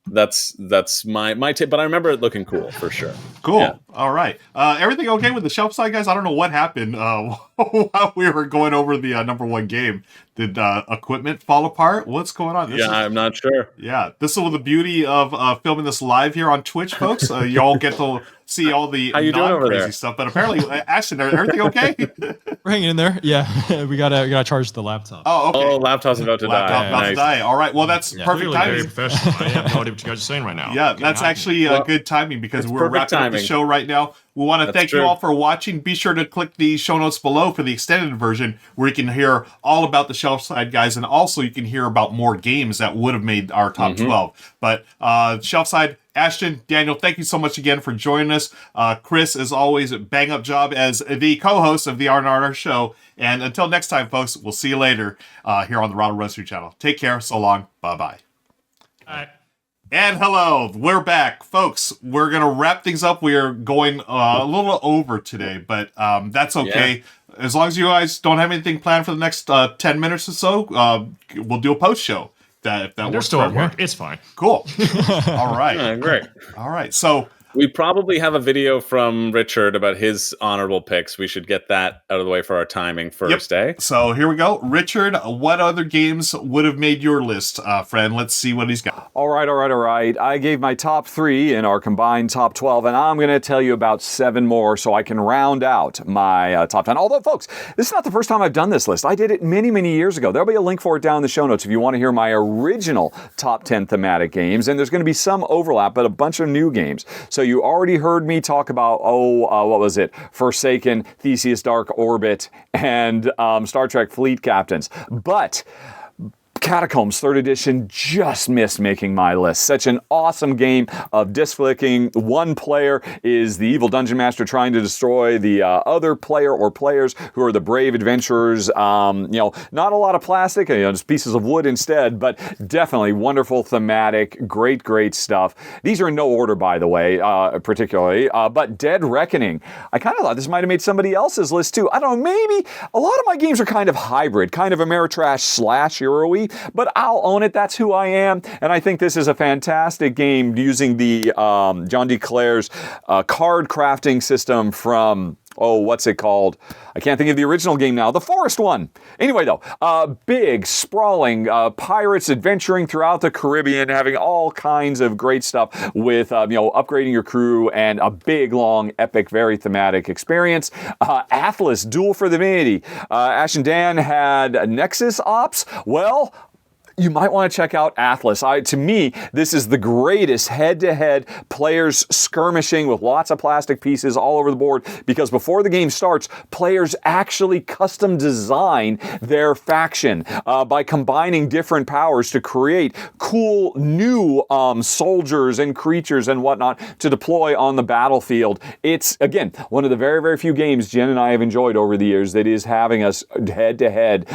that's my tip, but I remember it looking cool for sure. Cool. Yeah. All right. Everything okay with the shelf side, guys? I don't know what happened while we were going over the number one game. Did equipment fall apart? What's going on? I'm not sure. Yeah, this is the beauty of filming this live here on Twitch, folks. Y'all get to see all the non-crazy stuff. But apparently, Ashton, everything okay? We're hanging in there. Yeah, we gotta charge the laptop. Oh, okay. Oh, laptop's about to die. All right. Well, that's perfect timing. Very professional. I have no idea what you guys are saying right now. Yeah, that's actually good timing because we're wrapping up the show right now. We want to thank you all for watching. Be sure to click the show notes below for the extended version where you can hear all about the shelf side guys, and also you can hear about more games that would have made our top 12. But shelf side, Ashton, Daniel, thank you so much again for joining us. Chris, as always, bang up job as the co-host of the R&R&R Show. And until next time, folks, we'll see you later here on the Rahdo Roastery channel. Take care. So long. Bye-bye. All right. And hello, we're back. Folks, we're going to wrap things up. We are going a little over today, but that's okay. Yeah. As long as you guys don't have anything planned for the next 10 minutes or so, we'll do a post show. If that works. Still at work. It's fine. Cool. All right. Yeah, great. All right. So we probably have a video from Richard about his honorable picks. We should get that out of the way for our timing first, eh? So here we go. Richard, what other games would have made your list, friend? Let's see what he's got. All right. I gave my top 3 in our combined top 12, and I'm going to tell you about 7 more so I can round out my top 10. Although, folks, this is not the first time I've done this list. I did it many, many years ago. There'll be a link for it down in the show notes if you want to hear my original top 10 thematic games, and there's going to be some overlap, but a bunch of new games. So you already heard me talk about, what was it? Forsaken, Theseus Dark Orbit, and Star Trek Fleet Captains. But Catacombs 3rd edition just missed making my list. Such an awesome game of disc flicking. One player is the evil dungeon master trying to destroy the other player or players who are the brave adventurers. Not a lot of plastic, just pieces of wood instead, but definitely wonderful thematic, great stuff. These are in no order, by the way, particularly, but Dead Reckoning. I kind of thought this might have made somebody else's list too. I don't know, maybe. A lot of my games are kind of hybrid, kind of Ameritrash / Euro-y. But I'll own it. That's who I am. And I think this is a fantastic game using the John D. Clare's card crafting system from, what's it called? I can't think of the original game now. The Forest one. Anyway, though, big, sprawling pirates adventuring throughout the Caribbean, having all kinds of great stuff with, upgrading your crew and a big, long, epic, very thematic experience. Atlas, Duel for Divinity. Ash and Dan had Nexus Ops. Well, you might want to check out Atlas. To me, this is the greatest head-to-head players skirmishing with lots of plastic pieces all over the board, because before the game starts, players actually custom design their faction by combining different powers to create cool new soldiers and creatures and whatnot to deploy on the battlefield. It's, again, one of the very, very few games Jen and I have enjoyed over the years that is having us head-to-head,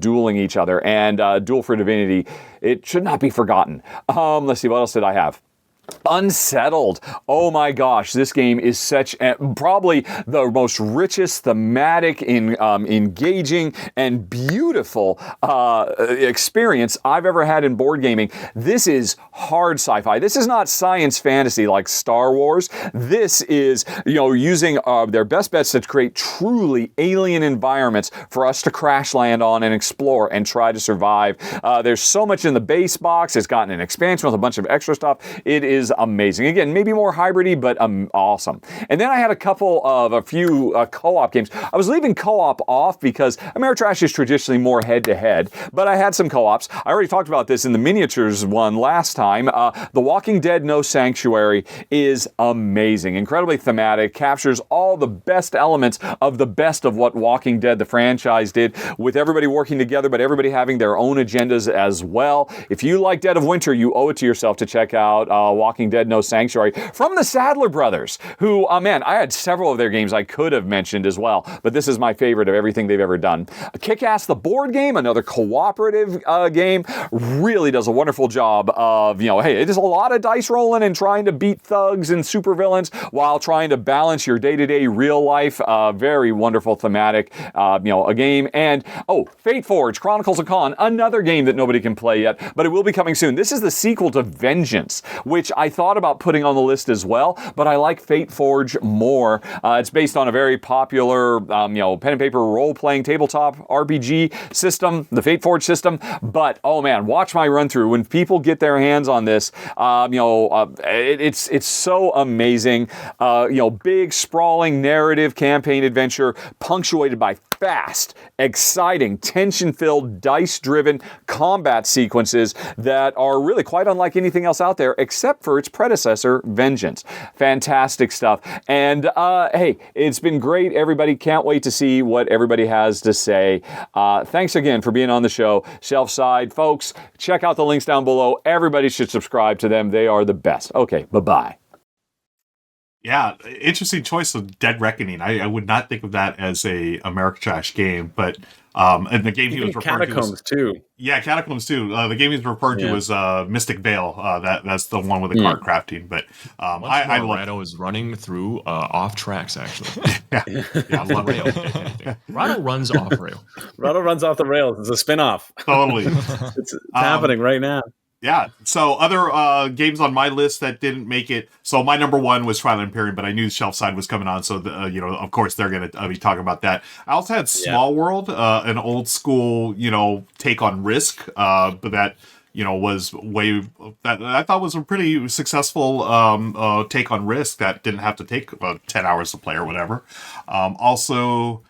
dueling each other. And Duel for Divinity, it should not be forgotten. Let's see, what else did I have? Unsettled. Oh my gosh, this game is probably the most richest, thematic, engaging, and beautiful experience I've ever had in board gaming. This is hard sci-fi. This is not science fantasy like Star Wars. This is, using their best bets to create truly alien environments for us to crash land on and explore and try to survive. There's so much in the base box. It's gotten an expansion with a bunch of extra stuff. It is amazing. Again, maybe more hybridy, but awesome. And then I had a few co-op games. I was leaving co-op off because Ameritrash is traditionally more head-to-head, but I had some co-ops. I already talked about this in the miniatures one last time. The Walking Dead No Sanctuary is amazing. Incredibly thematic, captures all the best elements of the best of what Walking Dead, the franchise, did, with everybody working together, but everybody having their own agendas as well. If you like Dead of Winter, you owe it to yourself to check out Walking Dead No Sanctuary from the Sadler brothers, who, man, I had several of their games I could have mentioned as well, but this is my favorite of everything they've ever done. Kick-Ass the board game, another cooperative game, really does a wonderful job of, hey, it is a lot of dice rolling and trying to beat thugs and supervillains while trying to balance your day-to-day real life. Very wonderful thematic, a game. And, Fate Forge, Chronicles of Khan, another game that nobody can play yet, but it will be coming soon. This is the sequel to Vengeance, which I thought about putting on the list as well, but I like Fate Forge more. It's based on a very popular, pen and paper role-playing tabletop RPG system, the Fate Forge system. But oh man, watch my run through. When people get their hands on this, it's so amazing. Big sprawling narrative campaign adventure punctuated by fast, exciting, tension-filled, dice-driven combat sequences that are really quite unlike anything else out there, except for its predecessor, Vengeance. Fantastic stuff. And hey, it's been great, everybody. Can't wait to see what everybody has to say. Thanks again for being on the show. Shelfside, folks, check out the links down below. Everybody should subscribe to them. They are the best. Okay, bye-bye. Yeah, interesting choice of Dead Reckoning. I would not think of that as a Ameritrash game, but and the game he was referring Catacombs to too. Yeah, Catacombs too. The game he's referred to was Mystic Vale. That's the one with the card crafting. But I love Rahdo is running through off tracks actually. yeah, I love rail. Rahdo runs off rail. Rahdo runs off the rails. It's a spin-off. Totally. It's happening right now. Yeah. So other games on my list that didn't make it. So my number one was Twilight Imperium, but I knew Shelfside was coming on, so of course they're going to be talking about that. I also had Small World, an old school, take on Risk, but that was that I thought was a pretty successful take on Risk that didn't have to take 10 hours to play or whatever. Also,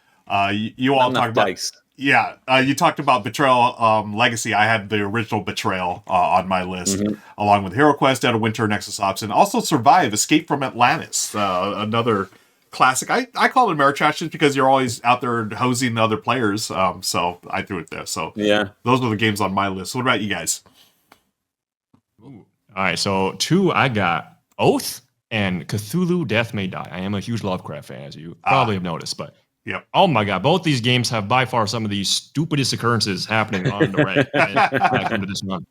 you all talked about. Dice. Yeah, you talked about Betrayal Legacy. I had the original Betrayal on my list, along with Hero Quest, Dead of Winter, Nexus Ops, and also Survive, Escape from Atlantis, another classic. I call it Ameritrash just because you're always out there hosing other players, so I threw it there. So yeah, those are the games on my list. What about you guys? Ooh. All right, so 2, I got Oath and Cthulhu Death May Die. I am a huge Lovecraft fan, as you probably have noticed, but yep. Oh my God, both these games have by far some of the stupidest occurrences happening on the right when I come to this one.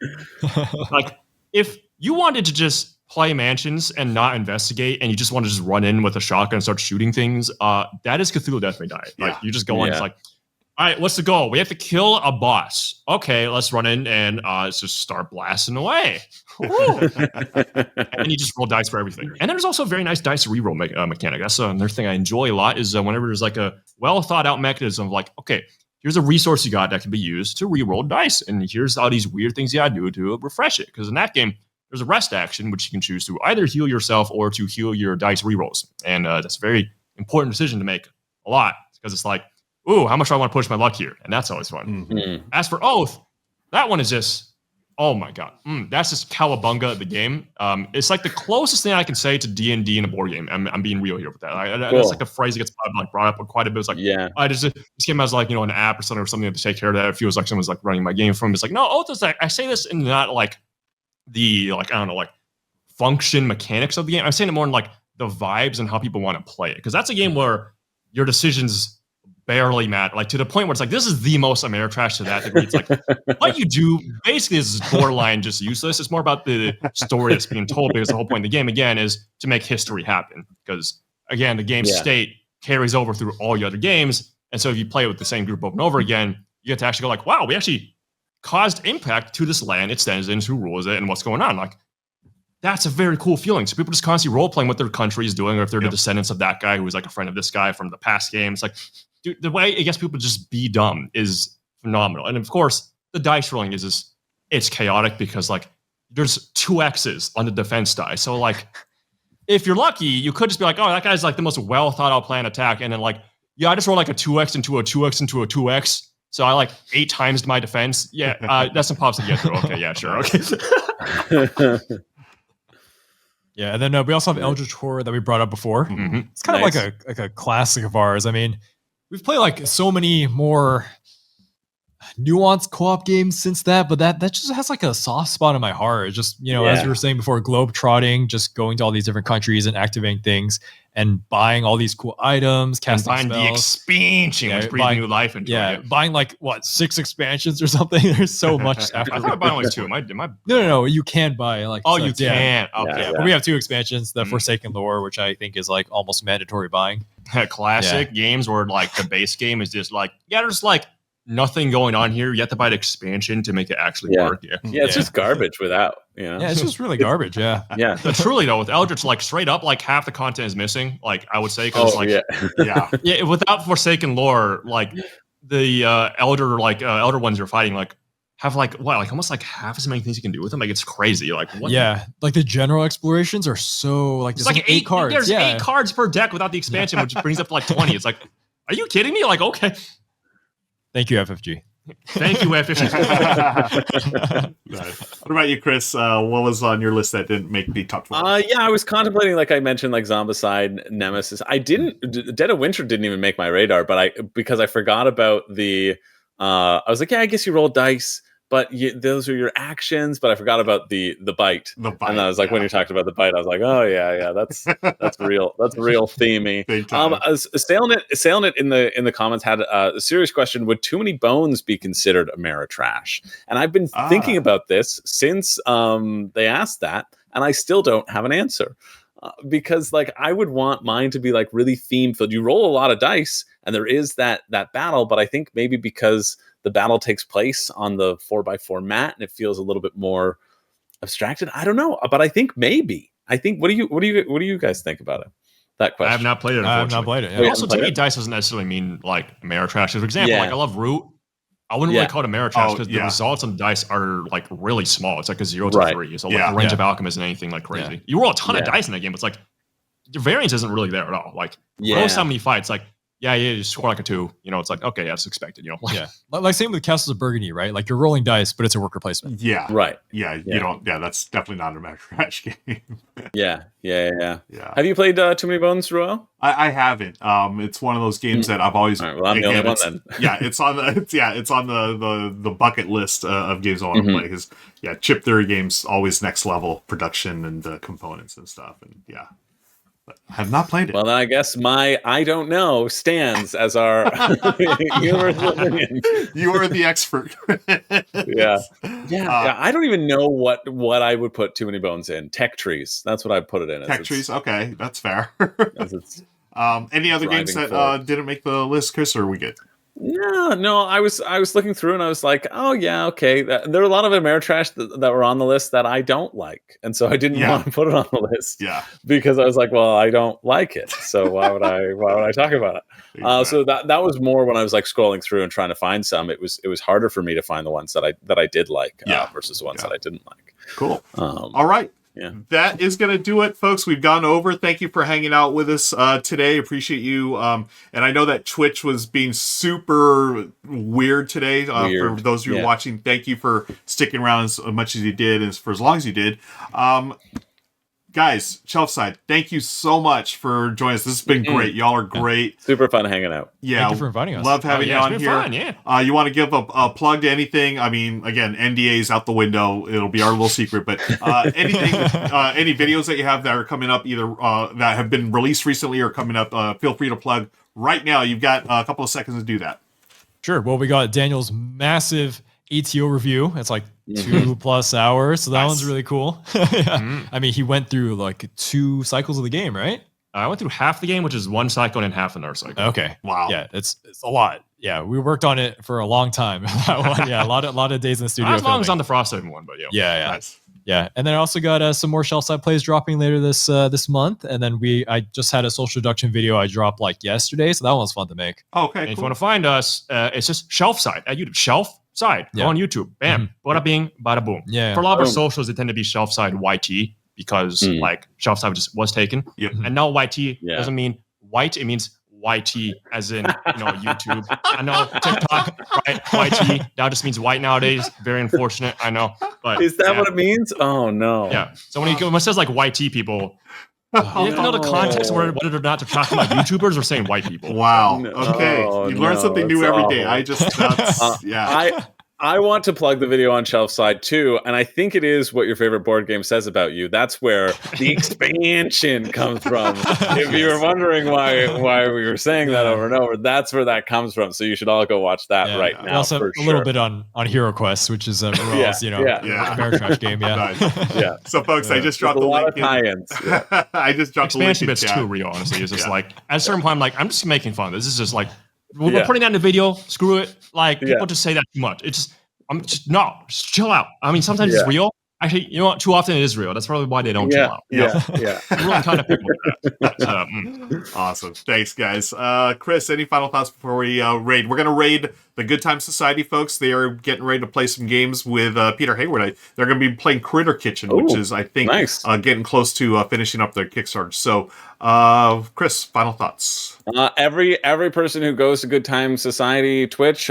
Like, if you wanted to just play Mansions and not investigate, and you just want to just run in with a shotgun and start shooting things, that is Cthulhu Death May Die. Like, you just go in, it's like, all right, what's the goal? We have to kill a boss. Okay, let's run in and let's just start blasting away. And you just roll dice for everything. And then there's also a very nice dice reroll mechanic. That's another thing I enjoy a lot is whenever there's like a well thought out mechanism of like, okay, here's a resource you got that can be used to reroll dice. And here's all these weird things you gotta do to refresh it. Because in that game, there's a rest action, which you can choose to either heal yourself or to heal your dice rerolls. And that's a very important decision to make a lot. Because it's like, ooh, how much do I want to push my luck here? And that's always fun. Mm-hmm. As for Oath, that one is just, oh my God. That's just cowabunga of the game. It's like the closest thing I can say to D&D in a board game. I'm being real here with that. Cool. It's like a phrase that gets brought up quite a bit. It's like, this game has like, an app or something to take care of that. It feels like someone's like running my game from. It's like, no, Oath is like, I say this in not like the, like, I don't know, like function mechanics of the game. I'm saying it more in like the vibes and how people want to play it. Because that's a game where your decisions barely matter. Like to the point where it's like, this is the most Ameritrash to that degree. It's like, what you do basically is borderline just useless. It's more about the story that's being told, because the whole point of the game, again, is to make history happen. Because, again, the game's state carries over through all your other games. And so if you play it with the same group over and over again, you get to actually go like, wow, we actually caused impact to this land, its denizens, who rules it, and what's going on. Like, that's a very cool feeling. So people just constantly role-playing what their country is doing, or if they're the descendants of that guy who was like a friend of this guy from the past game. It's like, dude, the way it gets people to just be dumb is phenomenal. And of course, the dice rolling is it's chaotic, because like there's 2 X's on the defense die. So like, if you're lucky, you could just be like, oh, that guy's like the most well thought out plan attack. And then like, yeah, I just roll like a 2X into a 2X into a 2X. So I like 8 times my defense. Yeah, that's some pops to get through. Okay, yeah, sure. Okay. Yeah, and then we also have Eldritch Horror that we brought up before. Mm-hmm. It's kind of like a classic of ours. I mean, we've played like so many more nuanced co-op games since that, but that just has like a soft spot in my heart. It's just, as we were saying before, globe trotting, just going to all these different countries and activating things and buying all these cool items, casting buying spells. the expansion, which breathes new life into it. Buying like 6 expansions or something. There's so much after. I thought I bought only 2. No. You can buy like. Oh, you can. Okay. Yeah. But we have 2 expansions: the Forsaken Lore, which I think is like almost mandatory buying. Classic games where like the base game is just like, there's like nothing going on here. You have to buy the expansion to make it actually work. It's just garbage without. Yeah, it's just really garbage. Yeah. But truly though, with Eldritch, like straight up, like half the content is missing. Like I would say, because without Forsaken Lore, like the elder ones you're fighting, like have like almost like half as many things you can do with them. Like it's crazy. Like what? Yeah, like the general explorations are so like it's like 8 cards. There's 8 cards per deck without the expansion, which brings up to like 20. It's like, are you kidding me? Like okay. Thank you, FFG. Thank you, FFG. What about you, Chris? What was on your list that didn't make the top 12? I was contemplating, like I mentioned, like Zombicide, Nemesis. Dead of Winter didn't even make my radar, but because I forgot about the. I was like, I guess you roll dice, but those are your actions. But I forgot about the bite. The bite, and I was like, when you talked about the bite, I was like, oh yeah, that's real. That's real themey. Sailing it in the comments had a serious question: would Too Many Bones be considered Ameritrash? And I've been thinking about this since they asked that, and I still don't have an answer. Because like I would want mine to be like really theme filled. You roll a lot of dice, and there is that battle, but I think maybe because the battle takes place on the 4x4 mat and it feels a little bit more abstracted. I don't know, but I think maybe. What do you guys think about it? That question. I have not played it. I have not played it. Yeah. Also, to me, dice doesn't necessarily mean like Ameritrash. For example, like I love Root. I wouldn't really call it Ameritrash because the results on the dice are like really small. It's like a 0 to 3. So like the range of alchemy isn't anything like crazy. Yeah. You roll a ton of dice in that game. It's like the variance isn't really there at all. Like most how many fights, like you score like a 2. It's like okay, that's expected. Like same with Castles of Burgundy, right? Like you're rolling dice, but it's a worker placement. Yeah, right. Yeah, you don't. Yeah, that's definitely not a Ameritrash game. Yeah. Have you played Too Many Bones, Roel? I haven't. It's one of those games that I've always. All right, well, I'm the only one then. It's on the bucket list of games I want to play because chip theory games always next level production and components and stuff But I have not played it. Well, then I guess my I don't know stands as our universal opinion. You are the expert. Yeah. I don't even know what I would put Too Many Bones in. Tech trees. That's what I put it in. Tech trees. Okay, that's fair. Any other games that didn't make the list, Chris, or are we good? No. I was looking through and I was like, oh yeah, okay. There are a lot of Ameritrash that were on the list that I don't like, and so I didn't want to put it on the list. Yeah, because I was like, well, I don't like it, so why would I talk about it? Exactly. So that was more when I was like scrolling through and trying to find some. It was harder for me to find the ones that I did like versus the ones that I didn't like. Cool. All right. Yeah. That is going to do it, folks. We've gone over. Thank you for hanging out with us today. Appreciate you. And I know that Twitch was being super weird today. For those of you watching, thank you for sticking around as much as you did and for as long as you did. Guys, Shelfside, thank you so much for joining us. This has been great. Y'all are great. Super fun hanging out. Yeah. Thank you for inviting us. Love having you on it's here. Been fun, you want to give a plug to anything? I mean, again, NDA's out the window. It'll be our little secret. But anything, any videos that you have that are coming up, either that have been released recently or coming up, feel free to plug right now. You've got a couple of seconds to do that. Sure. Well, we got Daniel's massive ATO review. It's like 2+ hours. So that Nice. one's really cool. I mean, he went through like 2 cycles of the game, right? I went through half the game, which is one cycle and half another cycle. Okay. Wow. Yeah, it's a lot. Yeah, we worked on it for a long time. That one, yeah, a lot of days in the studio. Not as long as filming. on the Frosthaven one, but Yeah. Nice. Yeah, and then I also got some more Shelfside plays dropping later this month, and then I just had a social deduction video I dropped like yesterday, so that one was fun to make. Okay. And if you Cool. want to find us, it's just Shelfside at YouTube. Shelfside. Yeah. Go on YouTube. Bam. Bada bing, bada boom. Yeah. For a lot of our Boom. socials, they tend to be Shelfside YT because like Shelfside just was taken. Yep. And now YT Yeah. doesn't mean white, it means YT as in YouTube. I know TikTok, right? YT now just means white nowadays. Very unfortunate, I know. But Is that yeah. what it means? Oh no. Yeah. So when it says like YT people, you have to know the context of whether or not they're talking about YouTubers or saying white people. Wow. No. Okay. Oh, You learn no, something new it's every day. awful. Yeah. I want to plug the video on Shelfside too, and I think it is what your favorite board game says about you. That's where the expansion comes from. If you were wondering why we were saying that over and over, that's where that comes from. So you should all go watch that Yeah. right We now. also for a little sure. bit on Hero Quest, which is Ruel's, Yeah. Ameritrash game. Yeah. Nice. Yeah, So, folks, I just dropped there's a the lot link. of tie-ins. Yeah. I just dropped the link Expansion in bit's chat. too real, honestly. It's just Yeah. like at a certain point, I'm like, I'm just making fun of this. This is just like we're Yeah. putting that in the video. Screw it. Like people Yeah. just say that too much. It's just just chill out. I mean, sometimes it's Yeah. real. Actually, you know what? Too often it is real. That's probably why they don't chill Yeah, out. yeah. We're all kind of people like that. But, Awesome. Thanks, guys. Chris, any final thoughts before we raid? We're going to raid the Good Time Society folks. They are getting ready to play some games with Peter Hayward. They're going to be playing Critter Kitchen, which Ooh, is, I think, nice. Getting close to finishing up their Kickstarter. So, Chris, final thoughts. Every person who goes to Good Time Society Twitch,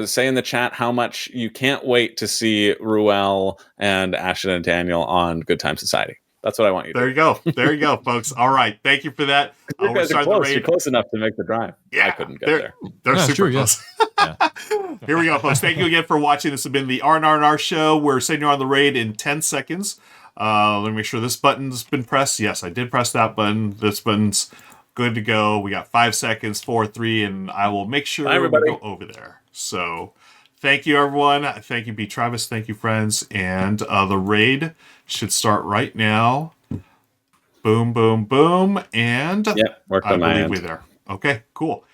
say in the chat how much you can't wait to see Ruel and Ashton and Daniel on Good Time Society. That's what I want you to There do. you go. There you go, folks. All right. Thank you for that. You We're guys are starting the close. You're raid. close enough to make the drive. Yeah, I couldn't get they're- there. They're Yeah, super true, yeah. close. Here we go, folks. Thank you again for watching. This has been the R&R&R Show. We're sending you on the raid in 10 seconds. Let me make sure this button's been pressed. Yes, I did press that button. This button's good to go. We got 5 seconds, 4, 3, and I will make sure Bye, we everybody. go over there. So thank you, everyone. Thank you, B. Travis. Thank you, friends. And the raid should start right now. Boom, boom, boom. And Yep, worked I on my believe end. we're there. Okay, cool.